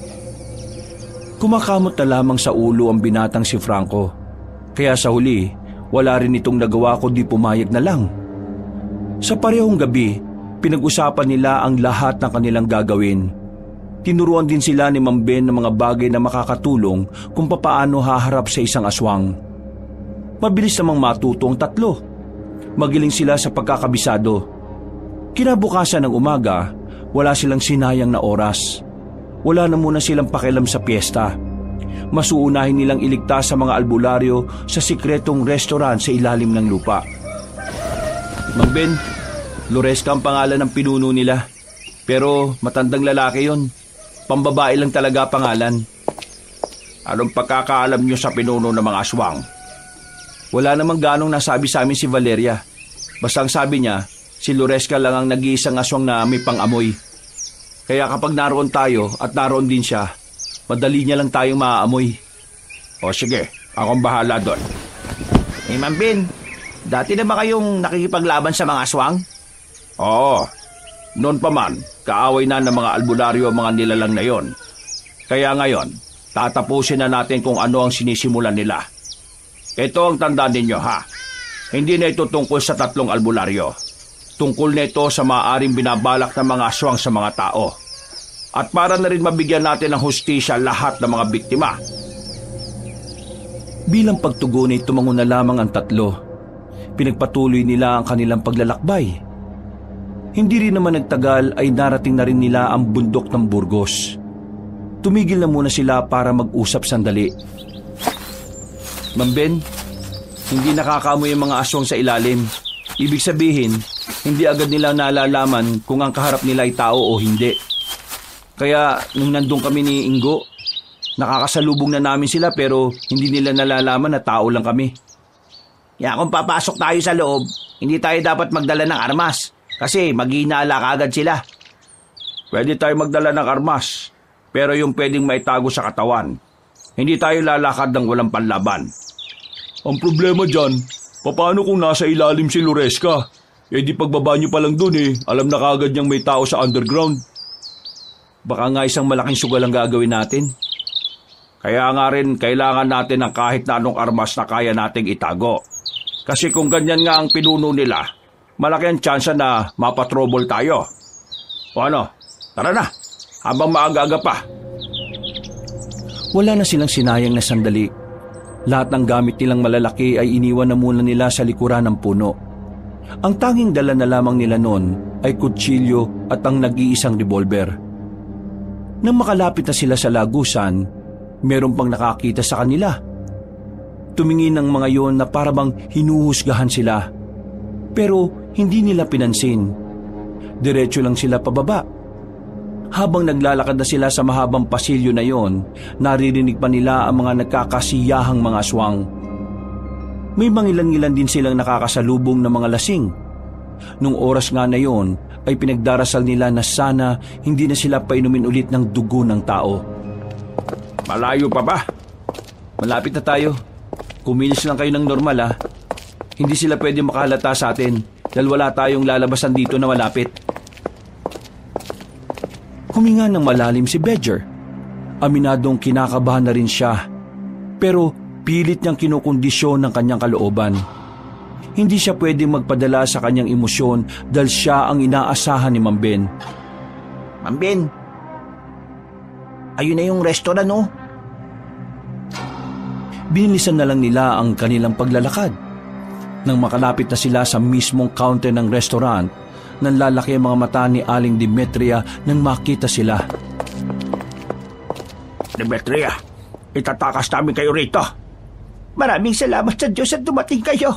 C: Kumakamot na lamang sa ulo ang binatang si Franco. Kaya sa huli, wala rin itong nagawa kundi pumayag na lang. Sa parehong gabi, pinag-usapan nila ang lahat ng kanilang gagawin. Tinuruan din sila ni Ma'am Ben ng mga bagay na makakatulong kung papaano haharap sa isang aswang. Mabilis namang matuto ang 3. Magiling sila sa pagkakabisado. Kinabukasan ng umaga, wala silang sinayang na oras. Wala na muna silang pakialam sa piyesta. Mas uunahin nilang iligtas sa mga albularyo sa sikretong restaurant sa ilalim ng lupa. Ma'am Ben, Loresca ang pangalan ng pinuno nila. Pero matandang lalaki yon. Pambabae lang talaga pangalan.
A: Anong pagkakaalam nyo sa pinuno ng mga aswang?
C: Wala namang ganong nasabi sa amin si Valeria. Basta ang sabi niya, si Loresca lang ang nag-iisang aswang na may pang-amoy. Kaya kapag naroon tayo at naroon din siya, madali niya lang tayong maaamoy.
A: O sige, akong bahala doon.
B: Ma'am Ben, dati na ba kayong nakikipaglaban sa mga aswang?
A: Oo. Noon pa man, kaaway na ng mga albularyo ang mga nilalang na yon. Kaya ngayon, tatapusin na natin kung ano ang sinisimulan nila. Ito ang tandaan ninyo ha. Hindi na ito tungkol sa 3 albularyo. Tungkol na ito sa maaaring binabalak ng mga aswang sa mga tao. At para na rin mabigyan natin ng hustisya lahat ng mga biktima.
C: Bilang pagtugon ay tumango na lamang ang 3. Pinagpatuloy nila ang kanilang paglalakbay. Hindi rin naman nagtagal ay narating na rin nila ang bundok ng Burgos. Tumigil na muna sila para mag-usap sandali. Ma'am Ben, hindi nakakaamoy ang mga aswang sa ilalim. Ibig sabihin, hindi agad nila nalalaman kung ang kaharap nila ay tao o hindi. Kaya nung nandun kami ni Ingo, nakakasalubong na namin sila pero hindi nila nalalaman na tao lang kami.
B: Kaya kung papasok tayo sa loob, hindi tayo dapat magdala ng armas kasi maghinala kagad sila.
A: Pwede tayo magdala ng armas, pero yung pwedeng maitago sa katawan. Hindi tayo lalakad ng walang panlaban.
E: Ang problema dyan, paano kung nasa ilalim si Loresca? Eh di pagbaba niyo pa lang dun alam na kagad niyang may tao sa underground.
C: Baka nga isang malaking sugal ang gagawin natin.
A: Kaya nga rin kailangan natin ng kahit na anong armas na kaya nating itago. Kasi kung ganyan nga ang pinuno nila, malaki ang tsansa na mapatrouble tayo. O ano, tara na, habang maaga-aga pa.
C: Wala na silang sinayang na sandali. Lahat ng gamit nilang malalaki ay iniwan na muna nila sa likuran ng puno. Ang tanging dala na lamang nila noon ay kutsilyo at ang nag-iisang revolver. Nang makalapit na sila sa lagusan, meron pang nakakita sa kanila. Tumingin ang mga yon na parabang hinuhusgahan sila. Pero hindi nila pinansin. Diretso lang sila pababa. Habang naglalakad na sila sa mahabang pasilyo na yon, naririnig pa nila ang mga nagkakasiyahang mga aswang. May mangilan-ngilan din silang nakakasalubong ng mga lasing. Nung oras nga na yon, ay pinagdarasal nila na sana hindi na sila painumin ulit ng dugo ng tao.
A: Malayo pa ba?
C: Malapit na tayo. Kumilos lang kayo ng normal Hindi sila pwede makahalata sa atin dahil wala tayong lalabasan dito na malapit. Huminga ng malalim si Badger. Aminadong kinakabahan na rin siya. Pero pilit niyang kinukondisyon ng kanyang kalooban. Hindi siya pwedeng magpadala sa kanyang emosyon dahil siya ang inaasahan ni Ma'am Ben.
B: Ma'am Ben, ayun na yung restaurant
C: Binilisan na lang nila ang kanilang paglalakad. Nang makalapit na sila sa mismong counter ng restaurant, nanlalaki ang mga mata ni Aling Demetria nang makita sila.
A: Demetria, itatakas namin kayo rito.
B: Maraming salamat sa Diyos at dumating kayo.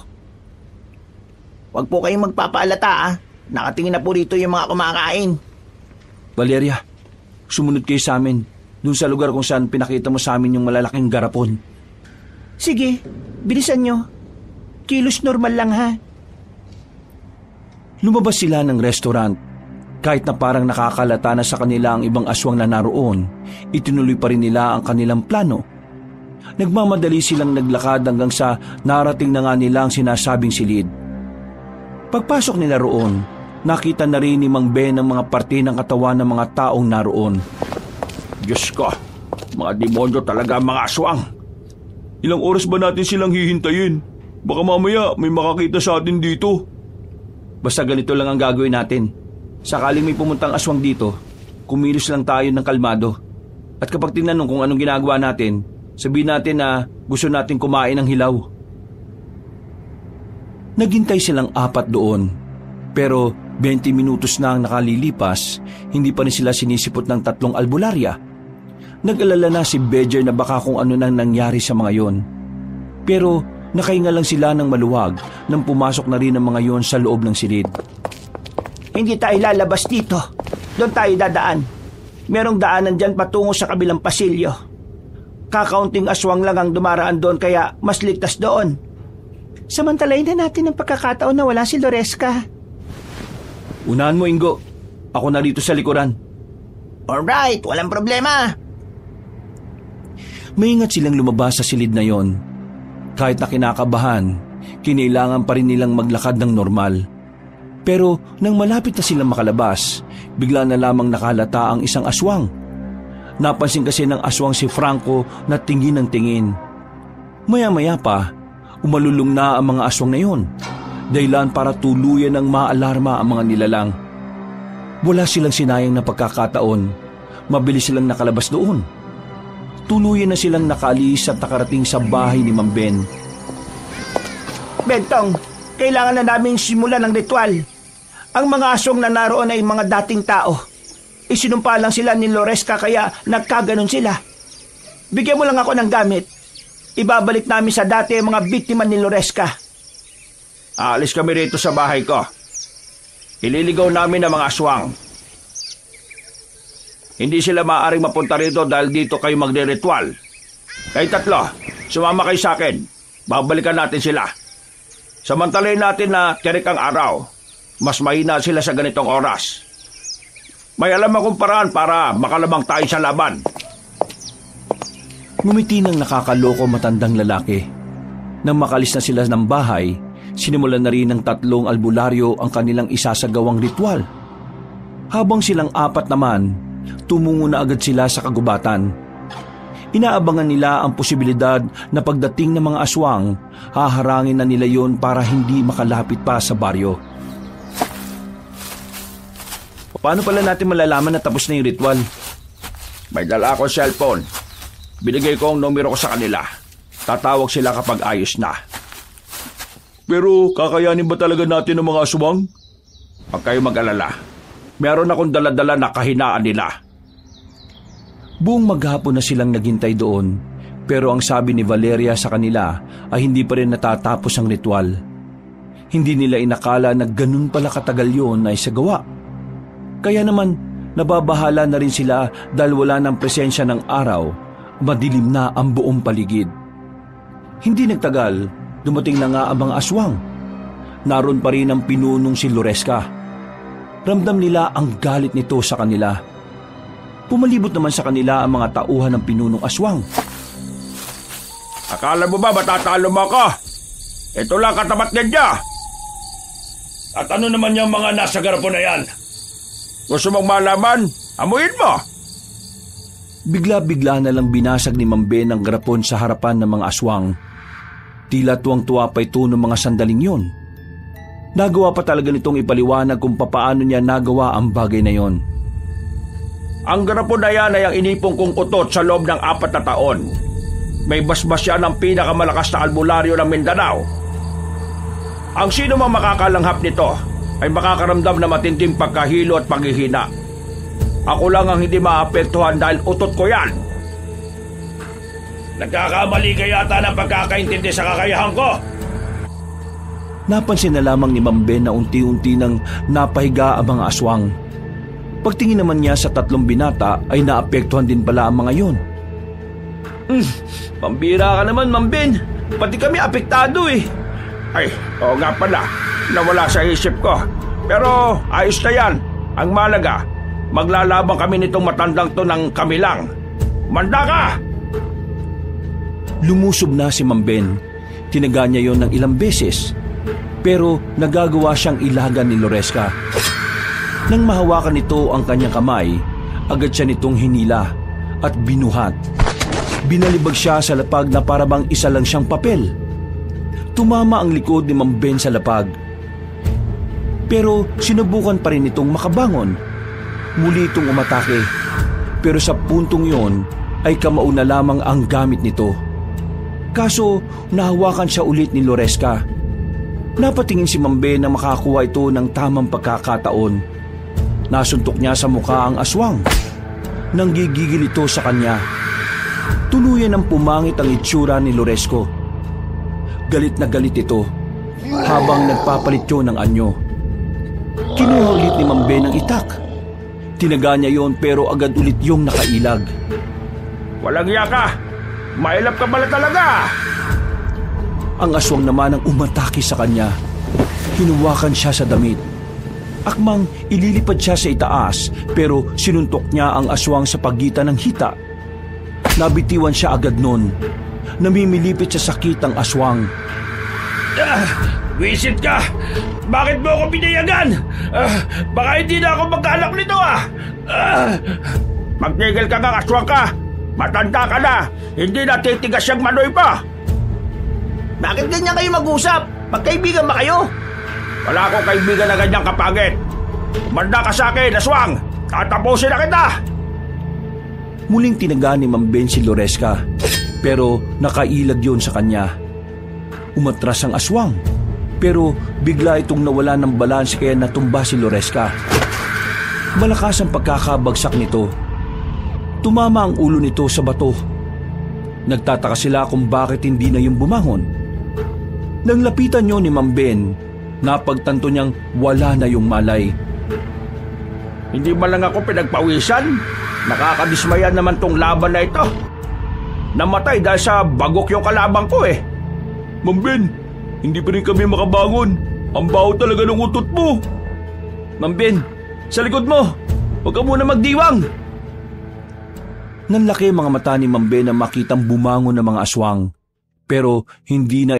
B: Huwag po kayong magpapaalata Nakatingin na po rito yung mga kumakain.
C: Valeria, sumunod kayo sa amin. Doon sa lugar kung saan pinakita mo sa amin yung malalaking garapon.
D: Sige, bilisan nyo. Kilos normal lang
C: Lumabas sila ng restaurant. Kahit na parang nakakalata na sa kanila ang ibang aswang na naroon, itinuloy pa rin nila ang kanilang plano. Nagmamadali silang naglakad hanggang sa narating na nga nila ang sinasabing silid. Pagpasok nila roon, nakita na rin ni Mang Ben ang mga parte ng katawan ng mga taong naroon.
A: Diyos ko, mga demonyo talaga ang mga aswang.
E: Ilang oras ba natin silang hihintayin? Baka mamaya may makakita sa atin dito.
C: Basta ganito lang ang gagawin natin. Sakaling may pumuntang aswang dito, kumilos lang tayo ng kalmado. At kapag tinanong kung anong ginagawa natin, sabihin natin na gusto natin kumain ng hilaw. Naghintay silang 4 doon. Pero 20 minutos na ang nakalilipas, hindi pa rin sila sinisipot ng 3 albularya. Nag-alala na si Badger na baka kung ano nang nangyari sa mga yon. Pero nakahinga lang sila ng maluwag nang pumasok na rin ang mga yon sa loob ng silid.
B: Hindi tayo lalabas dito. Doon tayo dadaan. Merong daanan dyan patungo sa kabilang pasilyo. Kakaunting aswang lang ang dumaraan doon kaya mas ligtas doon.
D: Samantalayin na natin ang pagkakataon na wala si Loresca.
C: Unahan mo, Ingo. Ako na rito sa likuran.
B: Alright, walang problema.
C: Maingat silang lumabas sa silid na yon. Kahit na kinakabahan, kinailangan pa rin nilang maglakad ng normal. Pero nang malapit na silang makalabas, bigla na lamang nakahalata ang isang aswang. Napansin kasi ng aswang si Franco na tingin ng tingin. Maya-maya pa, Umalulong na ang mga aswang na iyon, dahilan para tuluyan ng maalarma ang mga nilalang. Wala silang sinayang na pagkakataon, mabilis silang nakalabas doon. Tuluyan na silang nakaalis at nakarating sa bahay ni Mang Ben.
D: Bentong, kailangan na naming simulan ng ritual. Ang mga aswang na naroon ay mga dating tao. Isinumpa lang sila ni Loresca kaya nagkaganon sila. Bigyan mo lang ako ng gamit. Ibabalik namin sa dati ang mga biktima ni Loresca.
A: Aalis kami rito sa bahay ko. Ililigaw namin ang mga aswang. Hindi sila maaaring mapunta rito dahil dito kayo magre-ritual. Kayo tatlo, sumama kayo sa akin. Babalikan natin sila. Samantalayin natin na tirik ang araw. Mas mahina sila sa ganitong oras. May alam akong paraan para makalabang tayo sa laban.
C: Ngumiti ng nakakaloko matandang lalaki. Nang makalis na sila ng bahay, sinimulan na rin ng 3 albularyo ang kanilang isasagawang ritual. Habang silang 4 naman, tumungo na agad sila sa kagubatan. Inaabangan nila ang posibilidad na pagdating ng mga aswang, haharangin na nila yon para hindi makalapit pa sa baryo. Paano pala natin malalaman na tapos na yung ritual?
A: May dala akong cellphone. Binigay ko ang numero ko sa kanila. Tatawag sila kapag ayos na.
E: Pero kakayanin ba talaga natin ang mga aswang?
A: Huwag kayo mag-alala. Meron akong dala-dala na kahinaan nila.
C: Buong maghapon na silang naghintay doon, pero ang sabi ni Valeria sa kanila ay hindi pa rin natatapos ang ritual. Hindi nila inakala na ganun pala katagal yun ay sagawa. Kaya naman, nababahala na rin sila dahil wala ng presensya ng araw, madilim na ang buong paligid. Hindi nagtagal, dumating na nga ang mga aswang. Naroon pa rin ang pinunong si Loresca. Ramdam nila ang galit nito sa kanila. Pumalibot naman sa kanila ang mga tauhan ng pinunong aswang.
A: Akala mo ba matatalo mo ako? Ito lang katapat ninyo.
E: At ano naman yung mga nasa garapon na yan?
A: Gusto mong malaman? Amuin mo!
C: Bigla-bigla na lang binasag ni Mang Ben ang garapon sa harapan ng mga aswang. Tila tuwang-tuwa pa ito ng mga sandaling yon. Nagawa pa talaga nitong ipaliwanag kung papaano niya nagawa ang bagay na yon.
A: Ang garapon na yan ay ang inipong kong utot sa loob ng 4 na taon. May basbas yan ang pinakamalakas na albularyo ng Mindanao. Ang sino mang makakalanghap nito ay makakaramdam na matinding pagkahilo at paghihina. Ako lang ang hindi maapektuhan dahil utot ko yan.
E: Nagkakamali ka yata ng pagkakaintindi sa kakayahan ko.
C: Napansin na lamang ni Mang Ben na unti-unti nang napahiga ang mga aswang. Pagtingin naman niya sa 3 binata ay naapektuhan din pala ang mga yon.
A: Pambira ka naman, Mang Ben. Pati kami apektado eh. Ay, oo nga pala. Nawala sa isip ko. Pero ayos na yan. Ang malaga, maglalabang kami nitong matandang to ng kami lang. Manda ka!
C: Lumusob na si Mang Ben. Tinaga niya yon ng ilang beses. Pero nagagawa siyang ilagan ni Loresca. Nang mahawakan nito ang kanyang kamay, agad siya nitong hinila at binuhat. Binalibag siya sa lapag na parabang isa lang siyang papel. Tumama ang likod ni Mang Ben sa lapag. Pero sinubukan pa rin itong makabangon. Muli itong umatake. Pero sa puntong yon ay kamao na lamang ang gamit nito. Kaso nahawakan siya ulit ni Loresca. Napatingin si Mang Ben na makakuha ito ng tamang pagkakataon. Nasuntok niya sa mukha ang aswang. Nanggigigil ito sa kanya. Tuluyan ng pumangit ang itsura ni Loresco. Galit na galit ito habang nagpapalit yun ng anyo. Kinuha ulit ni Mang Ben ang itak. Tinaga niya yon pero agad ulit yung nakailag.
A: Walang iya ka! Mailap ka pala talaga!
C: Ang aswang naman ang umatake sa kanya. Hinuwakan siya sa damit. Akmang ililipad siya sa itaas pero sinuntok niya ang aswang sa pagitan ng hita. Nabitiwan siya agad nun. Namimilipit sa sakit ang aswang.
E: Wisit ka! Bakit mo ako binayagan? Baka hindi na ako magkaanak nito
A: Magtigil ka nga, aswang ka! Matanda ka na! Hindi na titigas yung manoy pa!
B: Bakit ganyan kayo mag-usap? Magkaibigan ba kayo?
A: Wala akong kaibigan na ganyang kapagit. Manda ka sa akin, aswang! Tatapusin na kita!
C: Muling tinaga ni Ma'am Ben si Loresca, pero nakailag yon sa kanya. Umatras ang aswang, pero bigla itong nawala ng balanse kaya natumba si Loresca. Malakas ang pagkakabagsak nito. Tumama ang ulo nito sa bato. Nagtataka sila kung bakit hindi na yung bumangon. Nang lapitan niyo ni Ma'am Ben, napagtanto niyang wala na yung malay.
A: Hindi ba lang ako pinagpawisan? Nakakadismaya naman tong laban na ito. Namatay dahil sa bagok yung kalabang ko eh.
E: Ma'am Ben, hindi pa rin kami makabangon. Ang baho talaga ng utot mo.
C: Ma'am Ben, sa likod mo! Huwag ka muna magdiwang! Nanlaki ang mga mata ni Ma'am Ben na makitang bumangon ng mga aswang, pero hindi na